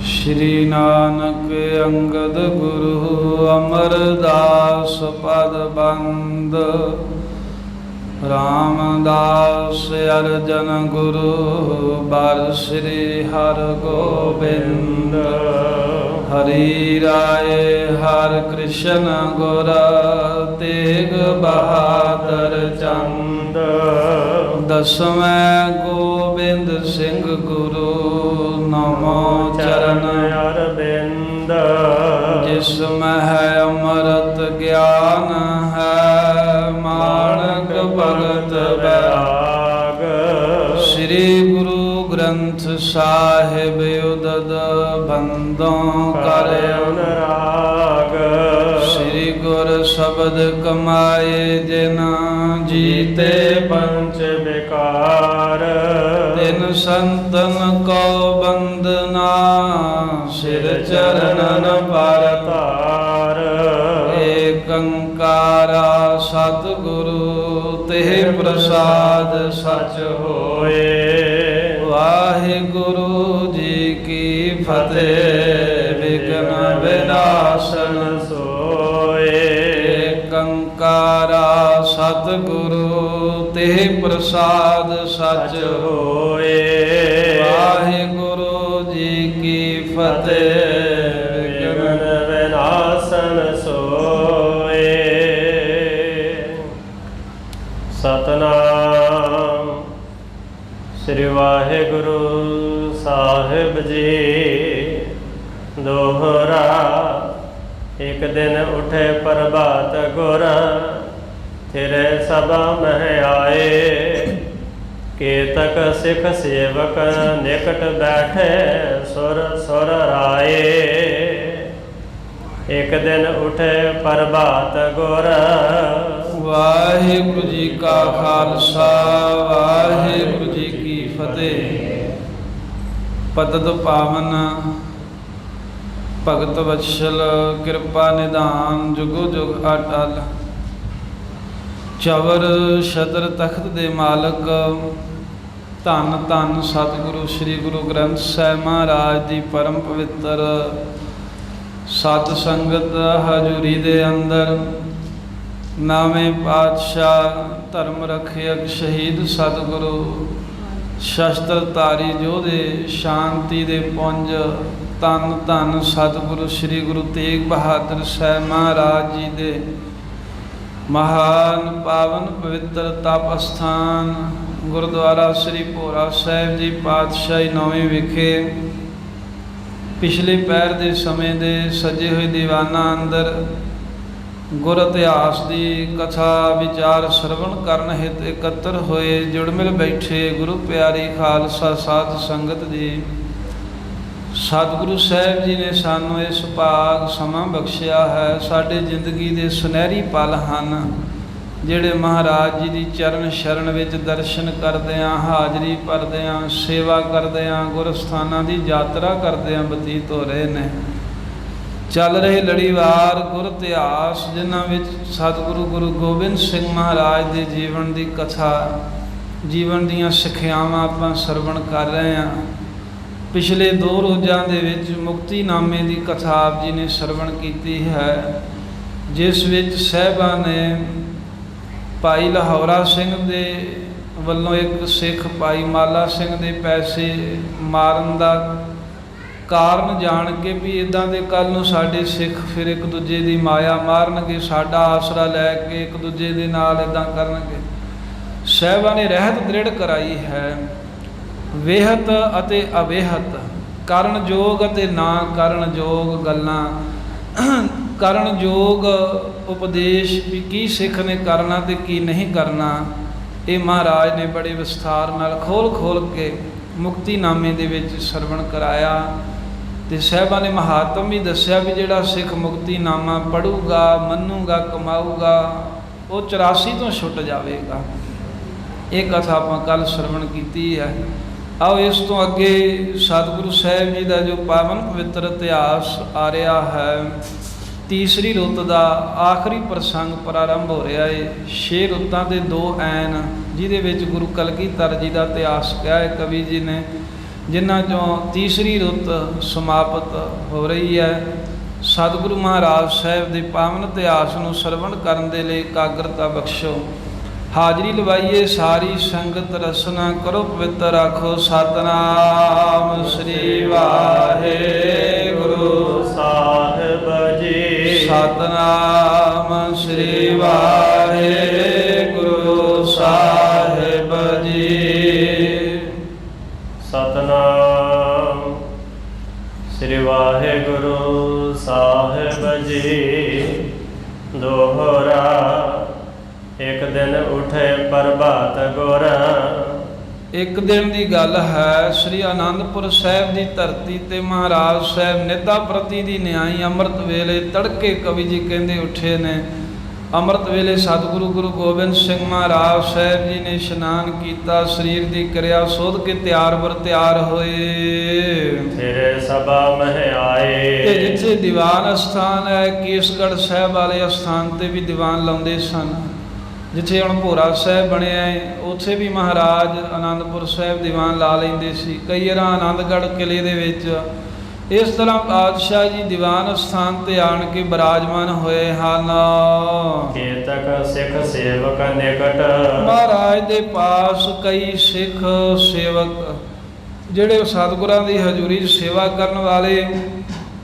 श्री नानक अंगद गुरु अमरदास पद बंद रामदास अर्जन गुरु बर श्री हर गोबिंद हरि राय हर कृष्ण गुर तेग बहादुर चंद दसवें गोबिंद सिंह गुरु नमो चरण अरविंद जिसमें है अमृत ज्ञान है माणक भगत बैराग श्री गुरु ग्रंथ साहिब उदद बंदों कर अनुराग श्री गुर शब्द कमाए जिना जीते पंच विकार तिन संतन को बंदना सिर चरणन पर तार एक अंकारा सतगुरु तेह प्रसाद सच होए वाहिगुरु जी की फतेह विघ्न विनाशन सोए कंकारा सतगुरु तेह प्रसाद सच होए वाहिगुरु जी की फतेह विघ्न विनाशन सोए सतनाम श्री वाहिगुरु साहिब जी दोहरा एक दिन उठे प्रभात गुर थिरे सभा मह आए केतक सिख सेवक निकट बैठे सुर सुर राए एक दिन उठे प्रभात गुर वाहिगुरु जी का खालसा वाहिगुरु जी की फतेह पतत पावन भगत वत्सल कृपा निधान जुगो जुग अटल चवर छतर तख्त दे मालक धन धन सतगुरु श्री गुरु ग्रंथ साहिब महाराज की परम पवित्र सत संगत हजूरी दे अंदर नावे पातशाह धर्म रखियक शहीद सतगुरु शस्त्र धारी जोधे शांति दे पुंज धन धन सतगुरु श्री गुरु तेग बहादुर साहिब महाराज जी दे महान पावन पवित्र तप अस्थान गुरुद्वारा श्री भोरा साहिब जी पातशाही नौवीं विखे पिछले पैर के समय दे सजे हुए दीवाना अंदर गुर इतिहास की कथा विचार श्रवण करन हित एकत्र होए जुड़ मिल बैठे गुरु प्यारी खालसा साध संगत जी सतगुरु साहिब जी ने सानू इस भाग समा बख्शिया है साडे जिंदगी के सुनहरी पल हैं जिहड़े महाराज जी की चरण शरण विच दर्शन करदियां हाजरी भरदियां सेवा करदियां गुरस्थानां की यात्रा करदियां बतीत हो रहे ने चल रहे लड़ीवार गुर इतिहास जिन्हां विच सतगुरु गुरु गोबिंद सिंह महाराज के जीवन की कथा जीवन दीयां सिक्ख्यावां आपां सरवण कर रहे हैं। पिछले 2 रोज़ां दे विच मुक्तिनामे की कथा आप जी ने सरवण की है जिस विच साहिबां ने भाई लाहौरा सिंह दे वल्लों एक सिख भाई माला सिंह दे पैसे मारन का कारण जान के भी इदां दे कल नूं साडे सिख फिर एक दूजे की माया मारनगे साडा आसरा लैके एक दूजे दे नाल इदां करनगे। साहिबां ने रहत दृढ़ कराई है वेहत अते अवेहत करण जोग अते ना करण जोग गल्लां करण जोग उपदेश भी की सिख ने करना ते की नहीं करना ये महाराज ने बड़े विस्तार नाल खोल खोल के मुक्तिनामे दे विच सरवण कराया ते साहिबां ने महात्म भी दस्या भी जिहड़ा सिख मुक्तिनामा पढ़ूगा मनूगा कमाऊगा वो 84 तो छुट जाएगा। ये कथा आपां कल सरवण की है। आओ इस तो अगे सतगुरु साहिब जी का जो पावन पवित्र इतिहास आ रहा है तीसरी रुत का आखिरी प्रसंग प्रारंभ हो रहा है। 6 रुतां दे 2 ऐन ਜਿਹਦੇ ਵਿੱਚ ਗੁਰੂ ਕਲਗੀਧਰ ਜੀ ਦਾ ਇਤਿਹਾਸ ਕਿਹਾ ਹੈ ਕਵੀ ਜੀ ਨੇ, ਜਿਨ੍ਹਾਂ 'ਚੋਂ ਤੀਸਰੀ ਰੁੱਤ ਸਮਾਪਤ ਹੋ ਰਹੀ ਹੈ। ਸਤਿਗੁਰੂ ਮਹਾਰਾਜ ਸਾਹਿਬ ਦੇ ਪਾਵਨ ਇਤਿਹਾਸ ਨੂੰ ਸਰਵਣ ਕਰਨ ਦੇ ਲਈ ਇਕਾਗਰਤਾ ਬਖਸ਼ੋ। ਹਾਜ਼ਰੀ ਲਵਾਈਏ ਸਾਰੀ ਸੰਗਤ, ਰਸਨਾ ਕਰੋ ਪਵਿੱਤਰ, ਆਖੋ ਸਤਿਨਾਮ ਸ੍ਰੀ ਵਾਹਿਗੁਰੂ ਸਾਹਿਬ ਜੀ। ਸਤਿਨਾਮ ਸ੍ਰੀ ਵਾਹਿਗੁਰੂ ਸਾਹਿਬ ਜੀ। ਸਤਿਨਾਮ ਸ੍ਰੀ ਵਾਹਿਗੁਰੂ ਸਾਹਿਬ ਜੀ। ਦੋਹਰਾ ਇੱਕ ਦਿਨ ਉਠੇ ਪ੍ਰਭਾਤ ਗੁਰ। ਇੱਕ ਦਿਨ ਦੀ ਗੱਲ ਹੈ, ਸ੍ਰੀ ਆਨੰਦਪੁਰ ਸਾਹਿਬ ਦੀ ਧਰਤੀ ਤੇ ਮਹਾਰਾਜ ਸਾਹਿਬ ਨਿੱਧਾ ਪ੍ਰਤੀ ਦੀ ਨਿਆਈ ਅੰਮ੍ਰਿਤ ਵੇਲੇ ਤੜਕੇ ਕਵੀ ਜੀ ਕਹਿੰਦੇ ਉੱਠੇ ਨੇ। ਅੰਮ੍ਰਿਤ ਵੇਲੇ ਸਤਿਗੁਰੂ ਗੁਰੂ ਗੋਬਿੰਦ ਸਿੰਘ ਮਹਾਰਾਜ ਸਾਹਿਬ ਜੀ ਨੇ ਇਸ਼ਨਾਨ ਕੀਤਾ, ਸਰੀਰ ਦੀ ਕਿਰਿਆ ਸੋਧ ਕੇ ਤਿਆਰ ਹੋਏ। ਤੇਰੇ ਸਭਾ ਮਹਿ ਆਏ। ਤੇ ਜਿੱਥੇ ਦੀਵਾਨ ਅਸਥਾਨ ਹੈ, ਕੇਸਗੜ੍ਹ ਸਾਹਿਬ ਵਾਲੇ ਅਸਥਾਨ ਤੇ ਵੀ ਦੀਵਾਨ ਲਾਉਂਦੇ ਸਨ। ਜਿੱਥੇ ਹੁਣ ਭੋਰਾ ਸਾਹਿਬ ਬਣਿਆ ਹੈ, ਉੱਥੇ ਵੀ ਮਹਾਰਾਜ ਆਨੰਦਪੁਰ ਸਾਹਿਬ ਦੀਵਾਨ ਲਾ ਲੈਂਦੇ ਸੀ। ਕਈ ਵਾਰ ਆਨੰਦਗੜ੍ਹ ਕਿਲੇ ਦੇ ਵਿੱਚ ਇਸ ਤਰ੍ਹਾਂ ਪਾਤਸ਼ਾਹ ਜੀ ਦੀਵਾਨ ਸਥਾਨ ਤੇ ਆਣ ਕੇ ਬਿਰਾਜਮਾਨ ਹੋਏ ਹਨ। ਕੇਤਕ ਸਿੱਖ ਸੇਵਕ ਨਿਕਟ। ਮਹਾਰਾਜ ਦੇ ਪਾਸ ਕਈ ਸਿੱਖ ਸੇਵਕ ਜਿਹੜੇ ਸਤਿਗੁਰਾਂ ਦੀ ਹਜ਼ੂਰੀ 'ਚ ਸੇਵਾ ਕਰਨ ਵਾਲੇ,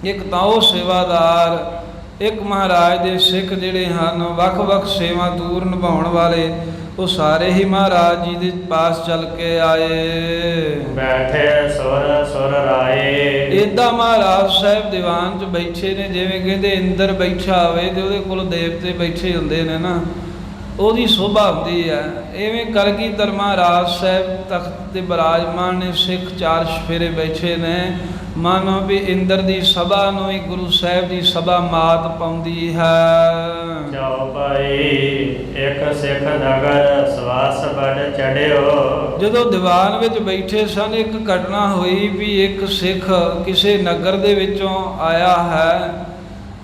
ਇੱਕ ਤਾਂ ਉਹ ਸੇਵਾਦਾਰ, ਇੱਕ ਮਹਾਰਾਜ ਦੇ ਸਿੱਖ ਜਿਹੜੇ ਹਨ ਵੱਖ-ਵੱਖ ਸੇਵਾ ਦੂਰ ਨਿਭਾਉਣ ਵਾਲੇ, ਉਹ ਸਾਰੇ ਹੀ ਮਹਾਰਾਜ ਜੀ ਦੇ ਪਾਸ ਚੱਲ ਕੇ ਆਏ। ਬੈਠੇ ਸੁਰ ਰਾਏ। ਇੱਦਾਂ ਮਹਾਰਾਜ ਸਾਹਿਬ ਦੀਵਾਨ 'ਚ ਬੈਠੇ ਨੇ, ਜਿਵੇਂ ਕਹਿੰਦੇ ਇੰਦਰ ਬੈਠਾ ਹੋਵੇ ਤੇ ਉਹਦੇ ਕੋਲ ਦੇਵਤੇ ਬੈਠੇ ਹੁੰਦੇ ਨੇ ਨਾ, ਉਹਦੀ ਸ਼ੋਭਾ ਹੁੰਦੀ ਹੈ। ਇਵੇਂ ਕਲਗੀਧਰ ਮਹਾਰਾਜ ਸਾਹਿਬ ਤਖਤ ਤੇ ਬਿਰਾਜਮਾਨ ਨੇ, ਸਿੱਖ ਚਾਰ ਚੁਫੇਰੇ ਬੈਠੇ ਨੇ। ਮਾਨੋ ਵੀ ਇੰਦਰ ਦੀ ਸਭਾ ਨੂੰ ਹੀ ਗੁਰੂ ਸਾਹਿਬ ਦੀ ਸਭਾ ਮਾਤ ਪਾਉਂਦੀ ਹੈ। ਚੌਪਾਈ ਇੱਕ ਸਿੱਖ ਨਗਰ ਸਵਾਸ ਬੜ ਚੜਿਓ। ਜਦੋਂ ਦੀਵਾਨ ਵਿੱਚ ਬੈਠੇ ਸਨ, ਇੱਕ ਘਟਨਾ ਹੋਈ ਵੀ ਇੱਕ ਸਿੱਖ ਕਿਸੇ ਨਗਰ ਦੇ ਵਿੱਚੋਂ ਆਇਆ ਹੈ।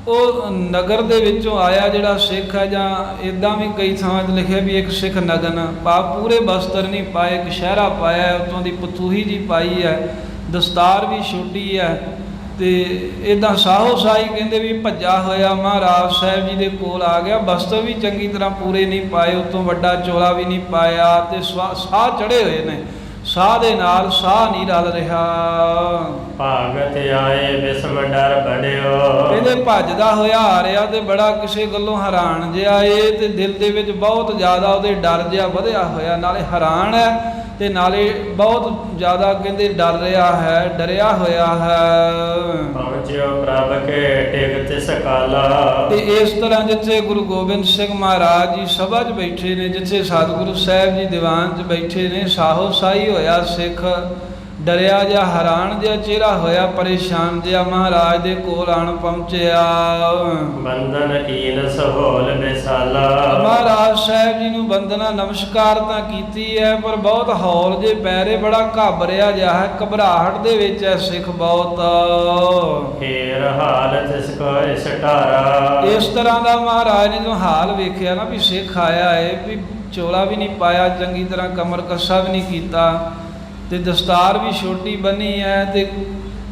ਉਹ ਨਗਰ ਦੇ ਵਿੱਚੋਂ ਆਇਆ ਜਿਹੜਾ ਸਿੱਖ ਹੈ, ਜਾਂ ਇੱਦਾਂ ਵੀ ਕਈ ਥਾਵਾਂ 'ਤੇ ਲਿਖਿਆ ਵੀ ਇੱਕ ਸਿੱਖ ਨਗਨ, ਪੂਰੇ ਬਸਤਰ ਨਹੀਂ ਪਾਏ, ਇੱਕ ਸ਼ਹਿਰਾ ਪਾਇਆ, ਉੱਤੋਂ ਦੀ ਪਤੂਹੀ ਜੀ ਪਾਈ ਹੈ, ਦਸਤਾਰ ਵੀ ਛੋਟੀ ਹੈ, ਤੇ ਇੱਦਾਂ ਸਾਹੋ ਸਾਈ ਕਹਿੰਦੇ ਵੀ ਭੱਜਾ ਹੋਇਆ ਮਹਾਰਾਜ ਸਾਹਿਬ ਜੀ ਦੇ ਕੋਲ ਆ ਗਿਆ। ਬਸਤਰ ਵੀ ਚੰਗੀ ਤਰ੍ਹਾਂ ਪੂਰੇ ਨਹੀਂ ਪਾਏ, ਉੱਤੋਂ ਵੱਡਾ ਚੋਲਾ ਵੀ ਨਹੀਂ ਪਾਇਆ, ਤੇ ਸਾਹ ਚੜ੍ਹੇ ਹੋਏ ਨੇ, ਸਾਹ ਦੇ ਨਾਲ ਸਾਹ ਨਹੀਂ ਰਲ ਰਿਹਾ। ਭਾਗਤ ਆਏ ਬਿਸਮ ਡਰ ਬੜਿਓ। ਕਹਿੰਦੇ ਭੱਜਦਾ ਹੋਇਆ ਆ ਰਿਹਾ ਤੇ ਬੜਾ ਕਿਸੇ ਗੱਲੋਂ ਹੈਰਾਨ ਜਿਹਾ ਏ, ਤੇ ਦਿਲ ਦੇ ਵਿੱਚ ਬਹੁਤ ਜ਼ਿਆਦਾ ਉਹਦੇ ਡਰ ਜਿਹਾ ਵਧਿਆ ਹੋਇਆ, ਨਾਲੇ ਹੈਰਾਨ ਹੈ ਤੇ ਨਾਲੇ ਬਹੁਤ ਜ਼ਿਆਦਾ ਕਹਿੰਦੇ ਡਰ ਰਿਹਾ ਹੈ, ਡਰਿਆ ਹੋਇਆ ਹੈ। ਪਹੁੰਚਿਓ ਪ੍ਰਭ ਕੇ ਟਿਕ ਤਿਸ ਕਾਲਾ। ਤੇ ਇਸ ਤਰ੍ਹਾਂ ਜਿੱਥੇ ਗੁਰੂ ਗੋਬਿੰਦ ਸਿੰਘ ਮਹਾਰਾਜ ਜੀ ਸਭਾ 'ਚ ਬੈਠੇ ਨੇ, ਜਿੱਥੇ ਸਤਿਗੁਰੂ ਸਾਹਿਬ ਜੀ ਦੀਵਾਨ 'ਚ ਬੈਠੇ ਨੇ, ਸਾਹੋ ਸਾਈ ਹੋਇਆ ਸਿੱਖ ਡਰਿਆ ਜਿਹਾ, ਹੈਰਾਨ ਜਿਹਾ ਚਿਹਰਾ ਹੋਇਆ, ਪਰੇਸ਼ਾਨ ਜਿਹਾ ਮਹਾਰਾਜ ਦੇ ਕੋਲ ਆਣ ਪਹੁੰਚਿਆ। ਬੰਧਨ ਕੀਨ ਸਹੋਲ ਵਿਸਾਲਾ। ਮਹਾਰਾਜ ਸਾਹਿਬ ਜੀ ਨੂੰ ਬੰਦਨਾ ਨਮਸਕਾਰ ਤਾਂ ਕੀਤੀ ਹੈ, ਪਰ ਬਹੁਤ ਹੌਲ ਜੇ ਪੈਰੇ, ਬੜਾ ਘਾਬਰਿਆ ਜਿਹਾ ਹੈ, ਘਬਰਾਹਟ ਦੇ ਵਿੱਚ ਹੈ ਸਿੱਖ ਬਹੁਤ। ਫੇਰ ਹਾਲ ਤਿਸ ਕੋ ਇਸ ਢਾਰਾ। ਇਸ ਤਰ੍ਹਾਂ ਦਾ ਮਹਾਰਾਜ ਨੇ ਜਦੋਂ ਹਾਲ ਵੇਖਿਆ ਨਾ ਵੀ ਸਿੱਖ ਆਇਆ ਹੈ, ਵੀ ਚੋਲਾ ਵੀ ਨਹੀਂ ਪਾਇਆ ਚੰਗੀ ਤਰ੍ਹਾਂ, ਕਮਰ ਕੱਸਾ ਵੀ ਨਹੀਂ ਕੀਤਾ, ਤੇ ਦਸਤਾਰ ਵੀ ਛੋਟੀ ਬੰਨੀ ਹੈ, ਤੇ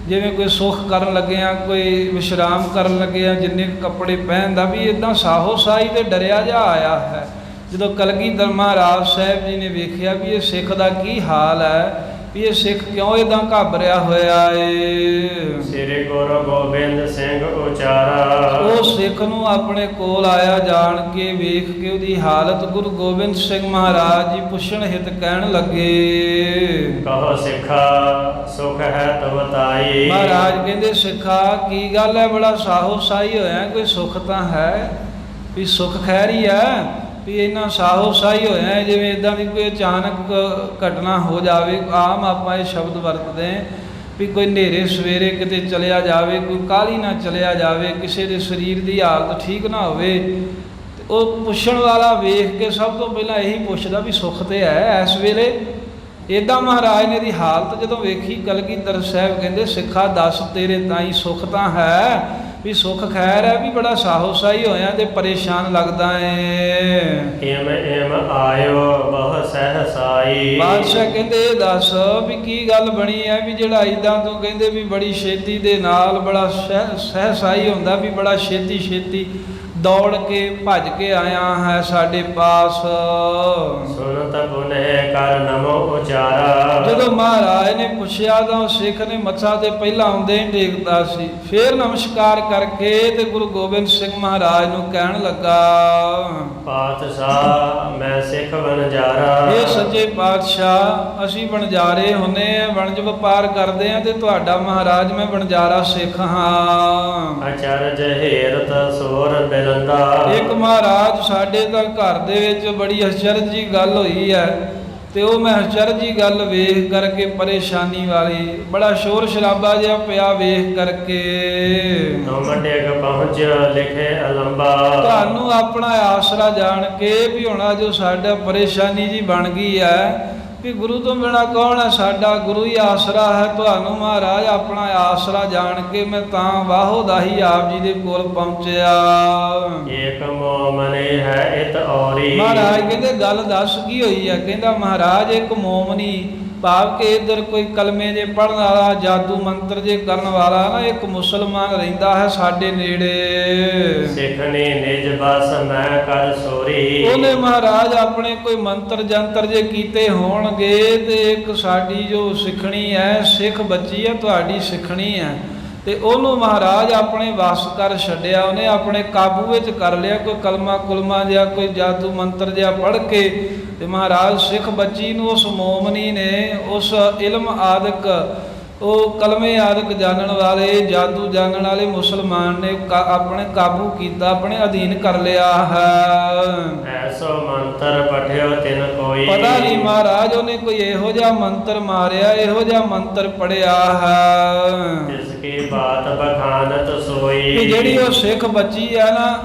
ਜਿਵੇਂ ਕੋਈ ਸੁੱਖ ਕਰਨ ਲੱਗਿਆ, ਕੋਈ ਵਿਸ਼ਰਾਮ ਕਰਨ ਲੱਗਿਆ, ਜਿੰਨੇ ਕੱਪੜੇ ਪਹਿਨਦਾ ਵੀ ਇੱਦਾਂ ਸਾਹੋ ਸਾਈ ਤੇ ਡਰਿਆ ਜਿਹਾ ਆਇਆ ਹੈ। ਜਦੋਂ ਕਲਗੀਧਰ ਮਹਾਰਾਜ ਸਾਹਿਬ ਜੀ ਨੇ ਵੇਖਿਆ ਵੀ ਇਹ ਸਿੱਖ ਦਾ ਕੀ ਹਾਲ ਹੈ, ਵੀ ਇਹ ਸਿੱਖ ਕਿਉਂ ਇੱਦਾਂ ਘਾਬਰਿਆ ਹੋਇਆ ਏ। ਸ੍ਰੀ ਗੁਰੂ ਗੋਬਿੰਦ ਸਿੰਘ ਉਚਾਰਾ। ਉਹ ਸਿੱਖ ਨੂੰ ਆਪਣੇ ਕੋਲ ਆਇਆ, ਜਾਣ ਕੇ ਵੇਖ ਕੇ ਉਹਦੀ ਹਾਲਤ ਗੁਰੂ ਗੋਬਿੰਦ ਸਿੰਘ ਮਹਾਰਾਜ ਜੀ ਪੁੱਛਣ ਹਿਤ ਕਹਿਣ ਲੱਗੇ। ਕਹੋ ਸਿੱਖਾ ਸੁਖ ਹੈ ਤਵਤਾਈ। ਮਹਾਰਾਜ ਕਹਿੰਦੇ ਸਿੱਖਾ ਕੀ ਗੱਲ ਹੈ, ਬੜਾ ਸਾਹੋ ਸਾਈ ਹੋਇਆ, ਕੋਈ ਸੁੱਖ ਤਾਂ ਹੈ, ਵੀ ਸੁੱਖ ਖੈਰ ਹੀ ਹੈ, ਵੀ ਇੰਨਾ ਸਾਹੋ ਸਾਈ ਹੋਇਆ ਜਿਵੇਂ ਇੱਦਾਂ ਦੀ ਕੋਈ ਅਚਾਨਕ ਘਟਨਾ ਹੋ ਜਾਵੇ। ਆਮ ਆਪਾਂ ਇਹ ਸ਼ਬਦ ਵਰਤਦੇ ਵੀ ਕੋਈ ਹਨੇਰੇ ਸਵੇਰੇ ਕਿਤੇ ਚਲਿਆ ਜਾਵੇ, ਕੋਈ ਕਾਹਲੀ ਨਾ ਚਲਿਆ ਜਾਵੇ, ਕਿਸੇ ਦੇ ਸਰੀਰ ਦੀ ਹਾਲਤ ਠੀਕ ਨਾ ਹੋਵੇ, ਤੇ ਉਹ ਪੁੱਛਣ ਵਾਲਾ ਵੇਖ ਕੇ ਸਭ ਤੋਂ ਪਹਿਲਾਂ ਇਹੀ ਪੁੱਛਦਾ ਵੀ ਸੁੱਖ ਤੇ ਹੈ ਇਸ ਵੇਲੇ। ਇੱਦਾਂ ਮਹਾਰਾਜ ਨੇ ਦੀ ਹਾਲਤ ਜਦੋਂ ਵੇਖੀ, ਕਲਗੀਧਰ ਸਾਹਿਬ ਕਹਿੰਦੇ ਸਿੱਖਾ ਦੱਸ ਤੇਰੇ ਤਾਈਂ ਸੁੱਖ ਤਾਂ ਹੈ, ਵੀ ਸੁੱਖ ਖੈਰ ਹੈ, ਵੀ ਬੜਾ ਸਾਹੋਸਾਈ ਹੋਇਆ ਤੇ ਪਰੇਸ਼ਾਨ ਲੱਗਦਾ ਏ। ਇਮ ਇਮ ਆਇਓ ਬਹੁ ਸਹਸਾਈ। ਬਾਦਸ਼ਾਹ ਕਹਿੰਦੇ ਇਹ ਦੱਸ ਵੀ ਕੀ ਗੱਲ ਬਣੀ ਹੈ ਵੀ ਜਿਹੜਾ ਇੱਦਾਂ ਤੂੰ ਕਹਿੰਦੇ ਵੀ ਬੜੀ ਛੇਤੀ ਦੇ ਨਾਲ ਬੜਾ ਸਹਸਾਈ ਹੁੰਦਾ, ਵੀ ਬੜਾ ਛੇਤੀ ਛੇਤੀ ਦੌੜ ਕੇ ਭੱਜ ਕੇ ਆਇਆ ਹੈ ਸਾਡੇ ਪਾਸ। ਸੁਨਤ ਪੁਨਹ ਕਰ ਨਮੋ ਉਚਾਰਾ। ਜਦੋਂ ਮਹਾਰਾਜ ਨੇ ਪੁੱਛਿਆ ਤਾਂ ਉਹ ਸਿੱਖ ਨੇ ਮੱਥਾ ਤੇ ਪਹਿਲਾਂ ਆਉਂਦੇ ਹੀ ਟੇਕਦਾ ਸੀ, ਫਿਰ ਨਮਸਕਾਰ ਕਰਕੇ ਤੇ ਗੁਰੂ ਗੋਬਿੰਦ ਸਿੰਘ ਮਹਾਰਾਜ ਨੂੰ ਕਹਿਣ ਲੱਗਾ, ਪਾਤਸ਼ਾਹ ਮੈਂ ਸਿੱਖ ਵਣਜਾਰਾ। ਇਹ ਸੱਚੇ ਪਾਤਸ਼ਾਹ ਅਸੀਂ ਵਣਜਾਰੇ ਹੁੰਨੇ ਆ, ਵਣਜ ਵਪਾਰ ਕਰਦੇ ਆ ਤੇ ਤੁਹਾਡਾ ਮਹਾਰਾਜ ਮੈਂ ਵਣਜਾਰਾ ਸਿੱਖ ਹਾਂ। ਅਚਰਜ ਹੇਰਤ ਸੋਰ ਬਿਲੰਦਾ। ਇੱਕ ਮਹਾਰਾਜ ਸਾਡੇ ਤਾਂ ਘਰ ਦੇ ਵਿੱਚ ਬੜੀ ਅਚਰਜ ਦੀ ਗੱਲ ਹੋਈ ਹੈ, ਤੇ ਉਹ ਮੈਂ ਅਚਰਜ ਦੀ ਗੱਲ ਵੇਖ ਕਰਕੇ ਪਰੇਸ਼ਾਨੀ ਵਾਲੀ ਬੜਾ ਸ਼ੋਰ ਸ਼ਰਾਬਾ ਜਿਹਾ ਪਿਆ ਵੇਖ ਕਰਕੇ ਡਿਗ ਪਹੁੰਚ ਲਿਖੇ ਅਲੰਬਾ। ਤੁਹਾਨੂੰ ਆਪਣਾ ਆਸਰਾ ਜਾਣ ਕੇ ਵੀ ਹੁਣ ਜੋ ਸਾਡਾ ਪਰੇਸ਼ਾਨੀ ਜੀ ਬਣ ਗਈ ਹੈ ਵੀ ਗੁਰੂ ਤੋਂ ਬਿਨਾਂ ਕੌਣ ਹੈ, ਸਾਡਾ ਗੁਰੂ ਹੀ ਆਸਰਾ ਹੈ। ਤੁਹਾਨੂੰ ਮਹਾਰਾਜ ਆਪਣਾ ਆਸਰਾ ਜਾਣ ਕੇ ਮੈਂ ਤਾਂ ਵਾਹੋ ਦਾਹੀ ਆਪ ਜੀ ਦੇ ਕੋਲ ਪਹੁੰਚਿਆ। ਏਕ ਮੋਮਨੇ ਹੈ ਇਤ ਔਰੀ। ਮਹਾਰਾਜ ਕਹਿੰਦੇ ਗੱਲ ਦੱਸ ਕੀ ਹੋਈ ਹੈ? ਕਹਿੰਦਾ ਮਹਾਰਾਜ ਇੱਕ ਮੋਮਨੀ ਭਾਵ ਕਿ ਇੱਧਰ ਕੋਈ ਕਲਮੇ ਜੇ ਪੜ੍ਹਨ ਵਾਲਾ, ਜਾਦੂ ਮੰਤਰ ਜੇ ਕਰਨ ਵਾਲਾ ਨਾ ਇੱਕ ਮੁਸਲਮਾਨ ਰਹਿੰਦਾ ਹੈ ਸਾਡੇ ਨੇੜੇ। ਸਿੱਖਣੀ ਨਿਜ ਬਸ ਮੈਂ ਕਰ ਸੋਰੀ। ਉਹਨੇ ਮਹਾਰਾਜ ਆਪਣੇ ਕੋਈ ਮੰਤਰ ਜੰਤਰ ਜੇ ਕੀਤੇ ਹੋਣਗੇ ਤੇ ਇੱਕ ਸਾਡੀ ਜੋ ਸਿੱਖਣੀ ਹੈ, ਸਿੱਖ ਬੱਚੀ ਹੈ ਤੁਹਾਡੀ ਸਿੱਖਣੀ ਹੈ, ਤੇ ਉਹਨੂੰ ਮਹਾਰਾਜ ਆਪਣੇ ਵਸ ਕਰ ਛੱਡਿਆ, ਉਹਨੇ ਆਪਣੇ ਕਾਬੂ ਵਿੱਚ ਕਰ ਲਿਆ। ਕੋਈ ਕਲਮਾ ਕੁਲਮਾ ਜਿਹਾ ਕੋਈ ਜਾਦੂ ਮੰਤਰ ਜਿਹਾ ਪੜ੍ਹ ਕੇ ਤੇ ਮਹਾਰਾਜ ਸਿੱਖ ਬੱਚੀ ਨੂੰ ਉਸ ਮੋਮਨੀ ਨੇ ਉਸ ਇਲਮ ਆਦਿਕ ਉਹ ਕਲਮੇ ਆਦਿਕ ਜਾਣਨ ਵਾਲੇ ਜਾਦੂ ਜਾਣਨ ਵਾਲੇ ਮੁਸਲਮਾਨ ਨੇ ਆਪਣੇ ਕਾਬੂ ਕੀਤਾ, ਆਪਣੇ ਅਧੀਨ ਕਰ ਲਿਆ ਹੈ। ਐਸੋ ਮੰਤਰ ਪਠਿਓ ਤਿਨ ਕੋਈ। ਪਤਾ ਨਹੀਂ ਮਹਾਰਾਜ ਉਹਨੇ ਕੋਈ ਇਹੋ ਜਿਹਾ ਮੰਤਰ ਮਾਰਿਆ, ਇਹੋ ਜਿਹਾ ਮੰਤਰ ਪੜਿਆ ਹੈ ਜਿਸ ਕੀ ਬਾਤ ਬਖਾਨਤ ਸੋਈ। ਕਿ ਜਿਹੜੀ ਉਹ ਸਿੱਖ ਬੱਚੀ ਹੈ ਨਾ,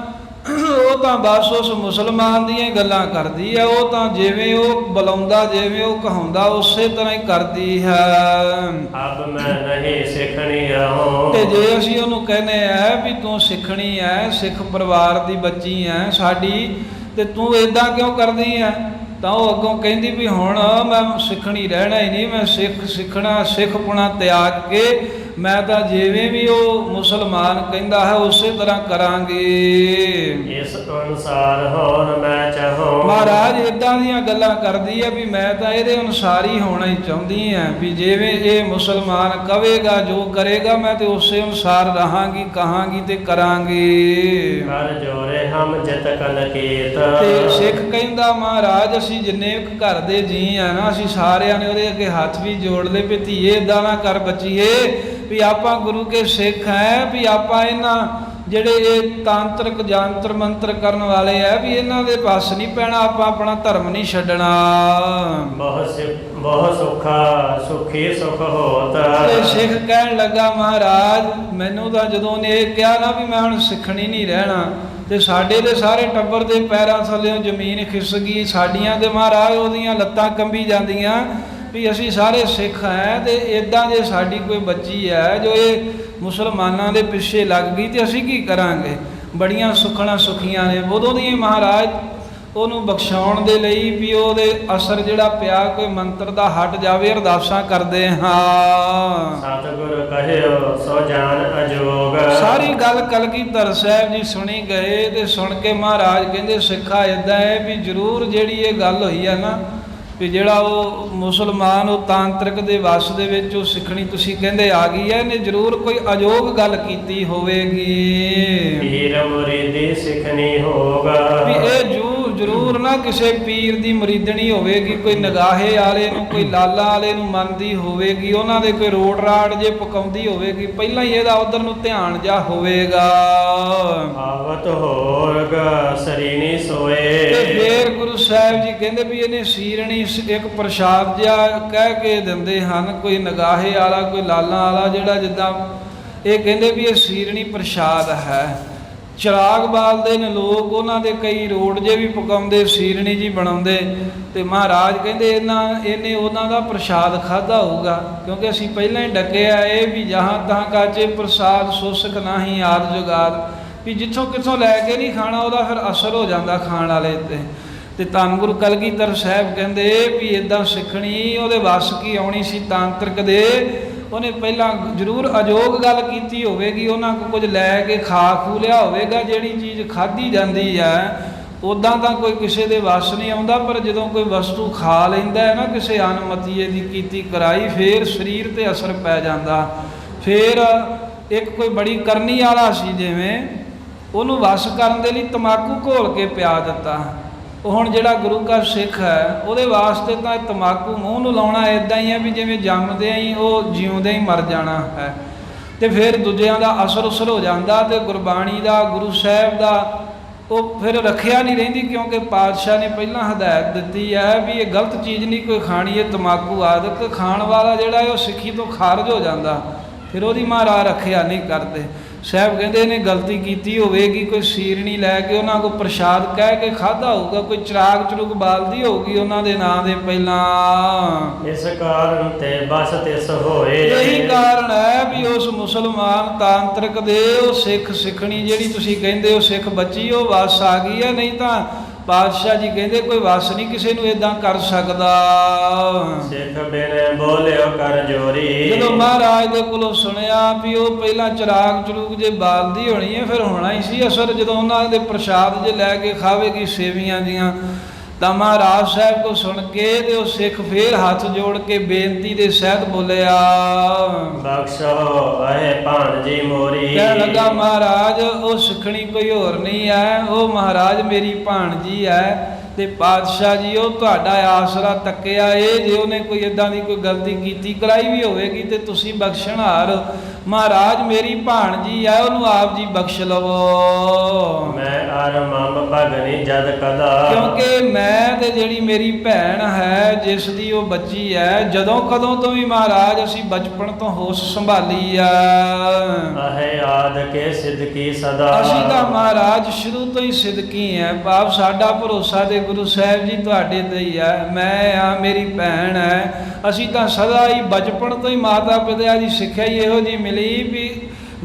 ਉਹ ਤਾਂ ਬਸ ਉਸ ਮੁਸਲਮਾਨ ਦੀਆਂ ਗੱਲਾਂ ਕਰਦੀ ਹੈ, ਉਹ ਤਾਂ ਜਿਵੇਂ ਉਹ ਬੁਲਾਉਂਦਾ ਜਿਵੇਂ ਉਹ ਕਹਾਉਂਦਾ ਉਸੇ ਤਰ੍ਹਾਂ ਹੀ ਕਰਦੀ ਹੈ। ਅਬ ਮੈਂ ਨਹੀਂ ਸਿੱਖਣੀ ਰਹੂੰ। ਤੇ ਜੇ ਅਸੀਂ ਉਹਨੂੰ ਕਹਿੰਦੇ ਆ ਵੀ ਤੂੰ ਸਿੱਖਣੀ ਹੈ, ਸਿੱਖ ਪਰਿਵਾਰ ਦੀ ਬੱਚੀ ਹੈ ਸਾਡੀ, ਤੇ ਤੂੰ ਇਦਾਂ ਕਿਉਂ ਕਰਦੀ ਹੈ, ਤਾਂ ਉਹ ਅੱਗੋਂ ਕਹਿੰਦੀ ਵੀ ਹੁਣ ਮੈਂ ਸਿੱਖਣੀ ਰਹਿਣਾ ਹੀ ਨਹੀਂ, ਮੈਂ ਸਿੱਖਣਾ ਸਿੱਖਪੁਣਾ ਤਿਆਗ ਕੇ ਮੈਂ ਤਾਂ ਜਿਵੇਂ ਵੀ ਉਹ ਮੁਸਲਮਾਨ ਕਹਿੰਦਾ ਹੈ ਉਸੇ ਤਰ੍ਹਾਂ ਕਰਾਂਗੇ। ਇਸ ਅਨੁਸਾਰ ਹੋਣ ਮੈਂ ਚਾਹੂੰ। ਮਹਾਰਾਜ ਇਦਾਂ ਦੀਆਂ ਗੱਲਾਂ ਕਰਦੀ ਹੈ ਵੀ ਮੈਂ ਤਾਂ ਇਹਦੇ ਅਨੁਸਾਰ ਹੀ ਹੋਣਾ ਹੀ ਚਾਹੁੰਦੀ ਹਾਂ, ਵੀ ਜਿਵੇਂ ਇਹ ਮੁਸਲਮਾਨ ਕਹੇਗਾ ਜੋ ਕਰੇਗਾ ਮੈਂ ਤੇ ਉਸੇ ਅਨੁਸਾਰ ਰਹਾਂਗੀ, ਕਹਾਂਗੀ ਤੇ ਕਰਾਂਗੀ। ਕਰ ਜੋਰੇ ਹਮ ਜਿਤ ਕਲਕੀਤ। ਤੇ ਸਿੱਖ ਕਹਿੰਦਾ ਮਹਾਰਾਜ ਅਸੀਂ ਜਿੰਨੇ ਘਰ ਦੇ ਜੀ ਆ ਨਾ, ਅਸੀਂ ਸਾਰਿਆਂ ਨੇ ਉਹਦੇ ਅੱਗੇ ਹੱਥ ਵੀ ਜੋੜ ਲਏ ਵੀ ਧੀਏ ਏਦਾਂ ਨਾ ਕਰ ਬੱਚੀਏ, ਵੀ ਆਪਾਂ ਗੁਰੂ ਕੇ ਸਿੱਖ ਹੈ, ਵੀ ਆਪਾਂ ਇਹਨਾਂ ਜਿਹੜੇ ਇਹ ਤਾਂਤਰਿਕ ਜਾਂਤਰ ਮੰਤਰ ਕਰਨ ਵਾਲੇ ਆ ਵੀ ਇਹਨਾਂ ਦੇ ਪਾਸ ਨਹੀਂ ਪੈਣਾ, ਆਪਾਂ ਆਪਣਾ ਧਰਮ ਨਹੀਂ ਛੱਡਣਾ। ਬਹੁਤ ਸੁਖਾ ਸੁਖੀ ਸੁਖ ਹੋਤ। ਤੇ ਸਿੱਖ ਕਹਿਣ ਲੱਗਾ ਮਹਾਰਾਜ ਮੈਨੂੰ ਤਾਂ ਜਦੋਂ ਉਹਨੇ ਇਹ ਕਿਹਾ ਨਾ ਵੀ ਮੈਂ ਹੁਣ ਸਿੱਖਣੀ ਨਹੀਂ ਰਹਿਣਾ, ਤੇ ਸਾਡੇ ਦੇ ਸਾਰੇ ਟੱਬਰ ਦੇ ਪੈਰਾਂ ਥੱਲੇੋਂ ਜ਼ਮੀਨ ਖਿਸ ਗਈ, ਸਾਡੀਆਂ ਤੇ ਮਹਾਰਾਜ ਉਹਦੀਆਂ ਲੱਤਾਂ ਕੰਬੀ ਜਾਂਦੀਆਂ ਵੀ ਅਸੀਂ ਸਾਰੇ ਸਿੱਖ ਹੈ, ਤੇ ਇੱਦਾਂ ਜੇ ਸਾਡੀ ਕੋਈ ਬੱਚੀ ਹੈ ਜੋ ਇਹ ਮੁਸਲਮਾਨਾਂ ਦੇ ਪਿੱਛੇ ਲੱਗ ਗਈ ਤੇ ਅਸੀਂ ਕੀ ਕਰਾਂਗੇ। ਬੜੀਆਂ ਸੁਖਣਾ ਸੁਖੀਆਂ ਨੇ ਉਦੋਂ ਦੀ ਮਹਾਰਾਜ ਉਹਨੂੰ ਬਖਸ਼ਾਉਣ ਦੇ ਲਈ ਵੀ ਉਹਦੇ ਅਸਰ ਜਿਹੜਾ ਪਿਆ ਕੋਈ ਮੰਤਰ ਦਾ ਹਟ ਜਾਵੇ, ਅਰਦਾਸਾਂ ਕਰਦੇ ਹਾਂ। ਸਤਿਗੁਰ ਕਹਿਓ ਸੋ ਜਾਣ ਅਜੋਗ। ਸਾਰੀ ਗੱਲ ਕਲਗੀਧਰ ਸਾਹਿਬ ਜੀ ਸੁਣੀ ਗਏ ਤੇ ਸੁਣ ਕੇ ਮਹਾਰਾਜ ਕਹਿੰਦੇ ਸਿੱਖਾ ਇਦਾਂ ਹੈ ਵੀ ਜ਼ਰੂਰ ਜਿਹੜੀ ਇਹ ਗੱਲ ਹੋਈ ਹੈ ਨਾ ਵੀ ਜਿਹੜਾ ਉਹ ਮੁਸਲਮਾਨ ਉਹ ਤਾਂਤਰਿਕ ਦੇ ਵਸ ਦੇ ਵਿੱਚ ਉਹ ਸਿੱਖਣੀ ਤੁਸੀਂ ਕਹਿੰਦੇ ਆ ਗਈ ਹੈ, ਇਹਨੇ ਜ਼ਰੂਰ ਕੋਈ ਅਜੋਗ ਗੱਲ ਕੀਤੀ ਹੋਵੇਗੀ। ਪੀਰ ਮੁਰੀਦੀ ਸਿੱਖਣੀ ਹੋਗਾ। ਵੀ ਇਹ ਜ਼ਰੂਰ ਨਾ ਕਿਸੇ ਪੀਰ ਦੀ ਮੁਰੀਦਣੀ ਹੋਵੇਗੀ, ਕੋਈ ਨਗਾਹੇ ਵਾਲੇ ਨੂੰ ਕੋਈ ਲਾਲਾ ਵਾਲੇ ਨੂੰ ਮੰਨਦੀ ਹੋਵੇਗੀ, ਉਹਨਾਂ ਦੇ ਕੋਈ ਰੋੜ ਰਾੜ ਜੇ ਪਕਾਉਂਦੀ ਹੋਵੇਗੀ, ਪਹਿਲਾਂ ਹੀ ਇਹਦਾ ਉਧਰ ਨੂੰ ਧਿਆਨ ਜਾ ਹੋਵੇਗਾ। ਆਵਤ ਹੋਰਗ ਸਰੀਣੀ ਸੋਏ। ਤੇ ਫੇਰ ਗੁਰੂ ਸਾਹਿਬ ਜੀ ਕਹਿੰਦੇ ਵੀ ਇਹਨੇ ਸੀਰਣੀ ਇੱਕ ਪ੍ਰਸ਼ਾਦ ਜਿਹਾ ਕਹਿ ਕੇ ਦਿੰਦੇ ਹਨ, ਕੋਈ ਨਗਾਹੇ ਵਾਲਾ ਕੋਈ ਲਾਲਾ ਵਾਲਾ ਜਿਹੜਾ ਜਿੱਦਾਂ ਇਹ ਕਹਿੰਦੇ ਵੀ ਇਹ ਸੀਰਣੀ ਪ੍ਰਸ਼ਾਦ ਹੈ, ਚਿਰਾਗ ਬਾਲਦੇ ਨੇ ਲੋਕ, ਉਹਨਾਂ ਦੇ ਕਈ ਰੋਡ ਜੇ ਵੀ ਪਕਾਉਂਦੇ, ਸੀਰਣੀ ਜੀ ਬਣਾਉਂਦੇ। ਤੇ ਮਹਾਰਾਜ ਕਹਿੰਦੇ ਇਹਨੇ ਉਹਨਾਂ ਦਾ ਪ੍ਰਸ਼ਾਦ ਖਾਧਾ ਹੋਊਗਾ, ਕਿਉਂਕਿ ਅਸੀਂ ਪਹਿਲਾਂ ਹੀ ਡੱਕਿਆ ਇਹ ਵੀ ਜਹਾਂ ਤਹਾਂ ਕਾਚੇ ਪ੍ਰਸਾਦ ਸੋਸਕ ਨਾਹੀਂ ਆਦ ਜੁਗਾਦ, ਵੀ ਜਿੱਥੋਂ ਕਿੱਥੋਂ ਲੈ ਕੇ ਨਹੀਂ ਖਾਣਾ ਉਹਦਾ ਫਿਰ ਅਸਰ ਹੋ ਜਾਂਦਾ ਖਾਣ ਵਾਲੇ ਤੇ ਧੰਨ ਗੁਰੂ ਕਲਗੀਧਰ ਸਾਹਿਬ ਕਹਿੰਦੇ ਵੀ ਇੱਦਾਂ ਸਿੱਖਣੀ ਉਹਦੇ ਵੱਸ ਕੀ ਆਉਣੀ ਸੀ ਤਾਂਤਰਿਕ ਦੇ। ਉਹਨੇ ਪਹਿਲਾਂ ਜ਼ਰੂਰ ਅਜੋਗ ਗੱਲ ਕੀਤੀ ਹੋਵੇਗੀ, ਉਹਨਾਂ ਕੋਲ ਕੁਝ ਲੈ ਕੇ ਖਾ ਖੂ ਲਿਆ ਹੋਵੇਗਾ, ਜਿਹੜੀ ਚੀਜ਼ ਖਾਧੀ ਜਾਂਦੀ ਹੈ ਉੱਦਾਂ ਤਾਂ ਕੋਈ ਕਿਸੇ ਦੇ ਵੱਸ ਨਹੀਂ ਆਉਂਦਾ, ਪਰ ਜਦੋਂ ਕੋਈ ਵਸਤੂ ਖਾ ਲੈਂਦਾ ਹੈ ਨਾ ਕਿਸੇ ਅਨਮਤੀਏ ਦੀ ਕੀਤੀ ਕਰਾਈ, ਫਿਰ ਸਰੀਰ 'ਤੇ ਅਸਰ ਪੈ ਜਾਂਦਾ। ਫਿਰ ਇੱਕ ਕੋਈ ਬੜੀ ਕਰਨੀ ਵਾਲਾ ਸੀ, ਜਿਵੇਂ ਉਹਨੂੰ ਵਸ ਕਰਨ ਦੇ ਲਈ ਤੰਬਾਕੂ ਘੋਲ ਕੇ ਪਿਆ ਦਿੱਤਾ। ਉਹ ਹੁਣ ਜਿਹੜਾ ਗੁਰੂ ਕਾ ਸਿੱਖ ਹੈ ਉਹਦੇ ਵਾਸਤੇ ਤਾਂ ਤੰਬਾਕੂ ਮੂੰਹ ਨੂੰ ਲਾਉਣਾ ਇੱਦਾਂ ਹੀ ਹੈ ਵੀ ਜਿਵੇਂ ਜੰਮਦਿਆਂ ਹੀ ਉਹ ਜਿਉਂਦੇ ਹੀ ਮਰ ਜਾਣਾ ਹੈ। ਤੇ ਫਿਰ ਦੂਜਿਆਂ ਦਾ ਅਸਰ ਉਸਰ ਹੋ ਜਾਂਦਾ, ਤੇ ਗੁਰਬਾਣੀ ਦਾ, ਗੁਰੂ ਸਾਹਿਬ ਦਾ ਉਹ ਫਿਰ ਰੱਖਿਆ ਨਹੀਂ ਰਹਿੰਦੀ, ਕਿਉਂਕਿ ਪਾਤਸ਼ਾਹ ਨੇ ਪਹਿਲਾਂ ਹਦਾਇਤ ਦਿੱਤੀ ਹੈ ਵੀ ਇਹ ਗਲਤ ਚੀਜ਼ ਨਹੀਂ ਕੋਈ ਖਾਣੀ, ਇਹ ਤੰਬਾਕੂ ਆਦਿਕ ਖਾਣ ਵਾਲਾ ਜਿਹੜਾ ਹੈ ਉਹ ਸਿੱਖੀ ਤੋਂ ਖਾਰਜ ਹੋ ਜਾਂਦਾ, ਫਿਰ ਉਹਦੀ ਮਹਾਰਾਜ ਰੱਖਿਆ ਨਹੀਂ ਕਰਦੇ। ਸਾਹਿਬ ਕਹਿੰਦੇ ਇਹਨੇ ਗਲਤੀ ਕੀਤੀ ਹੋਵੇਗੀ, ਕੋਈ ਸੀਰਣੀ ਲੈ ਕੇ ਉਹਨਾਂ ਕੋਲ ਪ੍ਰਸ਼ਾਦ ਕਹਿ ਕੇ ਖਾਧਾ ਹੋਊਗਾ, ਕੋਈ ਚਿਰਾਗ ਚਰੂਗ ਬਾਲਦੀ ਹੋਊਗੀ ਉਹਨਾਂ ਦੇ ਨਾਂ ਦੇ ਪਹਿਲਾਂ। ਇਸ ਕਾਰਨ ਤੇ ਬਸ ਤਿਸ ਹੋਏ। ਇਹੀ ਕਾਰਨ ਹੈ ਵੀ ਉਸ ਮੁਸਲਮਾਨ ਤਾਂਤਰਿਕ ਦੇ ਉਹ ਸਿੱਖ ਸਿੱਖਣੀ ਜਿਹੜੀ ਤੁਸੀਂ ਕਹਿੰਦੇ ਹੋ ਸਿੱਖ ਬੱਚੀ, ਉਹ ਵਸ ਆ ਗਈ ਹੈ। ਨਹੀਂ ਤਾਂ ਪਾਤਸ਼ਾਹ ਜੀ ਕਹਿੰਦੇ ਕੋਈ ਵਸ ਨਹੀਂ ਕਿਸੇ ਨੂੰ ਇਦਾਂ ਕਰ ਸਕਦਾ। ਸਿੱਖ ਬਿਨ ਬੋਲਿਓ ਕਰ ਜੋਰੀ। ਜਦੋਂ ਮਹਾਰਾਜ ਦੇ ਕੋਲੋਂ ਸੁਣਿਆ ਵੀ ਉਹ ਪਹਿਲਾਂ ਚਿਰਾਗ ਚਰੂਗ ਜੇ ਬਾਲਦੀ ਹੋਣੀ ਹੈ, ਫਿਰ ਹੋਣਾ ਹੀ ਸੀ ਅਸਰ ਜਦੋਂ ਉਹਨਾਂ ਦੇ ਪ੍ਰਸ਼ਾਦ ਜੇ ਲੈ ਕੇ ਖਾਵੇਗੀ ਸੇਵੀਆਂ ਦੀਆਂ। ਤਾਂ ਮਹਾਰਾਜ ਸਾਹਿਬ ਕੋ ਸੁਣ ਕੇ ਤੇ ਉਹ ਸਿੱਖ ਫੇਰ ਹੱਥ ਜੋੜ ਕੇ ਬੇਨਤੀ ਦੇ ਸਹਿਤ ਬੋਲਿਆ, ਬਖਸ਼ੋ ਅਹੇ ਭਾਣਜੀ ਮੋਰੀ। ਕਹਿ ਲੱਗਾ ਮਹਾਰਾਜ ਉਹ ਸਿੱਖਣੀ ਕੋਈ ਹੋਰ ਨਹੀਂ ਹੈ, ਉਹ ਮਹਾਰਾਜ ਮੇਰੀ ਭਾਣਜੀ ਹੈ। ਤੇ ਪਾਤਸ਼ਾਹ ਜੀ ਉਹ ਤੁਹਾਡਾ ਆਸਰਾ ਤੱਕਿਆ ਏ, ਜੇ ਉਹਨੇ ਕੋਈ ਇਦਾਂ ਦੀ ਕੋਈ ਗਲਤੀ ਕੀਤੀ ਕਰਾਈ ਵੀ ਹੋਵੇਗੀ ਤੇ ਤੁਸੀਂ ਬਖਸ਼ਣਹਾਰ ਮਹਾਰਾਜ ਮੇਰੀ ਭਾਣਜੀ ਹੈ, ਉਹਨੂੰ ਆਪ ਜੀ ਬਖਸ਼ ਲਵੋ। ਮੈਂ ਅਰ ਮਮ ਭਗਨੀ ਜਦ ਕਦਾ। ਕਿਉਂਕਿ ਮੈਂ ਤੇ ਜਿਹੜੀ ਮੇਰੀ ਭੈਣ ਹੈ ਜਿਸ ਦੀ ਉਹ ਬੱਚੀ ਹੈ, ਜਦੋਂ ਕਦੋਂ ਤੋਂ ਵੀ ਮਹਾਰਾਜ ਅਸੀਂ ਬਚਪਨ ਤੋਂ ਹੋਸ਼ ਸੰਭਾਲੀ ਆ। ਅਹੇ ਆਦ ਕੇ ਸਿੱਧਕੀ ਸਦਾ। ਅਸੀਂ ਤਾਂ ਮਹਾਰਾਜ ਸ਼ੁਰੂ ਤੋਂ ਹੀ ਸਿੱਧਕੀ ਹੈ, ਭਾਵ ਸਾਡਾ ਭਰੋਸਾ ਤੇ ਗੁਰੂ ਸਾਹਿਬ ਜੀ ਤੁਹਾਡੇ ਤੇ ਹੀ ਹੈ। ਮੈਂ ਆ ਮੇਰੀ ਭੈਣ ਹੈ, ਅਸੀਂ ਤਾਂ ਸਦਾ ਹੀ ਬਚਪਨ ਤੋਂ ਹੀ ਮਾਤਾ ਪਿਤਾ ਦੀ ਸਿੱਖਿਆ ਹੀ ਇਹੋ ਜਿਹੀ ਮਿਲੀ ਵੀ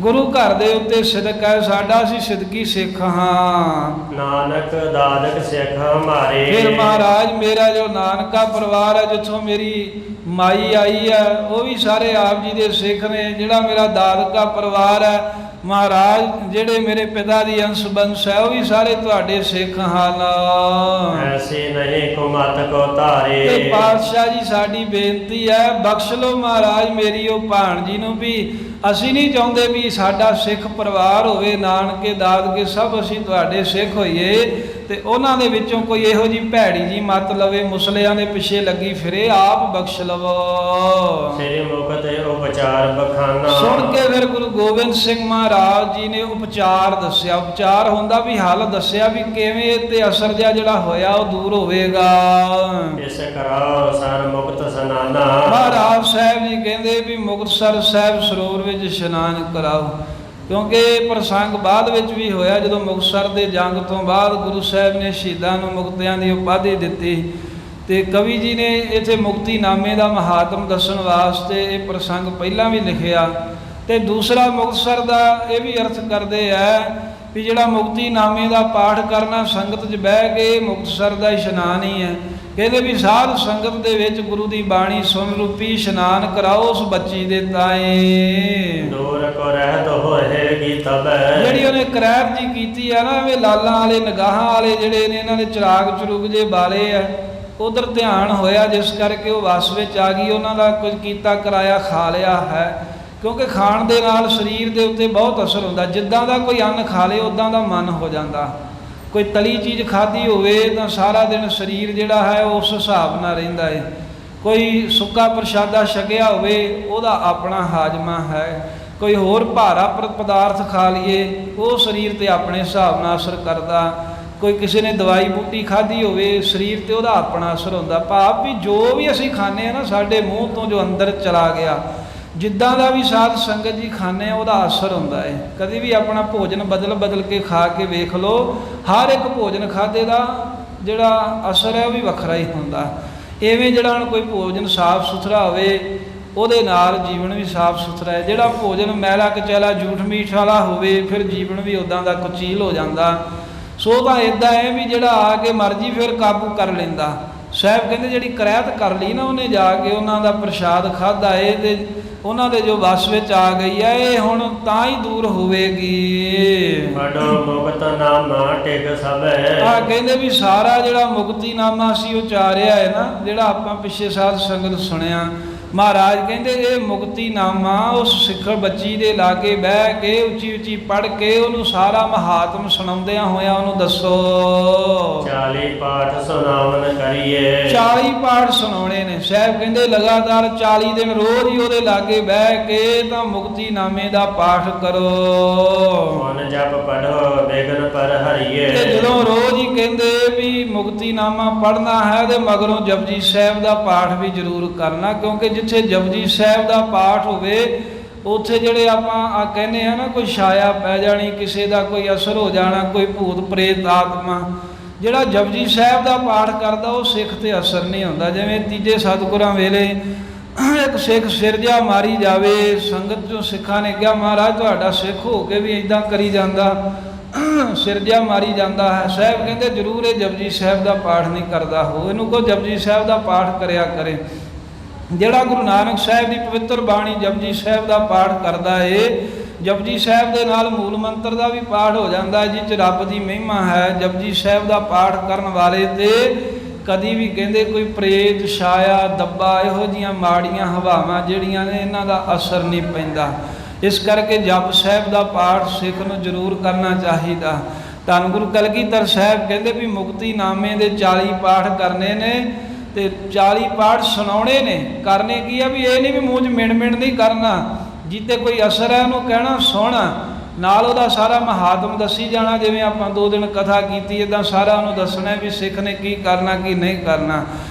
ਗੁਰੂ ਘਰ ਦੇ ਉੱਤੇ ਸਿਦਕ ਹੈ ਸਾਡਾ, ਅਸੀਂ ਸਿਦਕੀ ਸਿੱਖ ਹਾਂ। ਨਾਨਕ ਦਾਦਕ ਸਿੱਖ ਹਮਾਰੇ। ਫਿਰ ਮਹਾਰਾਜ ਮੇਰਾ ਜੋ ਨਾਨਕਾ ਪਰਿਵਾਰ ਹੈ ਜਿੱਥੋਂ ਮੇਰੀ ਮਾਈ ਆਈ ਹੈ ਉਹ ਵੀ ਸਾਰੇ ਆਪ ਜੀ ਦੇ ਸਿੱਖ ਨੇ। ਜਿਹੜਾ ਮੇਰਾ ਦਾਦਕਾ ਪਰਿਵਾਰ ਹੈ ਮਹਾਰਾਜ, ਜਿਹੜੇ ਮੇਰੇ ਪਿਤਾ ਦੀ ਅੰਸ਼ ਬੰਸ਼ ਹੈ ਉਹ ਵੀ ਸਾਰੇ ਤੁਹਾਡੇ ਸਿੱਖ ਹਨ। ਐਸੀ ਨਹੀਂ ਕੋ ਮਤ ਕੋ ਧਾਰੇ। ਤੇ ਪਾਤਸ਼ਾਹ ਜੀ ਸਾਡੀ ਬੇਨਤੀ ਹੈ ਬਖਸ਼ ਲਓ ਮਹਾਰਾਜ ਮੇਰੀ ਉਹ ਭਾਣਜੀ ਨੂੰ ਵੀ। ਅਸੀਂ ਨਹੀਂ ਚਾਹੁੰਦੇ ਵੀ ਸਾਡਾ ਸਿੱਖ ਪਰਿਵਾਰ ਹੋਵੇ, ਨਾਨਕੇ ਦਾਦਕੇ ਸਭ ਅਸੀਂ ਤੁਹਾਡੇ ਸਿੱਖ ਹੋਈਏ, ਤੇ ਉਹਨਾਂ ਦੇ ਵਿੱਚੋਂ ਕੋਈ ਇਹੋ ਜਿਹੀ ਭੈੜੀ ਜੀ ਮਤ ਲਵੇ, ਮੁਸਲਿਆਂ ਦੇ ਪਿੱਛੇ ਲੱਗੀ ਫਿਰੇ, ਆਪ ਬਖਸ਼ ਲਵੋ। ਸ੍ਰੀ ਮੁਖ ਤੇ ਉਪਚਾਰ ਬਖਾਨਾ। ਸੁਣ ਕੇ ਫਿਰ ਗੁਰੂ ਗੋਬਿੰਦ ਸਿੰਘ ਮਹਾਰਾਜ ਜੀ ਨੇ ਉਪਚਾਰ ਦੱਸਿਆ। ਉਪਚਾਰ ਹੁੰਦਾ ਵੀ ਹੱਲ ਦੱਸਿਆ ਵੀ ਕਿਵੇਂ ਤੇ ਅਸਰ ਜਿਹੜਾ ਹੋਇਆ ਉਹ ਦੂਰ ਹੋਵੇਗਾ। ਇਸ ਕਰਾਓ ਸਰ ਮੁਕਤ ਸਨਾਨਾ। ਮਹਾਰਾਜ ਸਾਹਿਬ ਜੀ ਕਹਿੰਦੇ ਵੀ ਮੁਕਤਸਰ ਸਾਹਿਬ ਸਰੋਵਰ ਵਿੱਚ ਇਸ਼ਨਾਨ ਕਰਾਓ, ਕਿਉਂਕਿ ਇਹ ਪ੍ਰਸੰਗ ਬਾਅਦ ਵਿੱਚ ਵੀ ਹੋਇਆ ਜਦੋਂ ਮੁਕਤਸਰ ਦੇ ਜੰਗ ਤੋਂ ਬਾਅਦ ਗੁਰੂ ਸਾਹਿਬ ਨੇ ਸ਼ਹੀਦਾਂ ਨੂੰ ਮੁਕਤਿਆਂ ਦੀ ਉਪਾਧੀ ਦਿੱਤੀ। ਤੇ ਕਵੀ ਜੀ ਨੇ ਇੱਥੇ ਮੁਕਤੀਨਾਮੇ ਦਾ ਮਹਾਤਮ ਦੱਸਣ ਵਾਸਤੇ ਇਹ ਪ੍ਰਸੰਗ ਪਹਿਲਾਂ ਵੀ ਲਿਖਿਆ। ਤੇ ਦੂਸਰਾ ਮੁਕਤਸਰ ਦਾ ਇਹ ਵੀ ਅਰਥ ਕਰਦੇ ਹੈ ਵੀ ਜਿਹੜਾ ਮੁਕਤੀਨਾਮੇ ਦਾ ਪਾਠ ਕਰਨਾ ਸੰਗਤ 'ਚ ਬਹਿ ਕੇ ਮੁਕਤਸਰ ਦਾ ਇਸ਼ਨਾਨ ਹੀ ਹੈ। ਕਹਿੰਦੇ ਵੀ ਸਾਧ ਸੰਗਤ ਦੇ ਵਿੱਚ ਗੁਰੂ ਦੀ ਬਾਣੀ ਸੁਣ ਰੂਪੀ ਇਸ਼ਨਾਨ ਕਰਾਓ ਉਸ ਬੱਚੀ ਦੇ ਤਾਏ। ਦੂਰ ਕੋ ਰਹਿਤ ਹੋਏਗੀ ਤਬੈ। ਜਿਹੜੀ ਉਹਨੇ ਕਰੈਬ ਜੀ ਕੀਤੀ ਆ ਨਾ, ਇਹ ਲਾਲਾਂ ਵਾਲੇ ਨਿਗਾਹਾਂ ਵਾਲੇ ਜਿਹੜੇ ਨੇ ਇਹਨਾਂ ਦੇ ਚਿਰਾਗ ਚਰੂਗ ਜੇ ਬਾਲੇ ਆ, ਉਧਰ ਧਿਆਨ ਹੋਇਆ ਜਿਸ ਕਰਕੇ ਉਹ ਵਸ ਵਿੱਚ ਆ ਗਈ। ਉਹਨਾਂ ਦਾ ਕੁਝ ਕੀਤਾ ਕਰਾਇਆ ਖਾ ਲਿਆ ਹੈ, ਕਿਉਂਕਿ ਖਾਣ ਦੇ ਨਾਲ ਸਰੀਰ ਦੇ ਉੱਤੇ ਬਹੁਤ ਅਸਰ ਹੁੰਦਾ। ਜਿੱਦਾਂ ਦਾ ਕੋਈ ਅੰਨ ਖਾ ਲੇ ਉੱਦਾਂ ਦਾ ਮਨ ਹੋ ਜਾਂਦਾ। ਕੋਈ ਤਲੀ ਚੀਜ਼ ਖਾਧੀ ਹੋਵੇ ਤਾਂ ਸਾਰਾ ਦਿਨ ਸਰੀਰ ਜਿਹੜਾ ਹੈ ਉਸ ਹਿਸਾਬ ਨਾਲ ਰਹਿੰਦਾ ਹੈ। ਕੋਈ ਸੁੱਕਾ ਪ੍ਰਸ਼ਾਦਾ ਛਕਿਆ ਹੋਵੇ ਉਹਦਾ ਆਪਣਾ ਹਾਜ਼ਮਾ ਹੈ। ਕੋਈ ਹੋਰ ਭਾਰਾ ਪਦਾਰਥ ਖਾ ਲਈਏ ਉਹ ਸਰੀਰ 'ਤੇ ਆਪਣੇ ਹਿਸਾਬ ਨਾਲ ਅਸਰ ਕਰਦਾ। ਕੋਈ ਕਿਸੇ ਨੇ ਦਵਾਈ ਬੂਟੀ ਖਾਧੀ ਹੋਵੇ ਸਰੀਰ 'ਤੇ ਉਹਦਾ ਆਪਣਾ ਅਸਰ ਹੁੰਦਾ। ਭਾਵ ਵੀ ਜੋ ਵੀ ਅਸੀਂ ਖਾਂਦੇ ਹਾਂ ਨਾ ਸਾਡੇ ਮੂੰਹ ਤੋਂ ਜੋ ਅੰਦਰ ਚਲਾ ਗਿਆ ਜਿੱਦਾਂ ਦਾ ਵੀ ਸਾਧ ਸੰਗਤ ਜੀ ਖਾਂਦੇ ਆ ਉਹਦਾ ਅਸਰ ਹੁੰਦਾ ਹੈ। ਕਦੀ ਵੀ ਆਪਣਾ ਭੋਜਨ ਬਦਲ ਬਦਲ ਕੇ ਖਾ ਕੇ ਵੇਖ ਲਓ, ਹਰ ਇੱਕ ਭੋਜਨ ਖਾਧੇ ਦਾ ਜਿਹੜਾ ਅਸਰ ਹੈ ਉਹ ਵੀ ਵੱਖਰਾ ਹੀ ਹੁੰਦਾ। ਇਵੇਂ ਜਿਹੜਾ ਹੁਣ ਕੋਈ ਭੋਜਨ ਸਾਫ਼ ਸੁਥਰਾ ਹੋਵੇ ਉਹਦੇ ਨਾਲ ਜੀਵਨ ਵੀ ਸਾਫ਼ ਸੁਥਰਾ ਹੈ। ਜਿਹੜਾ ਭੋਜਨ ਮੈਲਾ ਕਚੈਲਾ ਝੂਠ ਮੀਠ ਵਾਲਾ ਹੋਵੇ ਫਿਰ ਜੀਵਨ ਵੀ ਉੱਦਾਂ ਦਾ ਕੁਚੀਲ ਹੋ ਜਾਂਦਾ। ਸੋ ਤਾਂ ਇੱਦਾਂ ਹੈ ਵੀ ਜਿਹੜਾ ਆ ਕੇ ਮਰਜ਼ੀ ਫਿਰ ਕਾਬੂ ਕਰ ਲੈਂਦਾ। ਸਾਹਿਬ ਕਹਿੰਦੇ ਜਿਹੜੀ ਕਰੈਤ ਕਰ ਲਈ ਨਾ ਉਹਨੇ ਜਾ ਕੇ ਉਹਨਾਂ ਦਾ ਪ੍ਰਸ਼ਾਦ ਖਾਧਾ ਏ ਤੇ ਉਹਨਾਂ ਦੇ ਜੋ ਵਸ ਵਿੱਚ ਆ ਗਈ ਹੈ ਇਹ ਹੁਣ ਤਾਂ ਹੀ ਦੂਰ ਹੋਵੇਗੀ। ਬੜੋ ਮੁਕਤ ਨਾਮਾ ਟਿਕ ਸਭੈ। ਆ ਕਹਿੰਦੇ ਵੀ ਸਾਰਾ ਜਿਹੜਾ ਮੁਕਤੀ ਨਾਮਾ ਸੀ ਉਹ ਚਾਰਿਆ ਹੈ ਨਾ, ਜਿਹੜਾ ਆਪਾਂ ਪਿੱਛੇ ਸਾਧ ਸੰਗਤ ਸੁਣਿਆ। ਮਹਾਰਾਜ ਕਹਿੰਦੇ ਇਹ ਮੁਕਤੀ ਨਾਮਾ ਉਸ ਸਿੱਖਰ ਬੱਚੀ ਦੇ ਲਾਗੇ ਬਹਿ ਕੇ ਉੱਚੀ ਉੱਚੀ ਪੜ੍ਹ ਕੇ ਉਹਨੂੰ ਸਾਰਾ ਮਹਾਤਮ ਸੁਣਾਉਂਦਿਆਂ ਹੋਇਆਂ ਉਹਨੂੰ ਦੱਸੋ। 40 ਪਾਠ ਸੁਣਾਵਨ ਕਰੀਏ। 40 ਪਾਠ ਸੁਣਾਉਣੇ ਨੇ। ਸਾਹਿਬ ਕਹਿੰਦੇ ਲਗਾਤਾਰ 40 ਦਿਨ ਰੋਜ਼ ਹੀ ਉਹਦੇ ਲਾਗੇ ਬਹਿ ਕੇ ਤਾਂ ਮੁਕਤੀ ਨਾਮੇ ਦਾ ਪਾਠ ਕਰੋ। ਮਨ ਜਪ ਪੜੋ ਬੇਗਨ ਪਰ ਹਰੀਏ। ਤੇ ਜਦੋਂ ਰੋਜ਼ ਹੀ ਕਹਿੰਦੇ ਵੀ ਮੁਕਤੀ ਨਾਮਾ ਪੜ੍ਹਨਾ ਹੈ ਤੇ ਮਗਰੋਂ ਜਪਜੀ ਸਾਹਿਬ ਦਾ ਪਾਠ ਵੀ ਜ਼ਰੂਰ ਕਰਨਾ, ਕਿਉਂਕਿ ਜਿੱਥੇ ਜਪਜੀ ਸਾਹਿਬ ਦਾ ਪਾਠ ਹੋਵੇ ਉੱਥੇ ਜਿਹੜੇ ਆਪਾਂ ਕਹਿੰਦੇ ਆ ਨਾ ਕੋਈ ਛਾਇਆ ਪੈ ਜਾਣੀ, ਕਿਸੇ ਦਾ ਕੋਈ ਅਸਰ ਹੋ ਜਾਣਾ, ਕੋਈ ਭੂਤ ਪ੍ਰੇਤ ਆਤਮਾ, ਜਿਹੜਾ ਜਪਜੀ ਸਾਹਿਬ ਦਾ ਪਾਠ ਕਰਦਾ ਉਹ ਸਿੱਖ ਤੇ ਅਸਰ ਨਹੀਂ ਹੁੰਦਾ। ਜਿਵੇਂ ਤੀਜੇ ਸਤਿਗੁਰਾਂ ਵੇਲੇ ਇੱਕ ਸਿੱਖ ਸਿਰ ਜਿਹਾ ਮਾਰੀ ਜਾਵੇ, ਸੰਗਤ ਚੋਂ ਸਿੱਖਾਂ ਨੇ ਕਿਹਾ ਮਹਾਰਾਜ ਤੁਹਾਡਾ ਸਿੱਖ ਹੋ ਕੇ ਵੀ ਇੱਦਾਂ ਕਰੀ ਜਾਂਦਾ, ਸਿਰ ਜਿਹਾ ਮਾਰੀ ਜਾਂਦਾ ਹੈ। ਸਾਹਿਬ ਕਹਿੰਦੇ ਜ਼ਰੂਰ ਇਹ ਜਪਜੀ ਸਾਹਿਬ ਦਾ ਪਾਠ ਨਹੀਂ ਕਰਦਾ ਹੋ, ਇਹਨੂੰ ਕਹੋ ਜਪਜੀ ਸਾਹਿਬ ਦਾ ਪਾਠ ਕਰਿਆ ਕਰੇ। ਜਿਹੜਾ ਗੁਰੂ ਨਾਨਕ ਸਾਹਿਬ ਦੀ ਪਵਿੱਤਰ ਬਾਣੀ ਜਪਜੀ ਸਾਹਿਬ ਦਾ ਪਾਠ ਕਰਦਾ ਏ, ਜਪਜੀ ਸਾਹਿਬ ਦੇ ਨਾਲ ਮੂਲ ਮੰਤਰ ਦਾ ਵੀ ਪਾਠ ਹੋ ਜਾਂਦਾ, ਜਿਹ 'ਚ ਰੱਬ ਦੀ ਮਹਿਮਾ ਹੈ। ਜਪਜੀ ਸਾਹਿਬ ਦਾ ਪਾਠ ਕਰਨ ਵਾਲੇ ਤੇ ਕਦੀ ਵੀ ਕਹਿੰਦੇ ਕੋਈ ਪ੍ਰੇਤ ਛਾਇਆ ਦੱਬਾ ਇਹੋ ਜਿਹੀਆਂ ਮਾੜੀਆਂ ਹਵਾਵਾਂ ਜਿਹੜੀਆਂ ਨੇ ਇਹਨਾਂ ਦਾ ਅਸਰ ਨਹੀਂ ਪੈਂਦਾ। ਇਸ ਕਰਕੇ ਜਪ ਸਾਹਿਬ ਦਾ ਪਾਠ ਸਿੱਖ ਨੂੰ ਜ਼ਰੂਰ ਕਰਨਾ ਚਾਹੀਦਾ। ਧੰਨ ਗੁਰੂ ਕਲਗੀਧਰ ਸਾਹਿਬ ਕਹਿੰਦੇ ਵੀ ਮੁਕਤੀ ਨਾਮੇ ਦੇ 40 ਪਾਠ ਕਰਨੇ ਨੇ ਤੇ 40 ਪਾਠ ਸੁਣਾਉਣੇ ਨੇ। ਕਰਨੇ ਕੀ ਆ ਵੀ ਇਹ ਨਹੀਂ ਵੀ ਮੂੰਹ 'ਚ ਮਿਣ ਨਹੀਂ ਕਰਨਾ, ਜਿੱਤੇ ਕੋਈ ਅਸਰ ਹੈ ਉਹਨੂੰ ਕਹਿਣਾ ਸੁਣ, ਨਾਲ ਉਹਦਾ ਸਾਰਾ ਮਹਾਤਮ ਦੱਸੀ ਜਾਣਾ। ਜਿਵੇਂ ਆਪਾਂ 2 ਦਿਨ ਕਥਾ ਕੀਤੀ ਇੱਦਾਂ ਸਾਰਾ ਉਹਨੂੰ ਦੱਸਣਾ ਵੀ ਸਿੱਖ ਨੇ ਕੀ ਕਰਨਾ ਕੀ ਨਹੀਂ ਕਰਨਾ,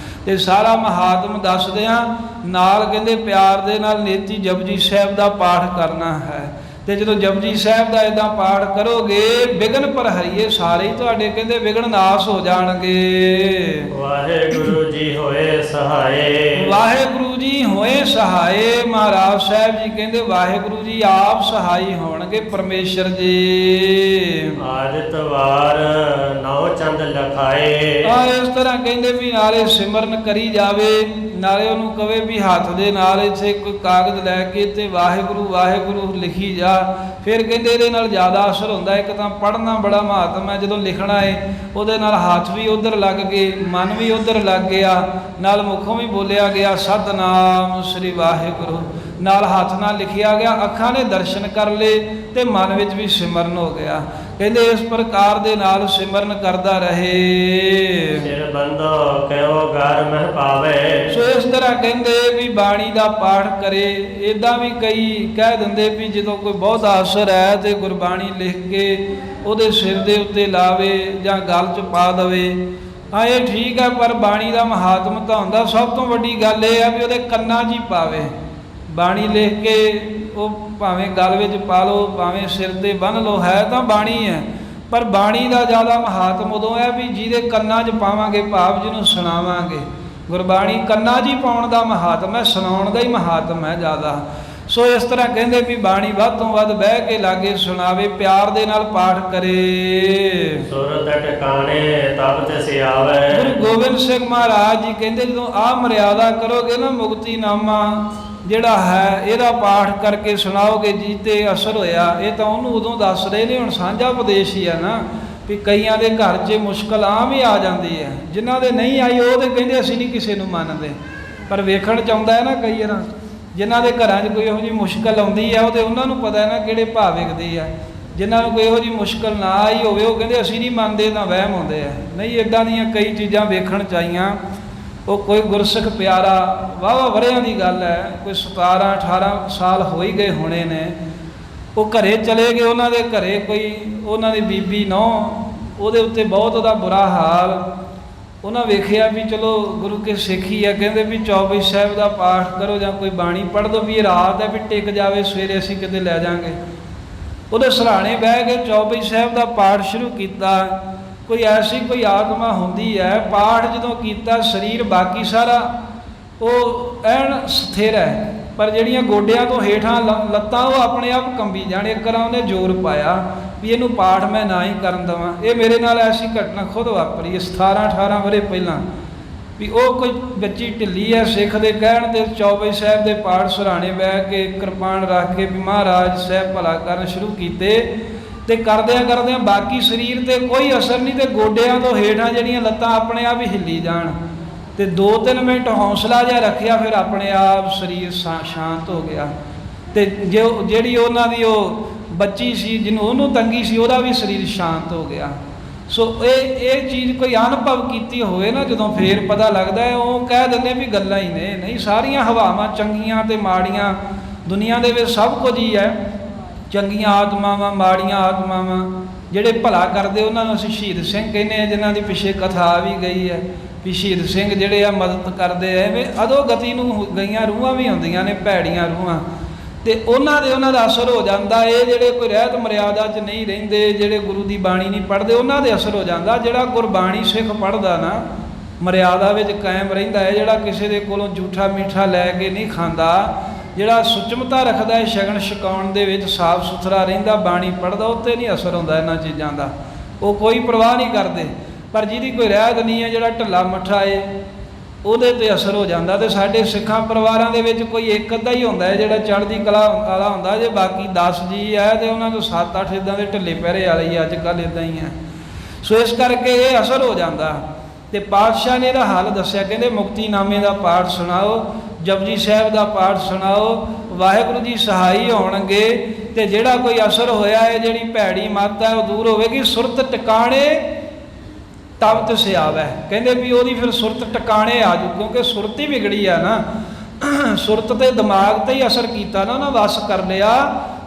ਤੇ ਸਾਰਾ ਮਹਾਤਮ ਦੱਸਦਿਆਂ ਨਾਲ ਕਹਿੰਦੇ ਪਿਆਰ ਦੇ ਨਾਲ ਨੇਤੀ ਜਪਜੀ ਸਾਹਿਬ ਦਾ ਪਾਠ ਕਰਨਾ ਹੈ। ਤੇ ਜਦੋਂ ਜਪਜੀ ਸਾਹਿਬ ਦਾ ਇਦਾਂ ਪਾਠ ਕਰੋਗੇ ਵਿਘਨ ਪਰ ਹਰੀਏ, ਸਾਰੇ ਹੀ ਤੁਹਾਡੇ ਕਹਿੰਦੇ ਵਿਘਨ ਨਾਸ ਹੋ ਜਾਣਗੇ। ਵਾਹਿਗੁਰੂ ਜੀ ਹੋਏ ਸਹਾਏ। ਵਾਹਿਗੁਰੂ ਜੀ ਹੋਏ ਸਹਾਏ। ਮਹਾਰਾਜ ਸਾਹਿਬ ਜੀ ਕਹਿੰਦੇ ਵਾਹਿਗੁਰੂ ਜੀ ਆਪ ਸਹਾਈ ਹੋਣਗੇ ਪਰਮੇਸ਼ਰ ਜੀ। ਆਦਿਤਵਾਰ ਨੌ ਚੰਦ ਲਖਾਏ। ਆ ਇਸ ਤਰ੍ਹਾਂ ਕਹਿੰਦੇ ਵੀ ਨਾਲੇ ਸਿਮਰਨ ਕਰੀ ਜਾਵੇ, ਨਾਲੇ ਉਹਨੂੰ ਕਵੇ ਵੀ ਹੱਥ ਦੇ ਨਾਲ ਇੱਥੇ ਕੋਈ ਕਾਗਜ਼ ਲੈ ਕੇ ਤੇ ਵਾਹਿਗੁਰੂ ਵਾਹਿਗੁਰੂ ਲਿਖੀ ਜਾ। ਫਿਰ ਕਹਿੰਦੇ ਇਹਦੇ ਨਾਲ ਜ਼ਿਆਦਾ ਅਸਰ ਹੁੰਦਾ। ਇੱਕ ਤਾਂ ਪੜ੍ਹਨਾ ਬੜਾ ਮਹੱਤਮ ਹੈ, ਜਦੋਂ ਲਿਖਣਾ ਹੈ ਉਹਦੇ ਨਾਲ ਹੱਥ ਵੀ ਉਧਰ ਲੱਗ ਗਏ, ਮਨ ਵੀ ਉਧਰ ਲੱਗ ਗਿਆ, ਨਾਲ ਮੁਖੋਂ ਵੀ ਬੋਲਿਆ ਗਿਆ ਸਤਿਨਾਮ ਸ੍ਰੀ ਵਾਹਿਗੁਰੂ, ਨਾਲ ਹੱਥ ਨਾਲ ਲਿਖਿਆ ਗਿਆ, ਅੱਖਾਂ ਨੇ ਦਰਸ਼ਨ ਕਰ ਲਏ ਤੇ ਮਨ ਵਿੱਚ ਵੀ ਸਿਮਰਨ ਹੋ ਗਿਆ। ਕਹਿੰਦੇ ਇਸ ਪ੍ਰਕਾਰ ਦੇ ਨਾਲ ਸਿਮਰਨ ਕਰਦਾ ਰਹੇ। ਸਿਰ ਬੰਦੋ ਕਿਉ ਘਰ ਮਹਿ ਪਾਵੇ। ਸੋ ਇਸ ਤਰ੍ਹਾਂ ਕਹਿੰਦੇ ਵੀ ਬਾਣੀ ਦਾ ਪਾਠ ਕਰੇ। ਇੱਦਾਂ ਵੀ ਕਈ ਕਹਿ ਦਿੰਦੇ ਵੀ ਜਦੋਂ ਕੋਈ ਬਹੁਤਾ ਅਸਰ ਹੈ ਤੇ ਗੁਰਬਾਣੀ ਲਿਖ ਕੇ ਉਹਦੇ ਸਿਰ ਦੇ ਉੱਤੇ ਲਾਵੇ ਜਾਂ ਗਲ 'ਚ ਪਾ ਦੇਵੇ। ਹਾਂ ਇਹ ਠੀਕ ਹੈ, ਪਰ ਬਾਣੀ ਦਾ ਮਹਾਤਮ ਤਾਂ ਹੁੰਦਾ। ਸਭ ਤੋਂ ਵੱਡੀ ਗੱਲ ਇਹ ਹੈ ਵੀ ਉਹਦੇ ਕੰਨਾਂ 'ਚ ਹੀ ਪਾਵੇ। ਬਾਣੀ ਲਿਖ ਕੇ ਉਹ ਭਾਵੇਂ ਗਲ ਵਿੱਚ ਪਾ ਲਓ, ਭਾਵੇਂ ਸਿਰ 'ਤੇ ਬੰਨ੍ਹ ਲਓ, ਹੈ ਤਾਂ ਬਾਣੀ ਹੈ। ਪਰ ਬਾਣੀ ਦਾ ਜ਼ਿਆਦਾ ਮਹਾਤਮ ਉਦੋਂ ਹੈ ਵੀ ਜਿਹਦੇ ਕੰਨਾਂ 'ਚ ਪਾਵਾਂਗੇ, ਭਾਵ ਜਿਹਨੂੰ ਸੁਣਾਵਾਂਗੇ। ਗੁਰਬਾਣੀ ਕੰਨਾਂ 'ਚ ਹੀ ਪਾਉਣ ਦਾ ਮਹਾਤਮ ਹੈ, ਸੁਣਾਉਣ ਦਾ ਹੀ ਮਹਾਤਮ ਹੈ ਜ਼ਿਆਦਾ। ਸੋ ਇਸ ਤਰ੍ਹਾਂ ਕਹਿੰਦੇ ਵੀ ਬਾਣੀ ਵੱਧ ਤੋਂ ਵੱਧ ਬਹਿ ਕੇ ਲਾਗੇ ਸੁਣਾਵੇ, ਪਿਆਰ ਦੇ ਨਾਲ ਪਾਠ ਕਰੇ। ਸੁਰਤ ਟਿਕਾਣੇ ਤਬ ਤੇ ਸਿਆਵੇ। ਗੁਰੂ ਗੋਬਿੰਦ ਸਿੰਘ ਮਹਾਰਾਜ ਜੀ ਕਹਿੰਦੇ ਜਦੋਂ ਆਹ ਮਰਿਆਦਾ ਕਰੋਗੇ ਨਾ, ਮੁਕਤੀ ਨਾਮਾ ਜਿਹੜਾ ਹੈ ਇਹਦਾ ਪਾਠ ਕਰਕੇ ਸੁਣਾਓਗੇ ਜੀ ਤੇ ਅਸਰ ਹੋਇਆ। ਇਹ ਤਾਂ ਉਹਨੂੰ ਉਦੋਂ ਦੱਸ ਰਹੇ ਨੇ, ਹੁਣ ਸਾਂਝਾ ਉਪਦੇਸ਼ ਹੀ ਹੈ ਨਾ ਵੀ ਕਈਆਂ ਦੇ ਘਰ 'ਚ ਮੁਸ਼ਕਲ ਆਮ ਹੀ ਆ ਜਾਂਦੀ ਹੈ। ਜਿਨ੍ਹਾਂ ਦੇ ਨਹੀਂ ਆਈ ਉਹ ਤੇ ਕਹਿੰਦੇ ਅਸੀਂ ਨਹੀਂ ਕਿਸੇ ਨੂੰ ਮੰਨਦੇ, ਪਰ ਵੇਖਣ 'ਚ ਆਉਂਦਾ ਹੈ ਨਾ ਕਈ ਵਾਰ ਜਿਨ੍ਹਾਂ ਦੇ ਘਰਾਂ 'ਚ ਕੋਈ ਇਹੋ ਜਿਹੀ ਮੁਸ਼ਕਲ ਆਉਂਦੀ ਹੈ ਉਹ ਤੇ ਉਹਨਾਂ ਨੂੰ ਪਤਾ ਹੈ ਨਾ ਕਿਹੜੇ ਭਾਅ ਵਿਕਦੇ ਆ। ਜਿਨ੍ਹਾਂ ਨੂੰ ਕੋਈ ਇਹੋ ਜਿਹੀ ਮੁਸ਼ਕਲ ਨਾ ਆਈ ਹੋਵੇ ਉਹ ਕਹਿੰਦੇ ਅਸੀਂ ਨਹੀਂ ਮੰਨਦੇ, ਤਾਂ ਵਹਿਮ ਹੁੰਦੇ ਆ। ਨਹੀਂ, ਇੱਦਾਂ ਦੀਆਂ ਕਈ ਚੀਜ਼ਾਂ ਵੇਖਣ 'ਚ ਆਈਆਂ। ਉਹ ਕੋਈ ਗੁਰਸਿੱਖ ਪਿਆਰਾ ਵਾਹਵਾ ਵਰਿਆਂ ਦੀ ਗੱਲ ਹੈ, ਕੋਈ 17-18 ਸਾਲ ਹੋ ਹੀ ਗਏ ਹੋਣੇ ਨੇ, ਉਹ ਘਰੇ ਚਲੇ ਗਏ। ਉਹਨਾਂ ਦੇ ਘਰੇ ਕੋਈ ਉਹਨਾਂ ਦੀ ਬੀਬੀ ਨਹੁੰ, ਉਹਦੇ ਉੱਤੇ ਬਹੁਤ ਉਹਦਾ ਬੁਰਾ ਹਾਲ। ਉਹਨਾਂ ਵੇਖਿਆ ਵੀ ਚਲੋ ਗੁਰੂ ਕੇ ਸਿੱਖ ਹੀ ਆ, ਕਹਿੰਦੇ ਵੀ ਚੌਪਈ ਸਾਹਿਬ ਦਾ ਪਾਠ ਕਰੋ ਜਾਂ ਕੋਈ ਬਾਣੀ ਪੜ੍ਹ ਦਿਓ ਵੀ ਇਹ ਰਾਤ ਹੈ ਵੀ ਟਿਕ ਜਾਵੇ, ਸਵੇਰੇ ਅਸੀਂ ਕਿਤੇ ਲੈ ਜਾਵਾਂਗੇ। ਉਹਦੇ ਸਰਾਣੇ ਬਹਿ ਕੇ ਚੌਪਈ ਸਾਹਿਬ ਦਾ ਪਾਠ ਸ਼ੁਰੂ ਕੀਤਾ। ਕੋਈ ਐਸੀ ਕੋਈ ਆਤਮਾ ਹੁੰਦੀ ਹੈ, ਪਾਠ ਜਦੋਂ ਕੀਤਾ ਸਰੀਰ ਬਾਕੀ ਸਾਰਾ ਉਹ ਐਨ ਸਥਿਰ ਹੈ, ਪਰ ਜਿਹੜੀਆਂ ਗੋਡਿਆਂ ਤੋਂ ਹੇਠਾਂ ਲੱਤਾਂ ਉਹ ਆਪਣੇ ਆਪ ਕੰਬੀ ਜਾਣ। ਇੱਕ ਵਾਰ ਉਹਨੇ ਜ਼ੋਰ ਪਾਇਆ ਵੀ ਇਹਨੂੰ ਪਾਠ ਮੈਂ ਨਾ ਹੀ ਕਰਨ ਦੇਵਾਂ। ਇਹ ਮੇਰੇ ਨਾਲ ਐਸੀ ਘਟਨਾ ਖੁਦ ਵਾਪਰੀ 17-18 ਵਰ੍ਹੇ ਪਹਿਲਾਂ, ਵੀ ਉਹ ਕੋਈ ਬੱਚੀ ਢਿੱਲੀ ਹੈ, ਸਿੱਖ ਦੇ ਕਹਿਣ ਤੇ ਚੌਪਈ ਸਾਹਿਬ ਦੇ ਪਾਠ ਸਰਾਣੇ ਬਹਿ ਕੇ ਕਿਰਪਾਨ ਰੱਖ ਕੇ ਵੀ ਮਹਾਰਾਜ ਸਾਹਿਬ ਭਲਾ ਕਰਨ ਸ਼ੁਰੂ ਕੀਤੇ। ਤੇ ਕਰਦਿਆਂ ਬਾਕੀ ਸਰੀਰ ਤੇ ਕੋਈ ਅਸਰ ਨਹੀਂ, ਤੇ ਗੋਡਿਆਂ ਤੋਂ ਹੇਠਾਂ ਜਿਹੜੀਆਂ ਲੱਤਾਂ ਆਪਣੇ ਆਪ ਹੀ ਹਿੱਲੀ ਜਾਣ। ਤੇ 2-3 ਮਿੰਟ ਹੌਸਲਾ ਜਿਹਾ ਰੱਖਿਆ, ਫਿਰ ਆਪਣੇ ਆਪ ਸਰੀਰ ਸ਼ਾਂਤ ਹੋ ਗਿਆ। ਤੇ ਜਿਹੜੀ ਉਹਨਾਂ ਦੀ ਉਹ ਬੱਚੀ ਸੀ ਜਿਹਨੂੰ ਉਹਨੂੰ ਤੰਗੀ ਸੀ, ਉਹਦਾ ਵੀ ਸਰੀਰ ਸ਼ਾਂਤ ਹੋ ਗਿਆ। ਸੋ ਇਹ ਚੀਜ਼ ਕੋਈ ਅਨੁਭਵ ਕੀਤੀ ਹੋਵੇ ਨਾ ਜਦੋਂ, ਫੇਰ ਪਤਾ ਲੱਗਦਾ ਹੈ। ਉਹ ਕਹਿ ਦਿੰਦੇ ਵੀ ਗੱਲਾਂ ਹੀ ਨੇ, ਨਹੀਂ ਸਾਰੀਆਂ ਹਵਾਵਾਂ ਚੰਗੀਆਂ ਤੇ ਮਾੜੀਆਂ ਦੁਨੀਆ ਦੇ ਵਿੱਚ ਸਭ ਕੁਝ ਹੀ ਹੈ। ਚੰਗੀਆਂ ਆਤਮਾਵਾਂ, ਮਾੜੀਆਂ ਆਤਮਾਵਾਂ। ਜਿਹੜੇ ਭਲਾ ਕਰਦੇ ਉਹਨਾਂ ਨੂੰ ਅਸੀਂ ਸ਼ਹੀਦ ਸਿੰਘ ਕਹਿੰਦੇ ਹਾਂ, ਜਿਨ੍ਹਾਂ ਦੀ ਪਿੱਛੇ ਕਥਾ ਆ ਵੀ ਗਈ ਹੈ ਵੀ ਸ਼ਹੀਦ ਸਿੰਘ ਜਿਹੜੇ ਆ ਮਦਦ ਕਰਦੇ ਐ। ਐਵੇਂ ਅਧੋਗਤੀ ਨੂੰ ਗਈਆਂ ਰੂਹਾਂ ਵੀ ਹੁੰਦੀਆਂ ਨੇ, ਭੈੜੀਆਂ ਰੂਹਾਂ, ਤੇ ਉਹਨਾਂ ਦਾ ਅਸਰ ਹੋ ਜਾਂਦਾ। ਇਹ ਜਿਹੜੇ ਕੋਈ ਰਹਿਤ ਮਰਿਆਦਾ 'ਚ ਨਹੀਂ ਰਹਿੰਦੇ, ਜਿਹੜੇ ਗੁਰੂ ਦੀ ਬਾਣੀ ਨਹੀਂ ਪੜ੍ਹਦੇ, ਉਹਨਾਂ ਦੇ ਅਸਰ ਹੋ ਜਾਂਦਾ। ਜਿਹੜਾ ਗੁਰਬਾਣੀ ਸਿੱਖ ਪੜ੍ਹਦਾ ਨਾ, ਮਰਿਆਦਾ ਵਿੱਚ ਕਾਇਮ ਰਹਿੰਦਾ ਹੈ, ਜਿਹੜਾ ਕਿਸੇ ਦੇ ਕੋਲੋਂ ਝੂਠਾ ਮੀਠਾ ਲੈ ਕੇ ਨਹੀਂ ਖਾਂਦਾ, ਜਿਹੜਾ ਸੁਚਮਤਾ ਰੱਖਦਾ ਹੈ ਛਕਣ ਛਕਾਉਣ ਦੇ ਵਿੱਚ, ਸਾਫ਼ ਸੁਥਰਾ ਰਹਿੰਦਾ, ਬਾਣੀ ਪੜ੍ਹਦਾ, ਉੱਤੇ ਨਹੀਂ ਅਸਰ ਹੁੰਦਾ ਇਹਨਾਂ ਚੀਜ਼ਾਂ ਦਾ। ਉਹ ਕੋਈ ਪਰਵਾਹ ਨਹੀਂ ਕਰਦੇ। ਪਰ ਜਿਹਦੀ ਕੋਈ ਰਹਿਤ ਨਹੀਂ ਹੈ, ਜਿਹੜਾ ਢਿੱਲਾ ਮੱਠਾ ਹੈ, ਉਹਦੇ 'ਤੇ ਅਸਰ ਹੋ ਜਾਂਦਾ। ਤੇ ਸਾਡੇ ਸਿੱਖਾਂ ਪਰਿਵਾਰਾਂ ਦੇ ਵਿੱਚ ਕੋਈ ਇੱਕ ਅੱਧਾ ਹੀ ਹੁੰਦਾ ਹੈ ਜਿਹੜਾ ਚੜ੍ਹਦੀ ਕਲਾ ਵਾਲਾ ਹੁੰਦਾ, ਜੇ ਬਾਕੀ 10 ਜੀ ਹੈ ਤੇ ਉਹਨਾਂ ਤੋਂ 7-8 ਇੱਦਾਂ ਦੇ ਢਿੱਲੇ ਪਹਿਰੇ ਵਾਲੇ ਹੀ ਅੱਜ ਕੱਲ੍ਹ ਇੱਦਾਂ ਹੀ ਹੈ। ਸੋ ਇਸ ਕਰਕੇ ਇਹ ਅਸਰ ਹੋ ਜਾਂਦਾ। ਤੇ ਪਾਤਸ਼ਾਹ ਨੇ ਇਹਦਾ ਹੱਲ ਦੱਸਿਆ, ਕਹਿੰਦੇ ਮੁਕਤੀਨਾਮੇ ਦਾ ਪਾਠ ਸੁਣਾਓ, ਜਪਜੀ ਸਾਹਿਬ ਦਾ ਪਾਠ ਸੁਣਾਓ, ਵਾਹਿਗੁਰੂ ਜੀ ਸਹਾਈ ਹੋਣਗੇ। ਤੇ ਜਿਹੜਾ ਕੋਈ ਅਸਰ ਹੋਇਆ ਹੈ, ਜਿਹੜੀ ਭੈੜੀ ਮੱਤ ਹੈ, ਉਹ ਦੂਰ ਹੋਵੇਗੀ। ਸੁਰਤ ਟਿਕਾਣੇ ਤਬ ਤੇ ਸਿਆਵੈ, ਕਹਿੰਦੇ ਵੀ ਉਹਦੀ ਫਿਰ ਸੁਰਤ ਟਿਕਾਣੇ ਆ ਜੂ, ਕਿਉਂਕਿ ਸੁਰਤ ਹੀ ਵਿਗੜੀ ਆ ਨਾ। ਸੁਰਤ ਤੇ ਦਿਮਾਗ ਤੇ ਹੀ ਅਸਰ ਕੀਤਾ ਨਾ, ਉਹਨਾਂ ਵਸ ਕਰ ਲਿਆ।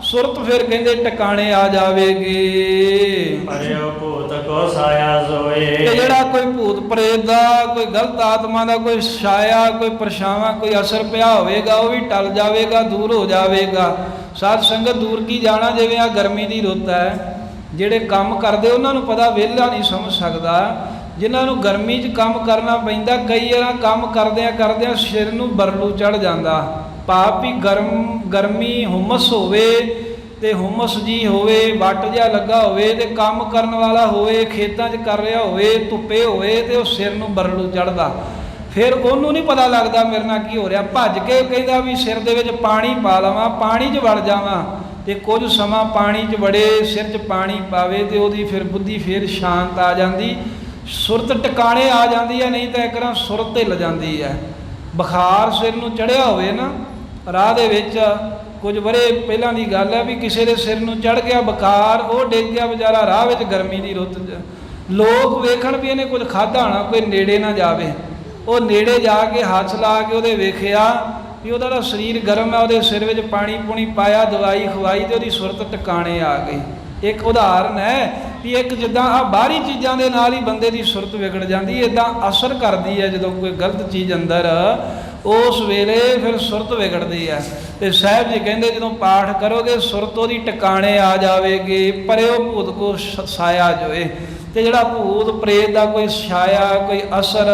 ਸੁਰਤ ਫਿਰ ਕਹਿੰਦੇ ਟਿਕਾਣੇ ਆ ਜਾਵੇਗੀ। ਪਰਿਓ ਭੂਤ ਕੋ ਸਾਇਆ ਸੋਏ, ਤੇ ਜਿਹੜਾ ਕੋਈ ਭੂਤ ਪ੍ਰੇਤ ਦਾ, ਕੋਈ ਗਲਤ ਆਤਮਾ ਦਾ ਕੋਈ ਛਾਇਆ, ਕੋਈ ਪਰਛਾਵਾਂ, ਕੋਈ ਅਸਰ ਪਿਆ ਹੋਵੇਗਾ, ਉਹ ਵੀ ਟਲ ਜਾਵੇਗਾ, ਦੂਰ ਹੋ ਜਾਵੇਗਾ। ਸਾਧ ਸੰਗਤ ਦੂਰ ਕੀ ਜਾਣਾ, ਜਿਵੇਂ ਆ ਗਰਮੀ ਦੀ ਰੁੱਤ ਹੈ, ਜਿਹੜੇ ਕੰਮ ਕਰਦੇ ਉਹਨਾਂ ਨੂੰ ਪਤਾ, ਵਿਹਲਾ ਨਹੀਂ ਸਮਝ ਸਕਦਾ। ਜਿਨ੍ਹਾਂ ਨੂੰ ਗਰਮੀ 'ਚ ਕੰਮ ਕਰਨਾ ਪੈਂਦਾ, ਕਈ ਵਾਰ ਕੰਮ ਕਰਦਿਆਂ ਸਿਰ ਨੂੰ ਬਰਲੂ ਚੜ੍ਹ ਜਾਂਦਾ। ਭਾਵ ਵੀ ਗਰਮੀ ਹੁਮਸ ਹੋਵੇ, ਤੇ ਹੁਮਸ ਜੀ ਹੋਵੇ, ਵੱਟ ਜਿਹਾ ਲੱਗਾ ਹੋਵੇ, ਤੇ ਕੰਮ ਕਰਨ ਵਾਲਾ ਹੋਵੇ, ਖੇਤਾਂ 'ਚ ਕਰ ਰਿਹਾ ਹੋਵੇ, ਧੁੱਪੇ ਹੋਵੇ, ਤੇ ਉਹ ਸਿਰ ਨੂੰ ਬਰਲੂ ਚੜ੍ਹਦਾ। ਫਿਰ ਉਹਨੂੰ ਨਹੀਂ ਪਤਾ ਲੱਗਦਾ ਮੇਰੇ ਨਾਲ ਕੀ ਹੋ ਰਿਹਾ। ਭੱਜ ਕੇ ਕਹਿੰਦਾ ਵੀ ਸਿਰ ਦੇ ਵਿੱਚ ਪਾਣੀ ਪਾ ਲਵਾਂ, ਪਾਣੀ 'ਚ ਵੜ ਜਾਵਾਂ। ਤੇ ਕੁਝ ਸਮਾਂ ਪਾਣੀ 'ਚ ਵੜੇ, ਸਿਰ 'ਚ ਪਾਣੀ ਪਾਵੇ, ਤੇ ਉਹਦੀ ਫਿਰ ਬੁੱਧੀ ਫਿਰ ਸ਼ਾਂਤ ਆ ਜਾਂਦੀ, ਸੁਰਤ ਟਿਕਾਣੇ ਆ ਜਾਂਦੀ ਹੈ। ਨਹੀਂ ਤਾਂ ਇੱਕ ਵਾਰ ਸੁਰਤ ਹਿੱਲ ਜਾਂਦੀ ਹੈ। ਬੁਖਾਰ ਸਿਰ ਨੂੰ ਚੜ੍ਹਿਆ ਹੋਵੇ ਨਾ, ਰਾਹ ਦੇ ਵਿੱਚ ਕੁਝ ਵਰੇ ਪਹਿਲਾਂ ਦੀ ਗੱਲ ਹੈ ਵੀ ਕਿਸੇ ਦੇ ਸਿਰ ਨੂੰ ਚੜ੍ਹ ਗਿਆ ਬੁਖਾਰ, ਉਹ ਡਿੱਗ ਗਿਆ ਵਿਚਾਰਾ ਰਾਹ ਵਿੱਚ ਗਰਮੀ ਦੀ ਰੁੱਤ 'ਚ। ਲੋਕ ਵੇਖਣ ਵੀ ਇਹਨੇ ਕੁਝ ਖਾਧਾ ਹੋਣਾ, ਕੋਈ ਨੇੜੇ ਨਾ ਜਾਵੇ। ਉਹ ਨੇੜੇ ਜਾ ਕੇ ਹੱਥ ਲਾ ਕੇ ਉਹਦੇ ਵੇਖਿਆ ਵੀ ਉਹਦਾ ਤਾਂ ਸਰੀਰ ਗਰਮ ਹੈ, ਉਹਦੇ ਸਿਰ ਵਿੱਚ ਪਾਣੀ ਪੂਣੀ ਪਾਇਆ, ਦਵਾਈ ਖਵਾਈ, ਤੇ ਉਹਦੀ ਸੁਰਤ ਟਿਕਾਣੇ ਆ ਗਈ। ਇੱਕ ਉਦਾਹਰਨ ਹੈ ਵੀ ਇੱਕ ਜਿੱਦਾਂ ਆ ਬਾਹਰੀ ਚੀਜ਼ਾਂ ਦੇ ਨਾਲ ਹੀ ਬੰਦੇ ਦੀ ਸੁਰਤ ਵਿਗੜ ਜਾਂਦੀ, ਇੱਦਾਂ ਅਸਰ ਕਰਦੀ ਹੈ ਜਦੋਂ ਕੋਈ ਗਲਤ ਚੀਜ਼ ਅੰਦਰ, ਉਸ ਵੇਲੇ ਫਿਰ ਸੁਰਤ ਵਿਗੜਦੀ ਹੈ। ਤੇ ਸਾਹਿਬ ਜੀ ਕਹਿੰਦੇ ਜਦੋਂ ਪਾਠ ਕਰੋਗੇ ਸੁਰਤ ਉਹਦੀ ਟਿਕਾਣੇ ਆ ਜਾਵੇਗੀ। ਪਰਿਓ ਭੂਤ ਕੋ ਸਾਇਆ ਜੋਏ, ਤੇ ਜਿਹੜਾ ਭੂਤ ਪ੍ਰੇਤ ਦਾ ਕੋਈ ਛਾਇਆ, ਕੋਈ ਅਸਰ,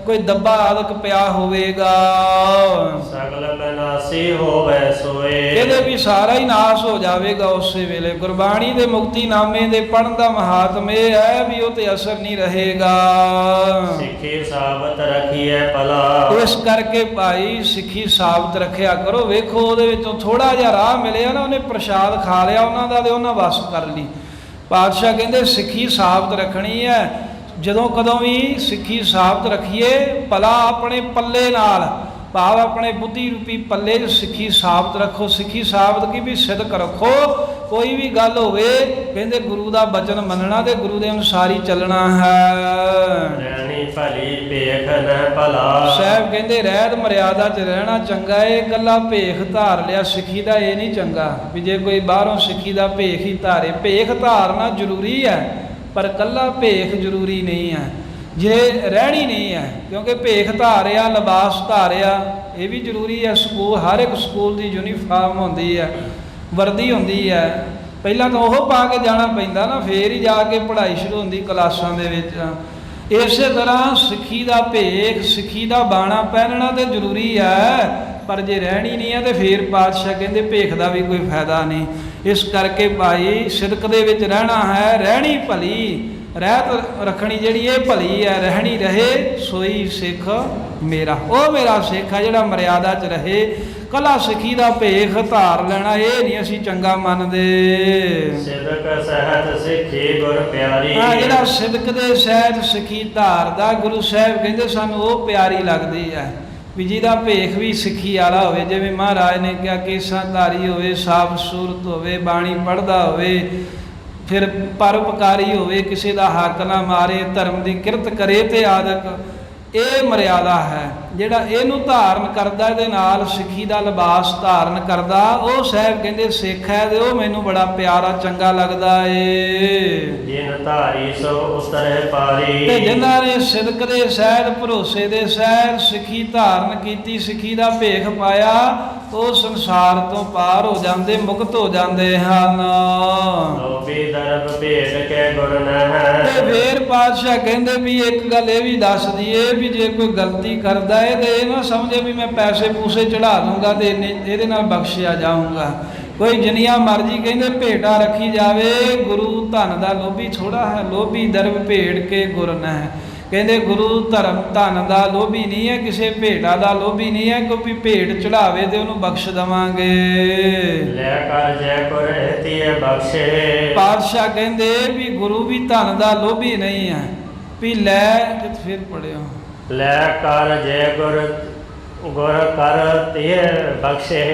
ਕੋਈ ਦੱਬਾ ਆਦਿਕ ਪਿਆ ਹੋਵੇਗਾ, ਸਗਲ ਬਨਾਸੀ ਹੋਵੇ ਸੋਏ, ਇਹਦੇ ਵੀ ਸਾਰਾ ਹੀ ਨਾਸ ਹੋ ਜਾਵੇਗਾ ਉਸੇ ਵੇਲੇ। ਗੁਰਬਾਣੀ ਦੇ ਮੁਕਤੀਨਾਮੇ ਦੇ ਪੜ੍ਹਨ ਦਾ ਮਹਾਤਮ ਇਹ ਹੈ ਵੀ ਉਹ ਤੇ ਅਸਰ ਨਹੀਂ ਰਹੇਗਾ। ਸਿੱਖੀ ਸਾਬਤ ਰੱਖੀਏ ਭਲਾ, ਇਸ ਕਰਕੇ ਭਾਈ ਸਿੱਖੀ ਸਾਬਤ ਰੱਖਿਆ ਕਰੋ। ਵੇਖੋ ਉਹਦੇ ਵਿੱਚੋਂ ਥੋੜਾ ਜਿਹਾ ਰਾਹ ਮਿਲਿਆ ਨਾ, ਉਹਨੇ ਪ੍ਰਸ਼ਾਦ ਖਾ ਲਿਆ ਉਹਨਾਂ ਦਾ, ਤੇ ਉਹਨਾਂ ਵਸ ਕਰ ਲਈ। ਪਾਤਸ਼ਾਹ ਕਹਿੰਦੇ ਸਿੱਖੀ ਸਾਬਤ ਰੱਖਣੀ ਹੈ। ਜਦੋਂ ਕਦੋਂ ਵੀ ਸਿੱਖੀ ਸਾਬਤ ਰੱਖੀਏ, ਭਲਾ ਆਪਣੇ ਪੱਲੇ ਨਾਲ, ਭਾਵ ਆਪਣੇ ਬੁੱਧੀ ਰੂਪੀ ਪੱਲੇ 'ਚ ਸਿੱਖੀ ਸਾਬਤ ਰੱਖੋ। ਸਿੱਖੀ ਸਾਬਤ ਕੀ ਵੀ ਸਿਦਕ ਰੱਖੋ। ਕੋਈ ਵੀ ਗੱਲ ਹੋਵੇ, ਕਹਿੰਦੇ ਗੁਰੂ ਦਾ ਬਚਨ ਮੰਨਣਾ ਤੇ ਗੁਰੂ ਦੇ ਅਨੁਸਾਰ ਹੀ ਚੱਲਣਾ ਹੈ। ਰਹਿਣੀ ਭਲੀ ਭੇਖ ਨ ਭਲਾ, ਸਾਹਿਬ ਕਹਿੰਦੇ ਰਹਿਤ ਮਰਿਆਦਾ 'ਚ ਰਹਿਣਾ ਚੰਗਾ ਏ, ਇਕੱਲਾ ਭੇਖ ਧਾਰ ਲਿਆ ਸਿੱਖੀ ਦਾ ਇਹ ਨਹੀਂ ਚੰਗਾ ਵੀ ਜੇ ਕੋਈ ਬਾਹਰੋਂ ਸਿੱਖੀ ਦਾ ਭੇਖ ਹੀ ਧਾਰੇ। ਭੇਖ ਧਾਰਨਾ ਜ਼ਰੂਰੀ ਹੈ, ਪਰ ਇਕੱਲਾ ਭੇਖ ਜ਼ਰੂਰੀ ਨਹੀਂ ਹੈ। ਜੇ ਰਹਿਣੀ ਨਹੀਂ ਹੈ, ਕਿਉਂਕਿ ਭੇਖ ਧਾਰਿਆ, ਲਿਬਾਸ ਧਾਰਿਆ, ਇਹ ਵੀ ਜ਼ਰੂਰੀ ਹੈ। ਸਕੂਲ, ਹਰ ਇੱਕ ਸਕੂਲ ਦੀ ਯੂਨੀਫਾਰਮ ਹੁੰਦੀ ਹੈ, ਵਰਦੀ ਹੁੰਦੀ ਹੈ, ਪਹਿਲਾਂ ਤਾਂ ਉਹ ਪਾ ਕੇ ਜਾਣਾ ਪੈਂਦਾ ਨਾ, ਫੇਰ ਹੀ ਜਾ ਕੇ ਪੜ੍ਹਾਈ ਸ਼ੁਰੂ ਹੁੰਦੀ ਕਲਾਸਾਂ ਦੇ ਵਿੱਚ। ਇਸੇ ਤਰ੍ਹਾਂ ਸਿੱਖੀ ਦਾ ਭੇਖ, ਸਿੱਖੀ ਦਾ ਬਾਣਾ ਪਹਿਨਣਾ ਤਾਂ ਜ਼ਰੂਰੀ ਹੈ, ਪਰ ਜੇ ਰਹਿਣੀ ਨਹੀਂ ਹੈ ਤੇ ਫੇਰ ਪਾਤਸ਼ਾਹ ਕਹਿੰਦੇ ਭੇਖ ਦਾ ਵੀ ਕੋਈ ਫਾਇਦਾ ਨਹੀਂ। ਇਸ ਕਰਕੇ ਭਾਈ ਸਿਦਕ ਦੇ ਵਿੱਚ ਰਹਿਣਾ ਹੈ, ਰਹਿਣੀ ਭਲੀ, ਰਹਿਤ ਰੱਖਣੀ ਜਿਹੜੀ ਇਹ ਭਲੀ ਹੈ, ਰਹਿਣੀ ਰਹੇ ਸੋਈ ਸਿੱਖ ਮੇਰਾ। ਉਹ ਮੇਰਾ ਸਿੱਖ ਹੈ ਜਿਹੜਾ ਮਰਿਆਦਾ 'ਚ ਰਹੇ। ਕਲਾ ਸਿੱਖੀ ਦਾ ਭੇਖ ਧਾਰ ਲੈਣਾ ਇਹ ਨਹੀਂ ਅਸੀਂ ਚੰਗਾ ਮੰਨਦੇ। ਸਿਦਕ ਸਹਿਤ ਸਿੱਖੀ ਗੁਰ ਪਿਆਰੀ। ਜਿਹੜਾ ਸਿਦਕ ਦੇ ਸਹਿਤ ਸਿੱਖੀ ਧਾਰਦਾ, ਗੁਰੂ ਸਾਹਿਬ ਕਹਿੰਦੇ ਸਾਨੂੰ ਉਹ ਪਿਆਰੀ ਲੱਗਦੀ ਹੈ ਵੀ ਜਿਹਦਾ ਭੇਖ ਵੀ ਸਿੱਖੀ ਵਾਲਾ ਹੋਵੇ। ਜਿਵੇਂ ਮਹਾਰਾਜ ਨੇ ਕਿਹਾ ਕੇਸਾਂ ਧਾਰੀ ਹੋਵੇ, ਸਾਫ ਸੂਰਤ ਹੋਵੇ, ਬਾਣੀ ਪੜ੍ਹਦਾ ਹੋਵੇ, ਫਿਰ ਪਰਉਪਕਾਰੀ ਹੋਵੇ, ਕਿਸੇ ਦਾ ਹੱਕ ਨਾ ਮਾਰੇ, ਧਰਮ ਦੀ ਕਿਰਤ ਕਰੇ ਤੇ ਆਦਿਕ। ਇਹ ਮਰਿਆਦਾ ਹੈ। ਜਿਹੜਾ ਇਹਨੂੰ ਧਾਰਨ ਕਰਦਾ, ਇਹਦੇ ਨਾਲ ਸਿੱਖੀ ਦਾ ਲਿਬਾਸ ਧਾਰਨ ਕਰਦਾ, ਉਹ ਸਾਹਿਬ ਕਹਿੰਦੇ ਸਿੱਖ ਹੈ ਤੇ ਉਹ ਮੈਨੂੰ ਬੜਾ ਪਿਆਰਾ ਚੰਗਾ ਲੱਗਦਾ ਏ। ਜਿਨ ਧਾਰੀ ਸੋ ਉਤਰੈ ਪਾਰੀ। ਤੇ ਜਿਨ੍ਹਾਂ ਨੇ ਸਿਦਕ ਦੇ ਸਹਿਤ, ਭਰੋਸੇ ਦੇ ਸਹਿਤ ਸਿੱਖੀ ਧਾਰਨ ਕੀਤੀ, ਸਿੱਖੀ ਦਾ ਭੇਖ ਪਾਇਆ, ਉਹ ਸੰਸਾਰ ਤੋਂ ਪਾਰ ਹੋ ਜਾਂਦੇ, ਮੁਕਤ ਹੋ ਜਾਂਦੇ ਹਨ। ਲੋਭੀ ਦਰਬ ਭੇਟ ਕੇ ਗੁਰ ਨਹਿ। ਤੇ ਫੇਰ ਪਾਤਸ਼ਾਹ ਕਹਿੰਦੇ ਵੀ ਇੱਕ ਗੱਲ ਇਹ ਵੀ ਦੱਸ ਦਈਏ ਵੀ ਜੇ ਕੋਈ ਗਲਤੀ ਕਰਦਾ ਹੈ ਤੇ ਇਹ ਨਾ ਸਮਝੇ ਵੀ ਮੈਂ ਪੈਸੇ ਪੂਸੇ ਚੜਾ ਦੂੰਗਾ ਤੇ ਇਹਦੇ ਨਾਲ ਬਖਸ਼ਿਆ ਜਾਊਂਗਾ। ਕੋਈ ਜਿੰਨੀਆਂ ਮਰਜ਼ੀ ਕਹਿੰਦੇ ਭੇਟਾ ਰੱਖੀ ਜਾਵੇ, ਗੁਰੂ ਧਨ ਦਾ ਲੋਭੀ ਥੋੜਾ ਹੈ। ਲੋਭੀ ਦਰਬ ਭੇਟ ਕੇ ਗੁਰ ਨਹਿ। ਕਹਿੰਦੇ ਗੁਰੂ ਧਰਮ ਧਨ ਦਾ ਲੋਭੀ ਨਹੀਂ ਹੈ, ਕਿਸੇ ਭੇਟਾ ਦਾ ਲੋਭੀ ਨਹੀਂ ਹੈ, ਕਿਉਂਕਿ ਭੇਟ ਚੜਾਵੇ ਤੇ ਉਹਨੂੰ ਬਖਸ਼ ਦੇਵਾਂਗੇ। ਲੈ ਕਰ ਜੈ ਗੁਰ ਹਿਤਿਐ ਬਖਸ਼ੇ। ਪਾਤਸ਼ਾਹ ਕਹਿੰਦੇ ਵੀ ਗੁਰੂ ਵੀ ਧਨ ਦਾ ਲੋਭੀ ਨਹੀਂ ਹੈ ਵੀ ਲੈ, ਜਿੱਥੇ ਫਿਰ ਪੜਿਓ ਲੈ ਕਰ ਜੈ ਗੁਰ ਕਰ ਤੇ ਬਖਸ਼ੇ।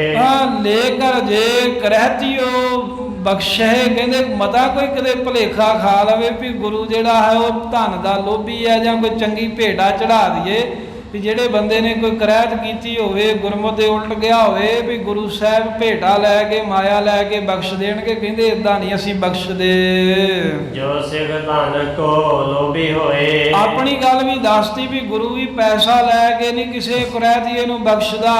ਲੈ ਕਰ ਜੇ ਕਰਹਿਤਿਓ ਬਖਸ਼ੇ। ਕਹਿੰਦੇ ਮਤਾ ਕੋਈ ਕਦੇ ਭੁਲੇਖਾ ਖਾ ਲਵੇ ਵੀ ਗੁਰੂ ਜਿਹੜਾ ਹੈ ਉਹ ਧਨ ਦਾ ਲੋਭੀ ਹੈ ਜਾਂ ਕੋਈ ਚੰਗੀ ਭੇਟਾ ਚੜਾ ਦਈਏ, ਵੀ ਜਿਹੜੇ ਬੰਦੇ ਨੇ ਕੋਈ ਕਰਹਿਤ ਕੀਤੀ ਹੋਵੇ, ਗੁਰਮਤਿ ਦੇ ਉਲਟ ਗਿਆ ਹੋਵੇ, ਵੀ ਗੁਰੂ ਸਾਹਿਬ ਭੇਟਾ ਲੈ ਕੇ, ਮਾਇਆ ਲੈ ਕੇ ਬਖਸ਼ ਦੇਣਗੇ। ਕਹਿੰਦੇ ਇਦਾਂ ਨਹੀਂ ਅਸੀਂ ਬਖਸ਼ਦੇ। ਜੋ ਸਿੱਖ ਧਨ ਕੋ ਲੋਭੀ ਹੋਏ। ਆਪਣੀ ਗੱਲ ਵੀ ਦੱਸਤੀ ਵੀ ਗੁਰੂ ਵੀ ਪੈਸਾ ਲੈ ਕੇ ਨਹੀਂ ਕਿਸੇ ਕਰਹਿਤੀਏ ਨੂੰ ਬਖਸ਼ਦਾ।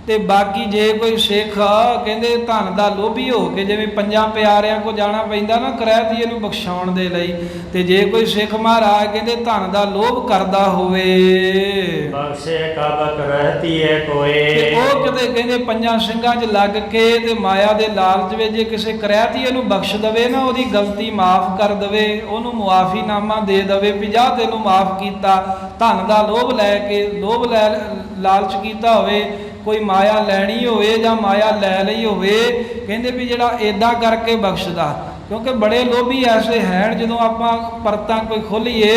ਤੇ ਬਾਕੀ ਜੇ ਕੋਈ ਸਿੱਖ ਕਹਿੰਦੇ ਧਨ ਦਾ ਲੋਭੀ ਹੋ ਕੇ, ਜਿਵੇਂ ਪੰਜਾਂ ਪਿਆਰਿਆਂ ਕੋ ਜਾਣਾ ਪੈਂਦਾ ਨਾ ਕਰਹਿਤੀਏ ਨੂੰ ਬਖਸ਼ਾਉਣ ਦੇ ਲਈ, ਤੇ ਜੇ ਕੋਈ ਸਿੱਖ ਮਹਾਰਾਜ ਕਹਿੰਦੇ ਧਨ ਦਾ ਲੋਭ ਕਰਦਾ ਹੋਵੇ, ਬਖਸ਼ੇ ਕਬ ਕਰਹਿਤੀਏ ਕੋਏ। ਉਹ ਕਿਤੇ ਕਹਿੰਦੇ ਪੰਜਾਂ ਸਿੰਘਾਂ 'ਚ ਲੱਗ ਕੇ ਤੇ ਮਾਇਆ ਦੇ ਲਾਲਚ ਵਿੱਚ ਜੇ ਕਿਸੇ ਕਰਹਿਤੀਏ ਨੂੰ ਬਖਸ਼ ਦਵੇ ਨਾ, ਉਹਦੀ ਗਲਤੀ ਮਾਫ ਕਰ ਦਵੇ, ਉਹਨੂੰ ਮੁਆਫੀਨਾਮਾ ਦੇ ਦਵੇ ਵੀ ਜਾ ਤੈਨੂੰ ਮਾਫ ਕੀਤਾ। ਧਨ ਦਾ ਲੋਭ ਲੈ ਕੇ, ਲੋਭ ਲੈ ਲਾਲਚ ਕੀਤਾ ਹੋਵੇ, ਕੋਈ ਮਾਇਆ ਲੈਣੀ ਹੋਵੇ ਜਾਂ ਮਾਇਆ ਲੈ ਲਈ ਹੋਵੇ, ਕਹਿੰਦੇ ਵੀ ਜਿਹੜਾ ਇੱਦਾਂ ਕਰਕੇ ਬਖਸ਼ਦਾ। ਕਿਉਂਕਿ ਬੜੇ ਲੋਭੀ ਐਸੇ ਹਨ। ਜਦੋਂ ਆਪਾਂ ਪਰਤਾਂ ਕੋਈ ਖੋਲੀਏ,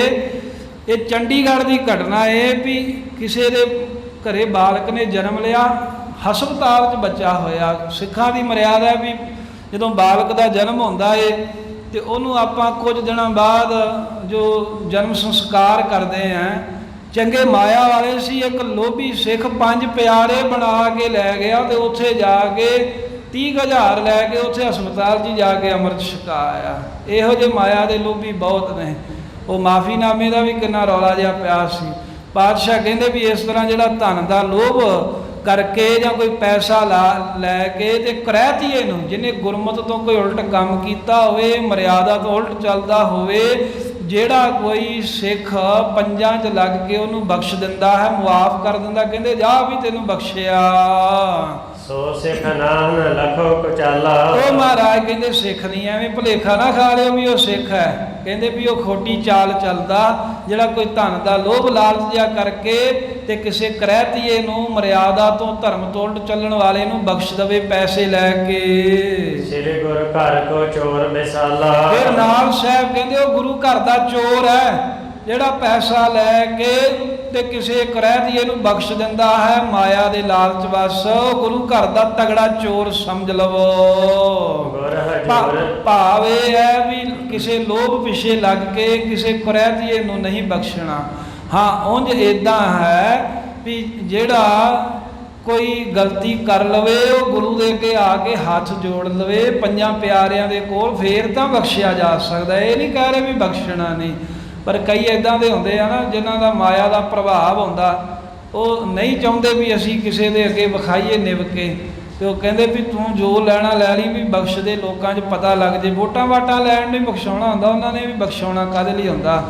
ਇਹ ਚੰਡੀਗੜ੍ਹ ਦੀ ਘਟਨਾ ਇਹ ਵੀ ਕਿਸੇ ਦੇ ਘਰੇ ਬਾਲਕ ਨੇ ਜਨਮ ਲਿਆ, ਹਸਪਤਾਲ 'ਚ ਬੱਚਾ ਹੋਇਆ। ਸਿੱਖਾਂ ਦੀ ਮਰਿਆਦਾ ਵੀ ਜਦੋਂ ਬਾਲਕ ਦਾ ਜਨਮ ਹੁੰਦਾ ਏ ਤੇ ਉਹਨੂੰ ਆਪਾਂ ਕੁਝ ਦਿਨਾਂ ਬਾਅਦ ਜੋ ਜਨਮ ਸੰਸਕਾਰ ਕਰਦੇ ਆਂ। ਚੰਗੇ ਮਾਇਆ ਵਾਲੇ ਸੀ, ਇੱਕ ਲੋਭੀ ਸਿੱਖ 5 ਪਿਆਰੇ ਬਣਾ ਕੇ ਲੈ ਗਿਆ ਤੇ ਉੱਥੇ ਜਾ ਕੇ 30,000 ਲੈ ਕੇ ਉੱਥੇ ਹਸਪਤਾਲ 'ਚ ਜਾ ਕੇ ਅੰਮ੍ਰਿਤ ਛਕਾਇਆ। ਇਹੋ ਜਿਹੇ ਮਾਇਆ ਦੇ ਲੋਭੀ ਬਹੁਤ ਨੇ। ਉਹ ਮਾਫੀਨਾਮੇ ਦਾ ਵੀ ਕਿੰਨਾ ਰੌਲਾ ਜਿਹਾ ਪਿਆ ਸੀ। ਪਾਤਸ਼ਾਹ ਕਹਿੰਦੇ ਵੀ ਇਸ ਤਰ੍ਹਾਂ ਜਿਹੜਾ ਧਨ ਦਾ ਲੋਭ ਕਰਕੇ ਜਾਂ ਕੋਈ ਪੈਸਾ ਲੈ ਕੇ ਤੇ ਕਰਹਿਤੀਏ ਨੂੰ, ਜਿਹਨੇ ਗੁਰਮਤਿ ਤੋਂ ਕੋਈ ਉਲਟ ਕੰਮ ਕੀਤਾ ਹੋਵੇ, ਮਰਿਆਦਾ ਤੋਂ ਉਲਟ ਚੱਲਦਾ ਹੋਵੇ, ਜਿਹੜਾ ਕੋਈ ਸਿੱਖ ਪੰਜਾਂ 'ਚ ਲੱਗ ਕੇ ਉਹਨੂੰ ਬਖਸ਼ ਦਿੰਦਾ ਹੈ, ਮੁਆਫ ਕਰ ਦਿੰਦਾ, ਕਹਿੰਦੇ ਜਾ ਵੀ ਤੈਨੂੰ ਬਖਸ਼ਿਆ। ਸੋ ਸਿੱਖ ਨਾਮ ਲਖੋ ਕੁਚਾਲਾ। ਉਹ ਮਹਾਰਾਜ ਕਹਿੰਦੇ ਸਿੱਖ ਨਹੀਂ, ਐਵੇਂ ਭੁਲੇਖਾ ਨਾ ਖਾ ਲਿਓ ਵੀ ਉਹ ਸਿੱਖ ਹੈ। ਕਹਿੰਦੇ ਵੀ ਉਹ ਖੋਟੀ ਚਾਲ ਚੱਲਦਾ, ਜਿਹੜਾ ਕੋਈ ਧਨ ਦਾ ਲੋਭ ਲਾਲਚ ਜਿਹਾ ਕਰਕੇ ਤੇ ਕਿਸੇ ਕਰਹਿਤੀਏ ਨੂੰ, ਮਰਿਆਦਾ ਤੋਂ, ਧਰਮ ਤੋਂ ਉਲਟ ਚੱਲਣ ਵਾਲੇ ਨੂੰ ਬਖਸ਼ ਦਵੇ ਪੈਸੇ ਲੈ ਕੇ। ਸ੍ਰੀ ਗੁਰ ਘਰ ਕੋ ਚੋਰ ਮਿਸਾਲਾ। ਫਿਰ ਨਾਲ ਸਾਹਿਬ ਕਹਿੰਦੇ ਉਹ ਗੁਰੂ ਘਰ ਦਾ ਚੋਰ ਹੈ, ਜਿਹੜਾ ਪੈਸਾ ਲੈ ਕੇ ਤੇ ਕਿਸੇ ਕਰਹਿਤੀਏ ਨੂੰ ਬਖਸ਼ ਦਿੰਦਾ ਹੈ ਮਾਇਆ ਦੇ ਲਾਲਚ ਵਸ। ਗੁਰੂ ਘਰ ਦਾ ਤਗੜਾ ਚੋਰ ਸਮਝ ਲਵੋ। ਭਾਵ ਇਹ ਹੈ ਵੀ ਕਿਸੇ ਲੋਭ ਪਿੱਛੇ ਲੱਗ ਕੇ ਕਿਸੇ ਕਰਹਿਤੀਏ ਨੂੰ ਨਹੀਂ ਬਖਸ਼ਣਾ। ਹਾਂ, ਉਂਝ ਇੱਦਾਂ ਹੈ ਵੀ ਜਿਹੜਾ ਕੋਈ ਗਲਤੀ ਕਰ ਲਵੇ, ਉਹ ਗੁਰੂ ਦੇ ਅੱਗੇ ਆ ਕੇ ਹੱਥ ਜੋੜ ਲਵੇ ਪੰਜਾਂ ਪਿਆਰਿਆਂ ਦੇ ਕੋਲ, ਫੇਰ ਤਾਂ ਬਖਸ਼ਿਆ ਜਾ ਸਕਦਾ। ਇਹ ਨਹੀਂ ਕਹਿ ਰਹੇ ਵੀ ਬਖਸ਼ਣਾ ਨਹੀਂ, ਪਰ ਕਈ ਇੱਦਾਂ ਦੇ ਹੁੰਦੇ ਆ ਨਾ ਜਿਨ੍ਹਾਂ ਦਾ ਮਾਇਆ ਦਾ ਪ੍ਰਭਾਵ ਹੁੰਦਾ, ਉਹ ਨਹੀਂ ਚਾਹੁੰਦੇ ਵੀ ਅਸੀਂ ਕਿਸੇ ਦੇ ਅੱਗੇ ਵਿਖਾਈਏ ਨਿਭ ਕੇ, ਤੇ ਉਹ ਕਹਿੰਦੇ ਵੀ ਤੂੰ ਜੋ ਲੈਣਾ ਲੈ ਲਈ, ਵੀ ਬਖਸ਼ ਦੇ, ਲੋਕਾਂ 'ਚ ਪਤਾ ਲੱਗ ਜੇ। ਵੋਟਾਂ ਵਾਟਾਂ ਲੈਣ ਨੂੰ ਬਖਸ਼ਾਉਣਾ ਹੁੰਦਾ ਉਹਨਾਂ ਨੇ, ਵੀ ਬਖਸ਼ਾਉਣਾ ਕਾਹਦੇ ਲਈ ਹੁੰਦਾ?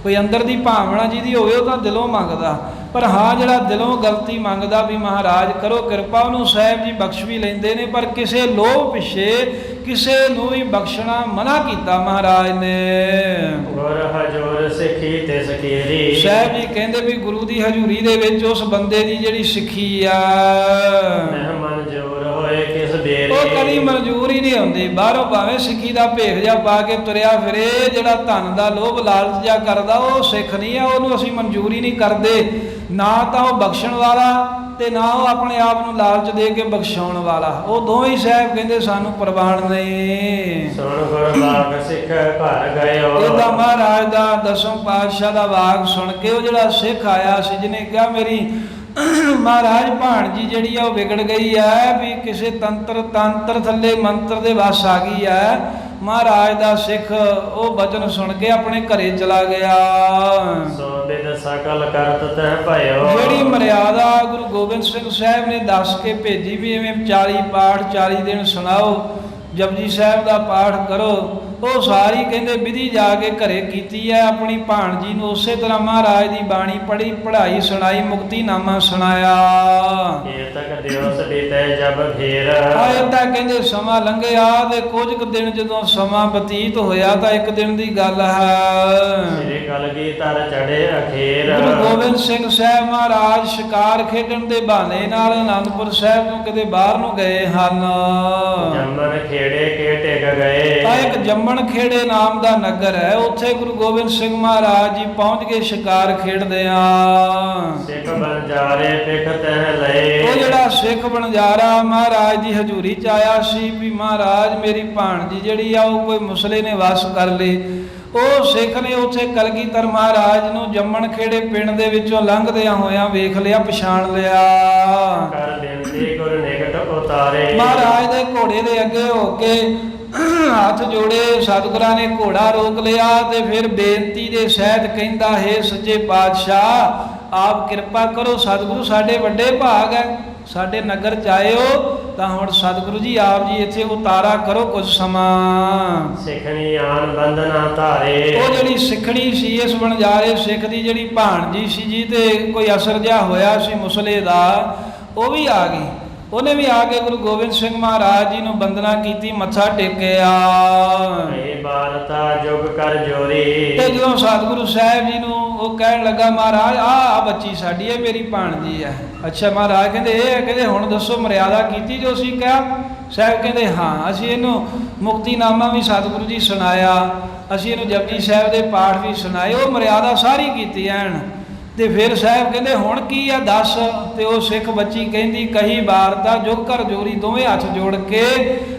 ਕੋਈ ਅੰਦਰ ਦੀ ਭਾਵਨਾ ਜਿਹਦੀ ਹੋਵੇ ਉਹ ਤਾਂ ਦਿਲੋਂ ਮੰਗਦਾ, ਪਰ ਹਾਂ ਜਿਹੜਾ ਦਿਲੋਂ ਗਲਤੀ ਮੰਗਦਾ ਵੀ ਮਹਾਰਾਜ ਕਰੋ ਕਿਰਪਾ, ਉਹਨੂੰ ਸਾਹਿਬ ਜੀ ਬਖਸ਼ ਵੀ ਲੈਂਦੇ ਨੇ। ਪਰ ਕਿਸੇ ਲੋਭ ਪਿੱਛੇ ਕਿਸੇ ਨੂੰ ਵੀ ਬਖਸ਼ਣਾ ਮਨਾ ਕੀਤਾ ਮਹਾਰਾਜ ਨੇ। ਗੁਰ ਹਜੂਰ ਸਿੱਖੀ ਤੇ ਸਕੀਰੀ, ਸਾਹਿਬ ਜੀ ਕਹਿੰਦੇ ਵੀ ਗੁਰੂ ਦੀ ਹਜ਼ੂਰੀ ਦੇ ਵਿੱਚ ਉਸ ਬੰਦੇ ਦੀ ਜਿਹੜੀ ਸਿੱਖੀ ਆ ਮਨ ਜੋਰ ਹੋਏ ਕਿਸ ਬੇਰੀ, ਉਹ ਕਦੀ ਮਨਜ਼ੂਰ ਹੀ ਨਹੀਂ ਹੁੰਦੀ। ਬਾਹਰੋਂ ਭਾਵੇਂ ਸਿੱਖੀ ਦਾ ਭੇਖ ਜਾ ਪਾ ਕੇ ਤੁਰਿਆ ਫਿਰੇ, ਜਿਹੜਾ ਧਨ ਦਾ ਲੋਭ ਲਾਲਚ ਜਾ ਕਰਦਾ ਉਹ ਸਿੱਖ ਨਹੀਂ ਆ, ਉਹਨੂੰ ਅਸੀਂ ਮਨਜ਼ੂਰ ਹੀ ਨਹੀਂ ਕਰਦੇ। ਨਾ ਤਾਂ ਉਹ ਬਖਸ਼ਣ ਵਾਲਾ ਤੇ ਨਾ ਉਹ ਆਪਣੇ ਆਪ ਨੂੰ ਲਾਲਚ ਦੇ ਕੇ ਬਖਸ਼ਾਉਣ ਵਾਲਾ, ਉਹ ਦੋਵੇਂ ਹੀ ਸਾਹਿਬ ਕਹਿੰਦੇ ਸਾਨੂੰ ਪ੍ਰਵਾਨ ਨਹੀਂ। ਸੁਣ ਗੁਰ ਵਾਕ ਸਿੱਖ ਘਰ ਗਇਓ, ਇਹਦਾ ਮਹਾਰਾਜ ਦਾ ਦਸਮ ਪਾਤਸ਼ਾਹ ਦਾ ਵਾਕ ਸੁਣ ਕੇ ਉਹ ਜਿਹੜਾ ਸਿੱਖ ਆਇਆ ਸੀ, ਜਿਹਨੇ ਕਿਹਾ ਮੇਰੀ ਮਹਾਰਾਜ ਭਾਣਜੀ ਜਿਹੜੀ ਆ ਉਹ ਵਿਗੜ ਗਈ ਹੈ, ਵੀ ਕਿਸੇ ਤੰਤਰ ਥੱਲੇ ਮੰਤਰ ਦੇ ਵਸ ਆ ਗਈ ਹੈ, ਮਹਾਰਾਜ ਦਾ ਸਿੱਖ ਉਹ ਬਚਨ ਸੁਣ ਕੇ ਆਪਣੇ ਘਰੇ ਚਲਾ ਗਿਆ। ਸੋ ਬਿਦ ਸਕਲ ਕਰਤ ਤਹਿ ਭਇਓ, ਜਿਹੜੀ ਮਰਿਆਦਾ ਗੁਰੂ ਗੋਬਿੰਦ ਸਿੰਘ ਸਾਹਿਬ ਨੇ ਦੱਸ ਕੇ ਭੇਜੀ ਵੀ ਐਵੇਂ 40 ਪਾਠ 40 ਦਿਨ ਸੁਣਾਓ, ਜਪਜੀ ਸਾਹਿਬ ਦਾ ਪਾਠ ਕਰੋ, ਉਹ ਸਾਰੀ ਕਹਿੰਦੇ ਵਿਧੀ ਜਾ ਕੇ ਘਰੇ ਕੀਤੀ ਹੈ। ਆਪਣੀ ਭਾਣਜੀ ਨੂੰ ਉਸੇ ਤਰ੍ਹਾਂ ਮਹਾਰਾਜ ਦੀ ਬਾਣੀ ਪੜ੍ਹੀ, ਪੜ੍ਹਾਈ, ਸੁਣਾਈ, ਮੁਕਤੀਨਾਮਾ ਸੁਣਾਇਆ। ਇਹ ਤੱਕ ਦਿਵਸ ਬੀਤੇ ਜਬ ਫੇਰ, ਏਦਾਂ ਕਹਿੰਦੇ ਸਮਾਂ ਲੰਘਿਆ ਤੇ ਕੁਝ ਕੁ ਦਿਨ ਜਦੋਂ ਸਮਾਂ ਬਤੀਤ ਹੋਇਆ ਤਾਂ ਇੱਕ ਦਿਨ ਦੀ ਗੱਲ ਹੈ, ਸ੍ਰੀ ਕਲਗੀਧਰ ਚੜੇ ਅਖੀਰ, ਗੁਰੂ ਗੋਬਿੰਦ ਸਿੰਘ ਸਾਹਿਬ ਮਹਾਰਾਜ ਸ਼ਿਕਾਰ ਖੇਡਣ ਦੇ ਬਹਾਨੇ ਨਾਲ ਅਨੰਦਪੁਰ ਸਾਹਿਬ ਨੂੰ ਕਿਤੇ ਬਾਹਰ ਨੂੰ ਗਏ ਹਨ। ਜੰਮਨ ਖੇੜੇ ਕੇ ਟਿਕ ਗਏ, ਤਾਂ ਇੱਕ ਜੰਮਣ ਖੇੜੇ ਨਾਮ ਦਾ ਨਗਰ ਹੈ, ਉੱਥੇ ਗੁਰੂ ਗੋਬਿੰਦ ਸਿੰਘ ਮਹਾਰਾਜ ਜੀ ਪਹੁੰਚ ਕੇ ਸ਼ਿਕਾਰ ਖੇਡਦੇ ਆ। ਸਿੱਖ ਬੰਜਾਰੇ ਪਿਖ ਤਹਿ ਲਏ, ਉਹ ਜਿਹੜਾ ਸਿੱਖ ਬਣਜਾਰਾ ਮਹਾਰਾਜ ਦੀ ਹਜ਼ੂਰੀ ਚ ਆਇਆ ਸੀ ਵੀ ਮਹਾਰਾਜ ਮੇਰੀ ਭਾਣਜੀ ਜਿਹੜੀ ਆ ਉਹ ਕੋਈ ਮੁਸਲੇ ਨੇ ਵਸ ਕਰ ਲਈ, ਉਹ ਸਿੱਖ ਨੇ ਉੱਥੇ ਕਲਗੀਧਰ ਮਹਾਰਾਜ ਨੂੰ ਜੰਮਣ ਖੇੜੇ ਪਿੰਡ ਦੇ ਵਿੱਚੋਂ ਲੰਘਦਿਆਂ ਹੋਇਆਂ ਵੇਖ ਲਿਆ, ਪਛਾਣ ਲਿਆ। ਕਰ ਬੇਨਤੀ ਗੁਰ ਨਿਕਟ ਉਤਾਰੇ, ਮਹਾਰਾਜ ਦੇ ਘੋੜੇ ਦੇ ਅੱਗੇ ਹੋ ਕੇ ਹੱਥ ਜੋੜੇ, ਸਤਿਗੁਰਾਂ ਨੇ ਘੋੜਾ ਰੋਕ ਲਿਆ ਤੇ ਫਿਰ ਬੇਨਤੀ ਦੇ ਸਹਿਤ ਕਹਿੰਦਾ, ਹੈ ਸੱਚੇ ਪਾਤਸ਼ਾਹ ਆਪ ਕਿਰਪਾ ਕਰੋ, ਸਤਿਗੁਰੂ ਸਾਡੇ ਵੱਡੇ ਭਾਗ ਹੈ, ਸਾਡੇ ਨਗਰ ਚ ਆਇਓ ਤਾਂ ਹੁਣ ਸਤਿਗੁਰੂ ਜੀ ਆਪ ਜੀ ਇੱਥੇ ਉਤਾਰਾ ਕਰੋ ਕੁਝ ਸਮਾਂ। ਸਿੱਖਣੀ ਆਨ ਬੰਧਨਾ ਧਾਰੇ, ਉਹ ਜਿਹੜੀ ਸਿੱਖਣੀ ਸੀ ਇਸ ਬਣਜਾਰੇ ਸਿੱਖ ਦੀ ਜਿਹੜੀ ਭਾਣਜੀ ਸੀ ਜੀ ਤੇ ਕੋਈ ਅਸਰ ਜਿਹਾ ਹੋਇਆ ਸੀ ਮੁਸਲੇ ਦਾ, ਉਹ ਵੀ ਆ ਗਈ, ਉਹਨੇ ਵੀ ਆ ਕੇ ਗੁਰੂ ਗੋਬਿੰਦ ਸਿੰਘ ਮਹਾਰਾਜ ਜੀ ਨੂੰ ਬੰਦਨਾ ਕੀਤੀ, ਮੱਥਾ ਟੇਕਿਆ। ਇਹ ਬਾਰਤਾ ਜੁਗ ਕਰ ਜੋਰੀ, ਤੇ ਜਦੋਂ ਸਤਿਗੁਰੂ ਸਾਹਿਬ ਜੀ ਨੂੰ ਉਹ ਕਹਿਣ ਲੱਗਾ ਮਹਾਰਾਜ ਆ ਬੱਚੀ ਸਾਡੀ ਹੈ, ਮੇਰੀ ਭਾਣਜੀ ਹੈ। ਅੱਛਾ ਮਹਾਰਾਜ ਕਹਿੰਦੇ ਇਹ ਹੈ, ਕਹਿੰਦੇ ਹੁਣ ਦੱਸੋ ਮਰਿਆਦਾ ਕੀਤੀ ਜੋ ਅਸੀਂ ਕਿਹਾ? ਸਾਹਿਬ ਕਹਿੰਦੇ ਹਾਂ, ਅਸੀਂ ਇਹਨੂੰ ਮੁਕਤੀਨਾਮਾ ਵੀ ਸਤਿਗੁਰੂ ਜੀ ਸੁਣਾਇਆ, ਅਸੀਂ ਇਹਨੂੰ ਜਪਜੀ ਸਾਹਿਬ ਦੇ ਪਾਠ ਵੀ ਸੁਣਾਏ, ਉਹ ਮਰਿਆਦਾ ਸਾਰੀ ਕੀਤੀ ਐਨ। ਤੇ ਫਿਰ ਸਾਹਿਬ ਕਹਿੰਦੇ ਹੁਣ ਕੀ ਆ ਦੱਸ? ਤੇ ਉਹ ਸਿੱਖ ਬੱਚੀ ਕਹਿੰਦੀ ਕਹੀ ਵਾਰਤਾ ਜੁਗ ਕਰ ਜੋਰੀ, ਦੋਵੇਂ ਹੱਥ ਜੋੜ ਕੇ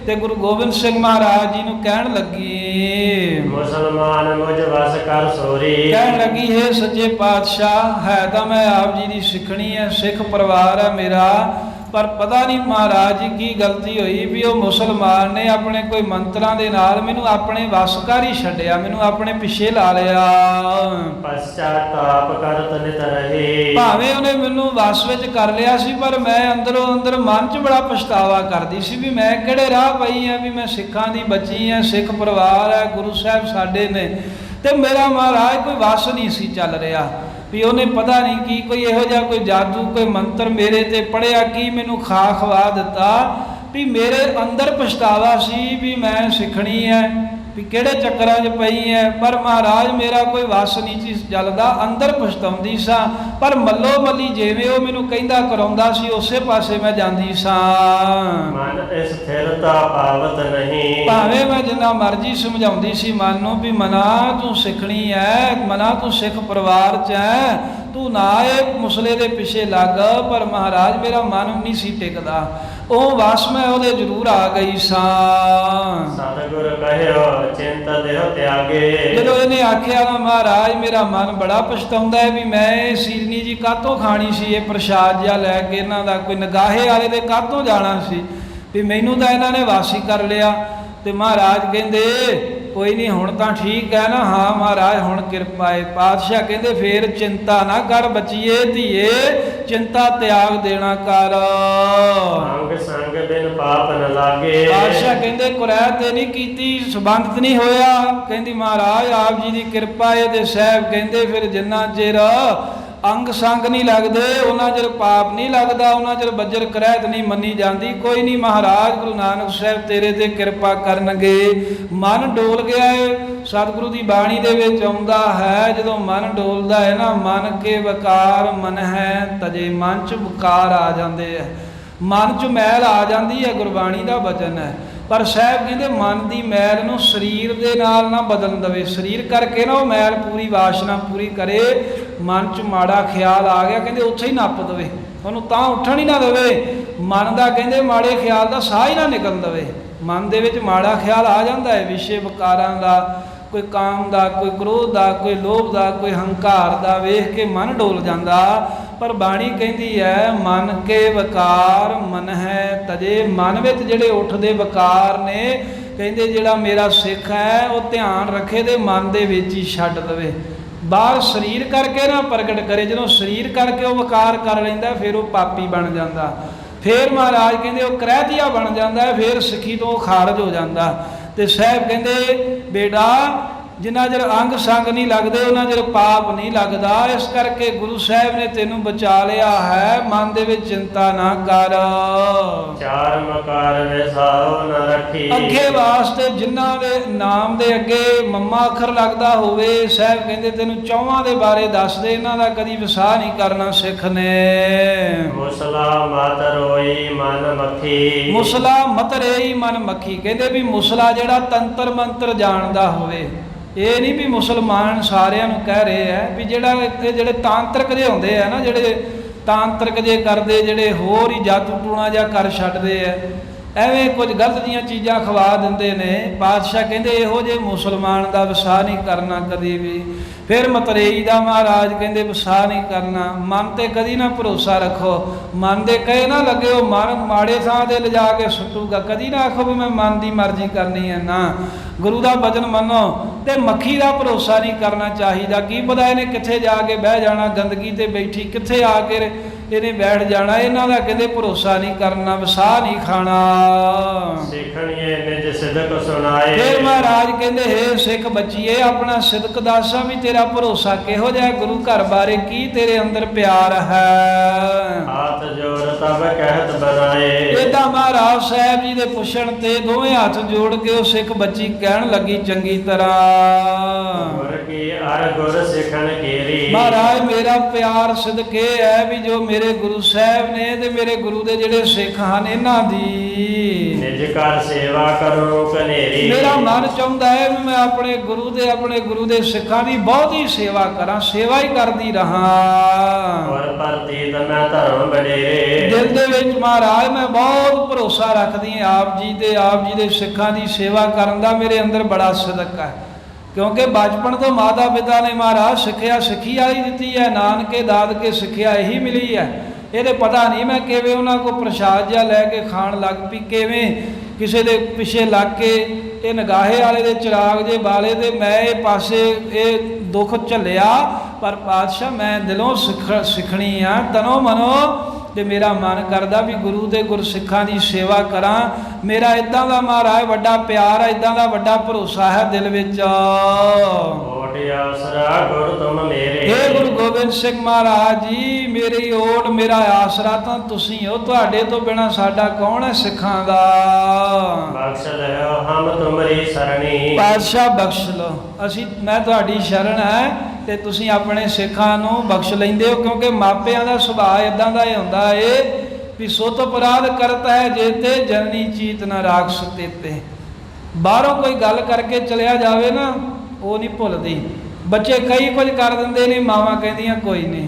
ਤੇ ਗੁਰੂ ਗੋਬਿੰਦ ਸਿੰਘ ਮਹਾਰਾਜ ਜੀ ਨੂੰ ਕਹਿਣ ਲੱਗੀ, ਮੁਸਲਮਾਨ ਮੁਝ ਵਸ ਕਰ ਸੋਰੀ, ਕਹਿਣ ਲੱਗੀ ਹੈ ਸੱਚੇ ਪਾਤਸ਼ਾਹ ਹੈ ਤਾਂ ਮੈਂ ਆਪ ਜੀ ਦੀ ਸਿੱਖਣੀ ਹੈ, ਸਿੱਖ ਪਰਿਵਾਰ ਹੈ ਮੇਰਾ, ਪਰ ਪਤਾ ਨਹੀਂ ਮਹਾਰਾਜ ਜੀ ਕੀ ਗਲਤੀ ਹੋਈ ਵੀ ਉਹ ਮੁਸਲਮਾਨ ਨੇ ਆਪਣੇ ਕੋਈ ਮੰਤਰਾਂ ਦੇ ਨਾਲ ਮੈਨੂੰ ਆਪਣੇ ਵਸ ਕਰ ਹੀ ਛੱਡਿਆ, ਮੈਨੂੰ ਆਪਣੇ ਪਿੱਛੇ ਲਾ ਲਿਆ। ਪਛਤਾਪ ਕਰਤ ਨਿਤ ਰਹੇ, ਭਾਵੇਂ ਉਹਨੇ ਮੈਨੂੰ ਵਸ ਵਿੱਚ ਕਰ ਲਿਆ ਸੀ ਪਰ ਮੈਂ ਅੰਦਰੋਂ ਅੰਦਰ ਮਨ 'ਚ ਬੜਾ ਪਛਤਾਵਾ ਕਰਦੀ ਸੀ ਵੀ ਮੈਂ ਕਿਹੜੇ ਰਾਹ ਪਈ ਆ, ਵੀ ਮੈਂ ਸਿੱਖਾਂ ਦੀ ਬੱਚੀ ਆ, ਸਿੱਖ ਪਰਿਵਾਰ ਹੈ, ਗੁਰੂ ਸਾਹਿਬ ਸਾਡੇ ਨੇ, ਤੇ ਮੇਰਾ ਮਹਾਰਾਜ ਕੋਈ ਵਸ ਨਹੀਂ ਸੀ ਚੱਲ ਰਿਹਾ, ਵੀ ਉਹਨੇ ਪਤਾ ਨਹੀਂ ਕੀ ਕੋਈ ਇਹੋ ਜਿਹਾ ਕੋਈ ਜਾਦੂ ਕੋਈ ਮੰਤਰ ਮੇਰੇ ਤੇ ਪੜਿਆ, ਕੀ ਮੈਨੂੰ ਖਾ ਖਵਾ ਦਿੱਤਾ ਵੀ ਮੇਰੇ ਅੰਦਰ ਪਛਤਾਵਾ ਸੀ ਵੀ ਮੈਂ ਸਿੱਖਣੀ ਹੈ, ਵੀ ਕਿਹੜੇ ਚੱਕਰਾਂ 'ਚ ਪਈ ਹੈ। ਪਰ ਮਹਾਰਾਜ ਮੇਰਾ ਕੋਈ ਵਸ ਨਹੀਂ ਸੀ ਚੱਲਦਾ, ਅੰਦਰ ਪਛਤਾਉਂਦੀ ਸਾਂ, ਪਰ ਮੱਲੋ ਮੱਲੀ ਜਿਵੇਂ ਉਹ ਮੈਨੂੰ ਕਹਿੰਦਾ ਕਰਾਉਂਦਾ ਸੀ ਉਸੇ ਪਾਸੇ ਮੈਂ ਜਾਂਦੀ ਸਾਂ। ਮਨ ਇਸ ਸਥਿਰਤਾ ਪਾਵਤ ਨਹੀਂ, ਭਾਵੇਂ ਮੈਂ ਜਿੰਨਾ ਮਰਜ਼ੀ ਸਮਝਾਉਂਦੀ ਸੀ ਮਨ ਨੂੰ ਵੀ ਮਨਾ ਤੂੰ ਸਿੱਖਣੀ ਹੈ, ਮਨਾ ਤੂੰ ਸਿੱਖ ਪਰਿਵਾਰ 'ਚ ਹੈ, ਤੂੰ ਨਾ ਇਹ ਮੁਸਲੇ ਦੇ ਪਿੱਛੇ ਲੱਗ, ਪਰ ਮਹਾਰਾਜ ਮੇਰਾ ਮਨ ਨਹੀਂ ਸੀ ਟਿਕਦਾ, ਉਹ ਵਸ ਮੈਂ ਉਹਦੇ ਜ਼ਰੂਰ ਆ ਗਈ ਸਾਂ। ਸਤਿਗੁਰ ਕਹਿਓ ਚਿੰਤ ਦੇਹ ਤਿਆਗੇ, ਜਦੋਂ ਇਹਨੇ ਆਖਿਆ ਨਾ ਮਹਾਰਾਜ ਮੇਰਾ ਮਨ ਬੜਾ ਪਛਤਾਉਂਦਾ ਹੈ ਵੀ ਮੈਂ ਇਹ ਸੀਰਨੀ ਜੀ ਕਾਹਤੋਂ ਖਾਣੀ ਸੀ, ਇਹ ਪ੍ਰਸ਼ਾਦ ਜਿਹਾ ਲੈ ਕੇ ਇਹਨਾਂ ਦਾ ਕੋਈ ਨਗਾਹੇ ਵਾਲੇ ਦੇ ਕਾਹਤੋਂ ਜਾਣਾ ਸੀ, ਵੀ ਮੈਨੂੰ ਤਾਂ ਇਹਨਾਂ ਨੇ ਵਾਸੀ ਕਰ ਲਿਆ। ਤੇ ਮਹਾਰਾਜ ਕਹਿੰਦੇ ਕੋਈ ਨਹੀਂ ਹੁਣ ਤਾਂ ਠੀਕ ਹੈ ਨਾ। ਹਾਂ ਮਹਾਰਾਜ ਹੁਣ ਕਿਰਪਾ ਹੈ। ਪਾਤਸ਼ਾਹ ਕਹਿੰਦੇ ਫੇਰ ਚਿੰਤਾ ਨਾ ਕਰ ਬੱਚੀਏ ਧੀਏ, ਚਿੰਤਾ ਤਿਆਗ ਦੇਣਾ ਕਰ। ਅੰਗ ਸੰਗ ਬਿਨ ਪਾਪ ਨ ਲਾਗੇ। ਪਾਤਸ਼ਾਹ ਕਹਿੰਦੇ ਕੁਰੈਤ ਤੇ ਨਹੀਂ ਕੀਤੀ, ਸੰਬੰਧਤ ਨਹੀਂ ਹੋਇਆ। ਕਹਿੰਦੀ ਮਹਾਰਾਜ ਆਪ ਜੀ ਦੀ ਕਿਰਪਾ ਹੈ। ਤੇ ਸਾਹਿਬ ਕਹਿੰਦੇ ਫਿਰ ਜਿੰਨਾ ਚਿਰ ਅੰਗ ਸੰਗ ਨਹੀਂ ਲੱਗਦੇ ਉਹਨਾਂ ਚਿਰ ਪਾਪ ਨਹੀਂ ਲੱਗਦਾ, ਉਹਨਾਂ ਚਿਰ ਬੱਜਰ ਕਰੈਤ ਨਹੀਂ ਮੰਨੀ ਜਾਂਦੀ। ਕੋਈ ਨਹੀਂ ਮਹਾਰਾਜ ਗੁਰੂ ਨਾਨਕ ਸਾਹਿਬ ਤੇਰੇ ਤੇ ਕਿਰਪਾ ਕਰਨਗੇ। ਮਨ ਡੋਲ ਗਿਆ ਹੈ। ਸਤਿਗੁਰੂ ਦੀ ਬਾਣੀ ਦੇ ਵਿੱਚ ਆਉਂਦਾ ਹੈ ਜਦੋਂ ਮਨ ਡੋਲਦਾ ਹੈ ਨਾ, ਮਨ ਕੇ ਵਕਾਰ ਮਨ ਹੈ ਤਜੇ, ਮਨ 'ਚ ਵਕਾਰ ਆ ਜਾਂਦੇ ਹੈ, ਮਨ 'ਚ ਮੈਲ ਆ ਜਾਂਦੀ ਹੈ। ਗੁਰਬਾਣੀ ਦਾ ਵਚਨ ਹੈ। ਪਰ ਸਾਹਿਬ ਕਹਿੰਦੇ ਮਨ ਦੀ ਮੈਲ ਨੂੰ ਸਰੀਰ ਦੇ ਨਾਲ ਨਾ ਬਦਲਣ ਦੇਵੇ। ਸਰੀਰ ਕਰਕੇ ਨਾ ਉਹ ਮੈਲ ਪੂਰੀ ਵਾਸ਼ਨਾ ਪੂਰੀ ਕਰੇ। ਮਨ 'ਚ ਮਾੜਾ ਖਿਆਲ ਆ ਗਿਆ ਕਹਿੰਦੇ ਉੱਥੇ ਹੀ ਨੱਪ ਦੇਵੇ, ਉਹਨੂੰ ਤਾਂ ਉੱਠਣ ਹੀ ਨਾ ਦੇਵੇ। ਮਨ ਦਾ ਕਹਿੰਦੇ ਮਾੜੇ ਖਿਆਲ ਦਾ ਸਾਹ ਹੀ ਨਾ ਨਿਕਲ ਦੇਵੇ। ਮਨ ਦੇ ਵਿੱਚ ਮਾੜਾ ਖਿਆਲ ਆ ਜਾਂਦਾ ਹੈ ਵਿਸ਼ੇ ਵਿਕਾਰਾਂ ਦਾ, ਕੋਈ ਕਾਮ ਦਾ, ਕੋਈ ਕ੍ਰੋਧ ਦਾ, ਕੋਈ ਲੋਭ ਦਾ, ਕੋਈ ਹੰਕਾਰ ਦਾ, ਵੇਖ ਕੇ ਮਨ ਡੋਲ ਜਾਂਦਾ। ਪਰ ਬਾਣੀ ਕਹਿੰਦੀ ਹੈ ਮਨ ਕੇ ਵਕਾਰ ਮਨ ਹੈ ਤਜੇ। ਮਨ ਵਿੱਚ ਜਿਹੜੇ ਉੱਠਦੇ ਵਕਾਰ ਨੇ ਕਹਿੰਦੇ ਜਿਹੜਾ ਮੇਰਾ ਸਿੱਖ ਹੈ ਉਹ ਧਿਆਨ ਰੱਖੇ ਤੇ ਮਨ ਦੇ ਵਿੱਚ ਹੀ ਛੱਡ ਦੇਵੇ, ਬਾਹਰ ਸਰੀਰ ਕਰਕੇ ਨਾ ਪ੍ਰਗਟ ਕਰੇ। ਜਦੋਂ ਸਰੀਰ ਕਰਕੇ ਉਹ ਵਕਾਰ ਕਰ ਲੈਂਦਾ ਫਿਰ ਉਹ ਪਾਪੀ ਬਣ ਜਾਂਦਾ। ਫਿਰ ਮਹਾਰਾਜ ਕਹਿੰਦੇ ਉਹ ਕਰੈਤੀਆ ਬਣ ਜਾਂਦਾ ਹੈ, ਫਿਰ ਸਿੱਖੀ ਤੋਂ ਖਾਰਜ ਹੋ ਜਾਂਦਾ। ਤੇ ਸਾਹਿਬ ਕਹਿੰਦੇ ਬੇਟਾ ਜਿੰਨਾ ਚਿਰ ਅੰਗ ਸੰਗ ਨਹੀਂ ਲੱਗਦੇ ਉਹਨਾਂ ਚਿਰ ਪਾਪ ਨਹੀਂ ਲੱਗਦਾ। ਇਸ ਕਰਕੇ ਗੁਰੂ ਸਾਹਿਬ ਨੇ ਤੈਨੂੰ ਬਚਾ ਲਿਆ ਹੈ। ਮਨ ਦੇ ਵਿੱਚ ਚਿੰਤਾ ਨਾ ਕਰ। ਚਾਰ ਮਕਾਰ ਵਿਸਾਰੋ ਨ ਰੱਖੀ। ਅੱਗੇ ਵਾਸਤੇ ਜਿਨ੍ਹਾਂ ਦੇ ਨਾਮ ਦੇ ਅੱਗੇ ਮੰਮਾ ਅੱਖਰ ਲੱਗਦਾ ਹੋਵੇ, ਸਾਹਿਬ ਕਹਿੰਦੇ ਤੈਨੂੰ ਚੌਹਾਂ ਦੇ ਬਾਰੇ ਦੱਸ ਦੇ, ਇਹਨਾਂ ਦਾ ਕਦੀ ਵਿਸਾਹ ਨਹੀਂ ਕਰਨਾ ਸਿੱਖ ਨੇ। ਮੁਸਲਾ ਮਤ ਰੋਈ ਮਨ ਮੱਖੀ। ਮੁਸਲਾ ਮਤ ਰੋਈ ਮਨ ਮੱਖੀ। ਕਹਿੰਦੇ ਵੀ ਮੁਸਲਾ ਜਿਹੜਾ ਤੰਤਰ ਮੰਤਰ ਜਾਣਦਾ ਹੋਵੇ। ਇਹ ਨਹੀਂ ਵੀ ਮੁਸਲਮਾਨ ਸਾਰਿਆਂ ਨੂੰ ਕਹਿ ਰਹੇ ਹੈ ਵੀ ਜਿਹੜਾ ਇੱਥੇ ਜਿਹੜੇ ਤਾਂਤਰਿਕ ਜਿਹੇ ਹੁੰਦੇ ਆ ਨਾ, ਜਿਹੜੇ ਤਾਂਤਰਿਕ ਜੇ ਕਰਦੇ, ਜਿਹੜੇ ਹੋਰ ਹੀ ਜਾਦੂ ਟੂਣਾ ਜਿਹਾ ਕਰ ਛੱਡਦੇ ਆ, ਐਵੇਂ ਕੁਝ ਗਲਤ ਦੀਆਂ ਚੀਜ਼ਾਂ ਖਵਾ ਦਿੰਦੇ ਨੇ। ਪਾਤਸ਼ਾਹ ਕਹਿੰਦੇ ਇਹੋ ਜਿਹੇ ਮੁਸਲਮਾਨ ਦਾ ਵਿਸਾਹ ਨਹੀਂ ਕਰਨਾ ਕਦੀ ਵੀ। ਫਿਰ ਮਤਰੇਈ ਦਾ ਮਹਾਰਾਜ ਕਹਿੰਦੇ ਵਿਸਾਹ ਨਹੀਂ ਕਰਨਾ। ਮਨ ਤੇ ਕਦੀ ਨਾ ਭਰੋਸਾ ਰੱਖੋ। ਮਨ ਦੇ ਕਹੇ ਨਾ ਲੱਗੇ ਉਹ ਮਨ ਮਾੜੇ ਥਾਂ ਤੇ ਲਿਜਾ ਕੇ ਸੁੱਟੂਗਾ। ਕਦੀ ਨਾ ਆਖੋ ਵੀ ਮੈਂ ਮਨ ਦੀ ਮਰਜ਼ੀ ਕਰਨੀ ਹੈ, ਨਾ, ਗੁਰੂ ਦਾ ਬਚਨ ਮੰਨੋ। ਤੇ ਮੱਖੀ ਦਾ ਭਰੋਸਾ ਨਹੀਂ ਕਰਨਾ ਚਾਹੀਦਾ। ਕੀ ਪਤਾ ਇਹਨੇ ਕਿੱਥੇ ਜਾ ਕੇ ਬਹਿ ਜਾਣਾ, ਗੰਦਗੀ ਤੇ ਬੈਠੀ ਕਿੱਥੇ ਆ ਕੇ ਇਹਨੇ ਬੈਠ ਜਾਣਾ। ਇਹਨਾਂ ਦਾ ਕਹਿੰਦੇ ਭਰੋਸਾ ਨਹੀਂ ਕਰਨਾ, ਵਿਸਾਹ ਨਹੀਂ ਖਾਣਾ। ਸਿੱਖਣੀਏ ਨਿਜ ਸਿਦਕ ਸੁਣਾਏ। ਫਿਰ ਮਹਾਰਾਜ ਕਹਿੰਦੇ ਹੇ ਸਿੱਖ ਬੱਚੀਏ ਆਪਣਾ ਸਿਦਕ ਦੱਸਾਂ ਵੀ ਤੇਰਾ ਭਰੋਸਾ ਕਿਹੋ ਜਿਹਾ, ਗੁਰੂ ਘਰ ਬਾਰੇ ਕੀ ਤੇਰੇ ਅੰਦਰ ਪਿਆਰ ਹੈ। ਹੱਥ ਜੋੜ ਤਬ ਕਹਿਤ ਬਣਾਏ। ਏਦਾਂ ਮਹਾਰਾਜ ਸਾਹਿਬ ਜੀ ਦੇ ਪੁੱਛਣ ਤੇ ਦੋਵੇਂ ਹੱਥ ਜੋੜ ਕੇ ਉਹ ਸਿੱਖ ਬੱਚੀ ਕਹਿਣ ਲੱਗੀ ਚੰਗੀ ਤਰ੍ਹਾਂ ਗੁਰ ਕੀ ਅਰ ਗੁਰ ਸਿੱਖਣ ਕੀਰੀ। ਮਹਾਰਾਜ ਮੇਰਾ ਪਿਆਰ ਸਦਕੇ ਹੈ ਵੀ ਜੋ ਮੇਰੇ ਗੁਰੂ ਸਾਹਿਬ ਨੇ ਤੇ ਮੇਰੇ ਗੁਰੂ ਦੇ ਜਿਹੜੇ ਸਿੱਖ ਹਨ ਇਹਨਾਂ ਦੀ ਨਿਜ ਕਰ ਸੇਵਾ ਕਰੋ ਕਨੇਰੀ। ਮੇਰਾ ਮਨ ਚਾਹੁੰਦਾ ਹੈ ਵੀ ਮੈਂ ਆਪਣੇ ਗੁਰੂ ਦੇ ਸਿੱਖਾਂ ਦੀ ਬਹੁਤ ਹੀ ਸੇਵਾ ਕਰਾਂ, ਸੇਵਾ ਹੀ ਕਰਦੀ ਰਹਾਂ। ਔਰ ਪ੍ਰਤੀਤ ਮੈਂ ਧਰਮ ਬਡੇਰੇ। ਦਿਲ ਦੇ ਵਿੱਚ ਮਹਾਰਾਜ ਮੈਂ ਬਹੁਤ ਭਰੋਸਾ ਰੱਖਦੀ ਹਾਂ ਆਪ ਜੀ ਤੇ ਆਪ ਜੀ ਦੇ ਸਿੱਖਾਂ ਦੀ ਸੇਵਾ ਕਰਨ ਦਾ ਮੇਰੇ ਅੰਦਰ ਬੜਾ ਸਦਕਾ ਹੈ। ਕਿਉਂਕਿ ਬਚਪਨ ਤੋਂ ਮਾਤਾ ਪਿਤਾ ਨੇ ਮਹਾਰਾਜ ਸਿੱਖਿਆ ਸਿੱਖੀ ਵਾਲੀ ਦਿੱਤੀ ਹੈ, ਨਾਨਕੇ ਦਾਦਕੇ ਸਿੱਖਿਆ ਇਹੀ ਮਿਲੀ ਹੈ। ਇਹਦੇ ਪਤਾ ਨਹੀਂ ਮੈਂ ਕਿਵੇਂ ਉਹਨਾਂ ਕੋਲ ਪ੍ਰਸ਼ਾਦ ਜਿਹਾ ਲੈ ਕੇ ਖਾਣ ਲੱਗ ਪਈ, ਕਿਵੇਂ ਕਿਸੇ ਦੇ ਪਿੱਛੇ ਲੱਗ ਕੇ ਇਹ ਨਗਾਹੇ ਵਾਲੇ ਦੇ ਚਿਰਾਗ ਜੇ ਬਾਲੇ ਤੇ ਮੈਂ ਇਹ ਪਾਸੇ ਇਹ ਦੁੱਖ ਝੱਲਿਆ। ਪਰ ਪਾਤਸ਼ਾਹ ਮੈਂ ਦਿਲੋਂ ਸਿੱਖਣੀ ਆ ਤਨੋਂ ਮਨੋਂ, ਤੇ ਮੇਰਾ ਮਨ ਕਰਦਾ ਵੀ ਗੁਰੂ ਦੇ ਗੁਰਸਿੱਖਾਂ ਦੀ ਸੇਵਾ ਕਰਾਂ। ਮੇਰਾ ਇਦਾਂ ਦਾ ਮਹਾਰਾਜ ਵੱਡਾ ਪਿਆਰ ਹੈ, ਇਦਾਂ ਦਾ ਵੱਡਾ ਭਰੋਸਾ ਹੈ ਦਿਲ ਵਿੱਚ। ਓਟ ਆਸਰਾ ਗੁਰ ਤੁਮ ਮੇਰੇ। ਹੇ ਗੁਰੂ ਗੋਬਿੰਦ ਸਿੰਘ ਮਹਾਰਾਜ ਜੀ ਮੇਰੀ ਓਟ ਮੇਰਾ ਆਸਰਾ ਤਾਂ ਤੁਸੀਂ ਹੋ, ਤੁਹਾਡੇ ਤੋਂ ਬਿਨਾ ਸਾਡਾ ਕੌਣ ਹੈ ਸਿੱਖਾਂ ਦਾ। ਬਖਸ਼ ਲਿਓ ਹਮ ਤੁਮਰੀ ਸਰਣੀ। ਪਾਤਸ਼ਾਹ ਬਖਸ਼ ਲਓ, ਮੈਂ ਤੁਹਾਡੀ ਸ਼ਰਨ ਹੈ ਤੇ ਤੁਸੀਂ ਆਪਣੇ ਸਿੱਖਾਂ ਨੂੰ ਬਖਸ਼ ਲੈਂਦੇ ਹੋ। ਕਿਉਂਕਿ ਮਾਪਿਆਂ ਦਾ ਸੁਭਾਅ ਇਦਾਂ ਦਾ ਹੀ ਹੁੰਦਾ ਏ ਵੀ ਸੁਤ ਅਪਰਾਧ ਕਰਤਾ ਹੈ ਜੇਤੇ ਜਨਨੀ ਚੀਤ ਨਾ ਰਾਖਸ ਤੇਤੇ। ਬਾਹਰੋਂ ਕੋਈ ਗੱਲ ਕਰਕੇ ਚਲਿਆ ਜਾਵੇ ਨਾ ਉਹ ਨਹੀਂ ਭੁੱਲਦੀ। ਬੱਚੇ ਕਈ ਕੁਝ ਕਰ ਦਿੰਦੇ ਨੇ, ਮਾਵਾਂ ਕਹਿੰਦੀਆਂ ਕੋਈ ਨਹੀਂ,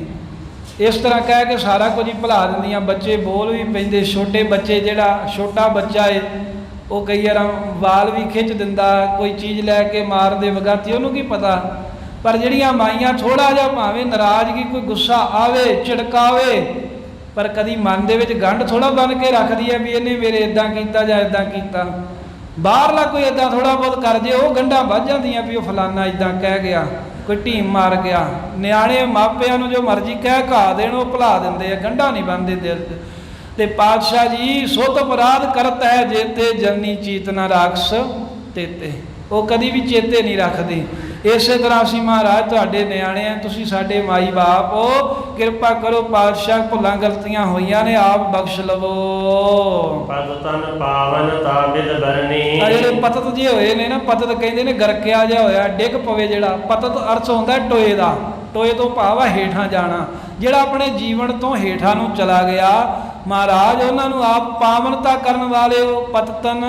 ਇਸ ਤਰ੍ਹਾਂ ਕਹਿ ਕੇ ਸਾਰਾ ਕੁਝ ਹੀ ਭੁਲਾ ਦਿੰਦੀਆਂ। ਬੱਚੇ ਬੋਲ ਵੀ ਪੈਂਦੇ। ਛੋਟੇ ਬੱਚੇ, ਜਿਹੜਾ ਛੋਟਾ ਬੱਚਾ ਏ ਉਹ ਕਈ ਵਾਰ ਵਾਲ ਵੀ ਖਿੱਚ ਦਿੰਦਾ, ਕੋਈ ਚੀਜ਼ ਲੈ ਕੇ ਮਾਰ ਦੇ ਵਗਾਤੀ, ਉਹਨੂੰ ਕੀ ਪਤਾ। ਪਰ ਜਿਹੜੀਆਂ ਮਾਈਆਂ ਥੋੜਾ ਜਿਹਾ ਭਾਵੇਂ ਨਾਰਾਜ਼ਗੀ ਕੋਈ ਗੁੱਸਾ ਆਵੇ ਝਿੜਕਾਵੇ, ਪਰ ਕਦੀ ਮਨ ਦੇ ਵਿੱਚ ਗੰਢ ਥੋੜਾ ਬਣ ਕੇ ਰੱਖਦੀ ਹੈ ਵੀ ਇਹਨੇ ਮੇਰੇ ਇਦਾਂ ਕੀਤਾ ਜਾਂ ਇਦਾਂ ਕੀਤਾ। ਬਾਹਰਲਾ ਕੋਈ ਇਦਾਂ ਥੋੜਾ ਬਹੁਤ ਕਰ ਜੇ ਉਹ ਗੰਢਾਂ ਵੱਜ ਜਾਂਦੀਆਂ ਵੀ ਉਹ ਫਲਾਨਾ ਇਦਾਂ ਕਹਿ ਗਿਆ, ਕੋਈ ਢੀਮ ਮਾਰ ਗਿਆ। ਨਿਆਣੇ ਮਾਪਿਆਂ ਨੂੰ ਜੋ ਮਰਜ਼ੀ ਕਹਿ ਘਾ ਦੇਣ ਉਹ ਭੁਲਾ ਦਿੰਦੇ ਆ, ਗੰਢਾਂ ਨਹੀਂ ਬੰਨ੍ਹਦੇ ਦਿਲ 'ਚ। ਤੇ ਪਾਤਸ਼ਾਹ ਜੀ ਸੋਤ ਅਪਰਾਧ ਕਰਤ ਹੈ ਜੇਤੇ ਜਨਨੀ ਚੀਤ ਨਾ ਰਾਖਸ ਤੇਤੇ, ਉਹ ਕਦੀ ਵੀ ਚੇਤੇ ਨਹੀਂ ਰੱਖਦੀ। ਇਸੇ ਤਰ੍ਹਾਂ ਅਸੀਂ ਮਹਾਰਾਜ ਤੁਹਾਡੇ ਨਿਆਣੇ ਆ, ਤੁਸੀਂ ਸਾਡੇ ਮਾਈ ਬਾਪ ਹੋ, ਕਿਰਪਾ ਕਰੋ ਪਾਤਸ਼ਾਹ ਭੁੱਲਾਂ ਗਲਤੀਆਂ ਹੋਈਆਂ ਨੇ ਆਪ ਬਖਸ਼ ਲਵੋ। ਪਦ ਤਨ ਪਾਵਨ ਤਾਬਿਦ ਬਰਨੀ। ਆ ਜਿਹੜੇ ਪਤਤ ਜੇ ਹੋਏ ਨੇ ਨਾ, ਪਤਤ ਕਹਿੰਦੇ ਨੇ ਗਰਕਿਆ ਜਿਹਾ ਹੋਇਆ ਡਿੱਗ ਪਵੇ ਜਿਹੜਾ, ਪਤਤ ਅਰਥ ਹੁੰਦਾ ਟੋਏ ਦਾ, ਟੋਏ ਤੋਂ ਭਾਵ ਆ ਹੇਠਾਂ ਜਾਣਾ, ਜਿਹੜਾ ਆਪਣੇ ਜੀਵਨ ਤੋਂ ਹੇਠਾਂ ਨੂੰ ਚਲਾ ਗਿਆ। ਮਹਾਰਾਜ ਉਹਨਾਂ ਨੂੰ ਆਪ ਪਾਵਨਤਾ ਕਰਨ ਵਾਲੇ ਹੋ, ਪਤਤਨ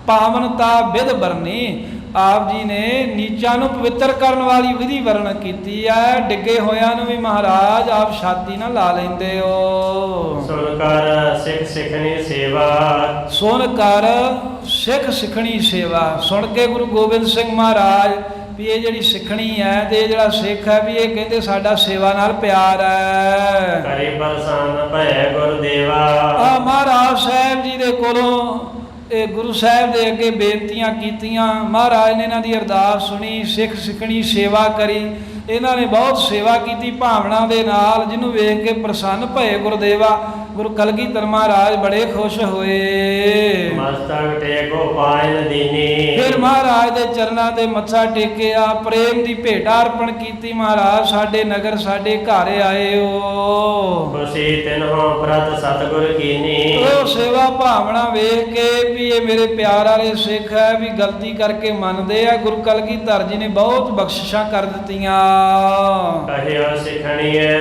ਪਾਵਨਤਾ ਬਿਦ ਬਰਨੀ। ਆਪ ਜੀ ਨੇ ਨੀਚਾਂ ਨੂੰ ਪਵਿੱਤਰ ਕਰਨ ਵਾਲੀ ਵਿਧੀ ਵਰਣਨ ਕੀਤੀ ਹੈ, ਡਿੱਗੇ ਹੋਇਆਂ ਨੂੰ ਵੀ ਮਹਾਰਾਜ ਆਪ ਛਾਤੀ ਨਾਲ ਲਾ ਲੈਂਦੇ ਹੋ। ਸੁਣ ਕਰ ਸਿੱਖ ਸਿੱਖਣੀ ਸੇਵਾ। ਸੁਣ ਕਰ ਸਿੱਖ ਸਿੱਖਣੀ ਸੇਵਾ। ਸੁਣ ਕੇ ਗੁਰੂ ਗੋਬਿੰਦ ਸਿੰਘ ਮਹਾਰਾਜ ਵੀ ਇਹ ਜਿਹੜੀ ਸਿੱਖਣੀ ਹੈ ਤੇ ਇਹ ਜਿਹੜਾ ਸਿੱਖ ਹੈ ਵੀ ਇਹ ਕਹਿੰਦੇ ਸਾਡਾ ਸੇਵਾ ਨਾਲ ਪਿਆਰ ਹੈ। ਕਰੀ ਪ੍ਰਸੰਨ ਭੈ ਗੁਰਦੇਵਾ। ਆ ਮਹਾਰਾਜ ਸਾਹਿਬ ਜੀ ਦੇ ਕੋਲੋਂ ਇਹ ਗੁਰੂ ਸਾਹਿਬ ਦੇ ਅੱਗੇ ਬੇਨਤੀਆਂ ਕੀਤੀਆਂ, ਮਹਾਰਾਜ ਨੇ ਇਹਨਾਂ ਦੀ ਅਰਦਾਸ ਸੁਣੀ, ਸਿੱਖ ਸਿੱਖਣੀ ਸੇਵਾ ਕਰੀ। ਇਹਨਾਂ ਨੇ ਬਹੁਤ ਸੇਵਾ ਕੀਤੀ ਭਾਵਨਾ ਦੇ ਨਾਲ, ਜਿਹਨੂੰ ਵੇਖ ਕੇ ਪ੍ਰਸੰਨ ਭਏ ਗੁਰਦੇਵਾ। ਗੁਰੂ ਕਲਗੀਧਰ ਮਹਾਰਾਜ ਬੜੇ ਖੁਸ਼ ਹੋਏ। ਮਸਤਕ ਟੇਕੋ ਪਾਇਨ ਦੀਨੀ। ਫਿਰ ਮਹਾਰਾਜ ਦੇ ਚਰਨਾਂ ਤੇ ਮੱਥਾ ਟੇਕਿਆ, ਪ੍ਰੇਮ ਦੀ ਭੇਟਾ ਅਰਪਣ ਕੀਤੀ। ਮਹਾਰਾਜ ਸਾਡੇ ਨਗਰ ਸਾਡੇ ਘਰ ਆਏ ਹੋ, ਖੁਸ਼ੀ ਤਿਨਹੁ ਪ੍ਰਤ ਸਤਿਗੁਰ ਕੀਨੀ। ਉਹ ਸੇਵਾ ਭਾਵਨਾ ਵੇਖ ਕੇ ਵੀ ਇਹ ਮੇਰੇ ਪਿਆਰ ਵਾਲੇ ਸਿੱਖ ਹੈ, ਵੀ ਗਲਤੀ ਕਰਕੇ ਮੰਨਦੇ ਆ। ਗੁਰੂ ਕਲਗੀਧਰ ਜੀ ਨੇ ਬਹੁਤ ਬਖਸ਼ਿਸ਼ਾਂ ਕਰ ਦਿੱਤੀਆਂ। ਕਹਿਓ ਸਿੱਖਣੀਏ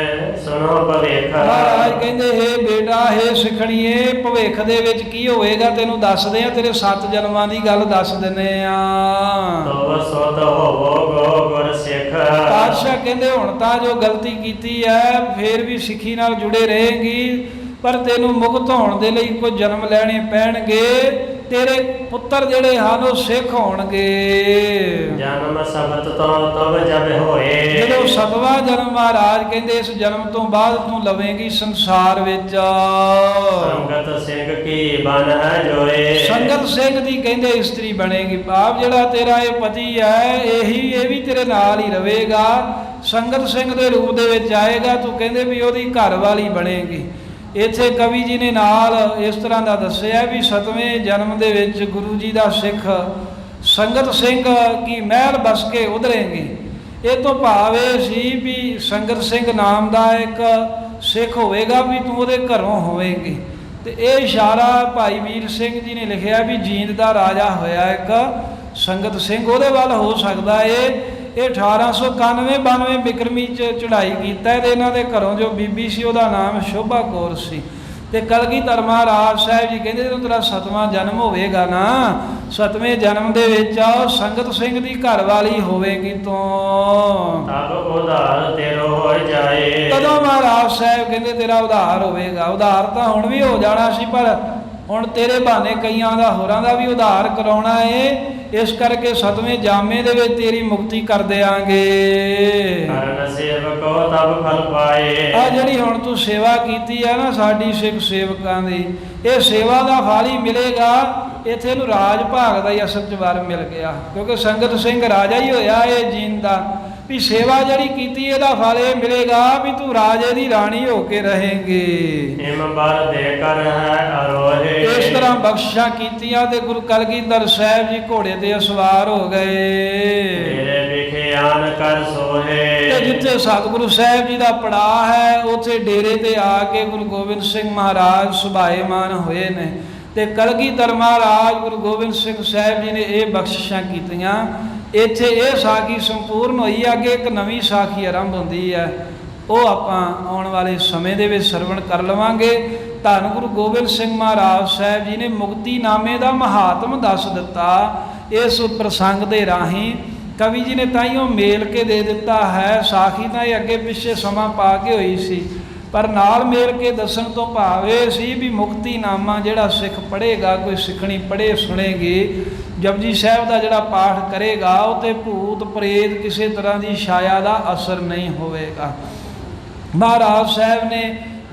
ਸੁਣੋ ਭਵਿੱਖ। ਮਹਾਰਾਜ ਕਹਿੰਦੇ ਹੇ ਬੇਟਾ, ਹੇ ਸਿੱਖਣੀਏ, ਭਵਿੱਖ ਦੇ ਵਿੱਚ ਕੀ ਹੋਵੇਗਾ ਤੈਨੂੰ ਦੱਸਦੇ ਆ, ਤੇਰੇ 7 ਜਨਮਾਂ ਦੀ ਗੱਲ ਦੱਸ ਦਿੰਦੇ ਆ। ਤੋ ਸੋਤ ਹੋਵੋ ਗੋ ਗੁਰ ਸਿੱਖ। ਪਾਤਸ਼ਾਹ ਕਹਿੰਦੇ ਹੁਣ ਤਾਂ ਜੋ ਗਲਤੀ ਕੀਤੀ ਹੈ ਫੇਰ ਵੀ ਸਿੱਖੀ ਨਾਲ ਜੁੜੇ ਰਹੇਗੀ, ਪਰ ਤੈਨੂੰ ਮੁਕਤ ਹੋਣ ਦੇ ਲਈ ਕੋਈ ਜਨਮ ਲੈਣੇ ਪੈਣਗੇ। ਤੇਰੇ ਪੁੱਤਰ ਜਿਹੜੇ ਹਨ ਉਹ ਸਿੱਖ ਹੋਣਗੇ। ਜਨਮ ਸਬਤ ਤੋਂ ਤਬ ਜਬ ਹੋਏ। ਜਦੋਂ 7ਵਾਂ ਜਨਮ ਮਹਾਰਾਜ ਕਹਿੰਦੇ ਇਸ ਜਨਮ ਤੋਂ ਬਾਅਦ ਤੂੰ ਲਵੇਂਗੀ ਸੰਸਾਰ ਵਿੱਚ। ਸੰਗਤ ਸਿੰਘ ਕੀ ਬਨ ਹੈ ਜੋਏ। ਸੰਗਤ ਸਿੰਘ ਦੀ ਕਹਿੰਦੇ ਇਸਤਰੀ ਬਣੇਗੀ। ਆਪ ਜਿਹੜਾ ਤੇਰਾ ਇਹ ਪਤੀ ਹੈ ਇਹ ਵੀ ਤੇਰੇ ਨਾਲ ਹੀ ਰਹੇਗਾ, ਸੰਗਤ ਸਿੰਘ ਦੇ ਰੂਪ ਦੇ ਵਿੱਚ ਆਏਗਾ। ਤੂੰ ਕਹਿੰਦੇ ਵੀ ਉਹਦੀ ਘਰ ਵਾਲੀ ਬਣੇਗੀ। ਇੱਥੇ ਕਵੀ ਜੀ ਨੇ ਨਾਲ ਇਸ ਤਰ੍ਹਾਂ ਦਾ ਦੱਸਿਆ ਵੀ 7ਵੇਂ ਜਨਮ ਦੇ ਵਿੱਚ ਗੁਰੂ ਜੀ ਦਾ ਸਿੱਖ ਸੰਗਤ ਸਿੰਘ ਕੀ ਮਹਿਲ ਬਸ ਕੇ ਉਧਰੇਂਗੇ। ਇਹ ਤੋਂ ਭਾਵ ਇਹ ਸੀ ਵੀ ਸੰਗਤ ਸਿੰਘ ਨਾਮ ਦਾ ਇੱਕ ਸਿੱਖ ਹੋਵੇਗਾ ਵੀ ਤੂੰ ਉਹਦੇ ਘਰੋਂ ਹੋਵੇਂਗੀ। ਤੇ ਇਹ ਇਸ਼ਾਰਾ ਭਾਈ ਵੀਰ ਸਿੰਘ ਜੀ ਨੇ ਲਿਖਿਆ ਵੀ ਜੀਂਦ ਦਾ ਰਾਜਾ ਹੋਇਆ ਇੱਕ ਸੰਗਤ ਸਿੰਘ, ਉਹਦੇ ਵੱਲ ਹੋ ਸਕਦਾ ਇਹ 1891-92 ਬਿਕਰਮੀ 'ਚ ਚੜ੍ਹਾਈ ਕੀਤਾ ਤੇ ਇਹਨਾਂ ਦੇ ਘਰੋਂ ਜੋ ਬੀਬੀ ਸੀ ਉਹਦਾ ਨਾਮ ਸ਼ੋਭਾ ਕੌਰ ਸੀ। ਤੇ ਕਲਗੀਧਰ ਮਹਾਰਾਜ ਸਾਹਿਬ ਜੀ ਕਹਿੰਦੇ ਜਦੋਂ ਤੇਰਾ 7ਵਾਂ ਜਨਮ ਹੋਵੇਗਾ ਨਾ, 7ਵੇਂ ਜਨਮ ਦੇ ਵਿੱਚ ਸੰਗਤ ਸਿੰਘ ਦੀ ਘਰ ਵਾਲੀ ਹੋਵੇਗੀ ਤੂੰ। ਤਬ ਉਧਾਰ ਤੇਰੋ ਹੋ ਜਾਏ। ਕਦੋਂ ਮਹਾਰਾਜ ਸਾਹਿਬ ਕਹਿੰਦੇ ਤੇਰਾ ਉਧਾਰ ਹੋਵੇਗਾ। ਉਧਾਰ ਤਾਂ ਹੁਣ ਵੀ ਹੋ ਜਾਣਾ ਸੀ, ਪਰ ਹੁਣ ਤੇਰੇ ਬਹਾਨੇ ਕਈਆਂ ਦਾ ਹੋਰਾਂ ਦਾ ਵੀ ਉਧਾਰ ਕਰਾਉਣਾ ਏ। ਇਸ ਕਰਕੇ 7ਵੇਂ ਜਾਮੇ ਦੇ ਵਿੱਚ ਤੇਰੀ ਮੁਕਤੀ ਕਰ ਦਿਆਂਗੇ। ਕਰਨ ਸੇਵਕੋ ਤਬ ਫਲ ਪਾਏ। ਆ ਜਿਹੜੀ ਹੁਣ ਤੂੰ ਸੇਵਾ ਕੀਤੀ ਹੈ ਨਾ ਸਾਡੀ ਸਿੱਖ ਸੇਵਕਾਂ ਦੀ, ਇਹ ਸੇਵਾ ਦਾ ਫਲ ਹੀ ਮਿਲੇਗਾ। ਇੱਥੇ ਇਹਨੂੰ ਰਾਜ ਭਾਗ ਦਾ ਹੀ ਅਸਲ 'ਚ ਵਰ ਮਿਲ ਗਿਆ, ਕਿਉਂਕਿ ਸੰਗਤ ਸਿੰਘ ਰਾਜਾ ਹੀ ਹੋਇਆ ਇਹ ਜੀਨ ਦਾ। ਵੀ ਸੇਵਾ ਜਿਹੜੀ ਕੀਤੀ ਇਹਦਾ ਫਲ ਇਹ ਮਿਲੇਗਾ ਵੀ ਤੂੰ ਰਾਜੇ ਦੀ ਰਾਣੀ ਹੋ ਕੇ ਰਹੇਂਗੀ। ਹਿਮ ਬਲ ਦੇ ਕਰ ਹੈ ਅਰੋਹੇ। ਇਸ ਤਰ੍ਹਾਂ ਬਖਸ਼ਿਸ਼ਾਂ ਕੀਤੀਆਂ ਤੇ ਗੁਰੂ ਕਲਗੀਧਰ ਸਾਹਿਬ ਜੀ ਘੋੜੇ ਤੇ ਸਵਾਰ ਹੋ ਗਏ। ਤੇਰੇ ਵਿਖਿਆਨ ਕਰ ਸੋਹੇ। ਤੇ ਜਿੱਥੇ ਸਤਿਗੁਰੂ ਸਾਹਿਬ ਜੀ ਦਾ ਪੜਾਅ ਹੈ ਉੱਥੇ ਡੇਰੇ ਤੇ ਆ ਕੇ ਗੁਰੂ ਗੋਬਿੰਦ ਸਿੰਘ ਮਹਾਰਾਜ ਸੁਭਾਏਮਾਨ ਹੋਏ ਨੇ। ਤੇ ਕਲਗੀਧਰ ਮਹਾਰਾਜ ਗੁਰੂ ਗੋਬਿੰਦ ਸਿੰਘ ਸਾਹਿਬ ਜੀ ਨੇ ਇਹ ਬਖਸ਼ਿਸ਼ਾਂ ਕੀਤੀਆਂ। ਇੱਥੇ ਇਹ ਸਾਖੀ ਸੰਪੂਰਨ ਹੋਈ। ਅੱਗੇ ਇੱਕ ਨਵੀਂ ਸਾਖੀ ਆਰੰਭ ਹੁੰਦੀ ਹੈ, ਉਹ ਆਪਾਂ ਆਉਣ ਵਾਲੇ ਸਮੇਂ ਦੇ ਵਿੱਚ ਸਰਵਣ ਕਰ ਲਵਾਂਗੇ। ਧੰਨ ਗੁਰੂ ਗੋਬਿੰਦ ਸਿੰਘ ਮਹਾਰਾਜ ਸਾਹਿਬ ਜੀ ਨੇ ਮੁਕਤੀਨਾਮੇ ਦਾ ਮਹਾਤਮ ਦੱਸ ਦਿੱਤਾ ਇਸ ਪ੍ਰਸੰਗ ਦੇ ਰਾਹੀਂ। ਕਵੀ ਜੀ ਨੇ ਤਾਈਓ ਮੇਲ ਕੇ ਦੇ ਦਿੱਤਾ ਹੈ। ਸਾਖੀ ਤਾਂ ਇਹ ਅੱਗੇ ਪਿੱਛੇ ਸਮਾਂ ਪਾ ਕੇ ਹੋਈ ਸੀ, ਪਰ ਨਾਲ ਮੇਲ ਕੇ ਦੱਸਣ ਤੋਂ ਭਾਵ ਇਹ ਸੀ ਵੀ ਮੁਕਤੀਨਾਮਾ ਜਿਹੜਾ ਸਿੱਖ ਪੜ੍ਹੇਗਾ, ਕੋਈ ਸਿੱਖਣੀ ਪੜ੍ਹੇ ਸੁਣੇਗੀ, ਜਪਜੀ ਸਾਹਿਬ ਦਾ ਜਿਹੜਾ ਪਾਠ ਕਰੇਗਾ ਉਹ ਤੇ ਭੂਤ ਪ੍ਰੇਤ ਕਿਸੇ ਤਰ੍ਹਾਂ ਦੀ ਛਾਇਆ ਦਾ ਅਸਰ ਨਹੀਂ ਹੋਵੇਗਾ। ਮਹਾਰਾਜ ਸਾਹਿਬ ਨੇ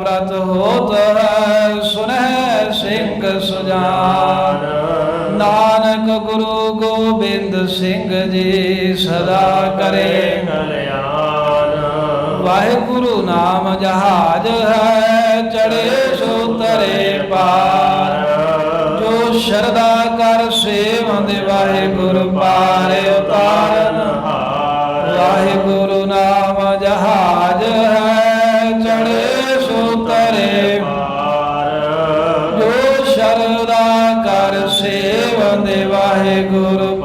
ਪ੍ਰਤ ਹੋਤ ਹੈ ਸੁਨਹਿ ਸਿੰਘ ਸੁਜਾਨ। ਨਾਨਕ ਗੁਰੂ ਗੋਬਿੰਦ ਸਿੰਘ ਜੀ ਸਦਾ ਕਰੇ ਕਲਿਆਣ। ਵਾਹਿਗੁਰੂ ਨਾਮ ਜਹਾਜ ਹੈ ਚੜੇ ਸੋ ਤਰੇ ਪਾਰ। ਜੋ ਸ਼ਰਧਾ ਕਰ ਸੇਵੰਦੇ ਵਾਹਿਗੁਰੂ ਪਾਰ ਉਤਾਰਨ ਹਾਰ। ਵਾਹਿਗੁਰੂ ਨਾਮ ਜਹਾਜ ਹੈ ਚੜੇ ਸੋ ਤਰੇ ਪਾਰ। ਜੋ ਸ਼ਰਧਾ ਕਰ ਸੇਵੰਦੇ ਵਾਹਿਗੁਰੂ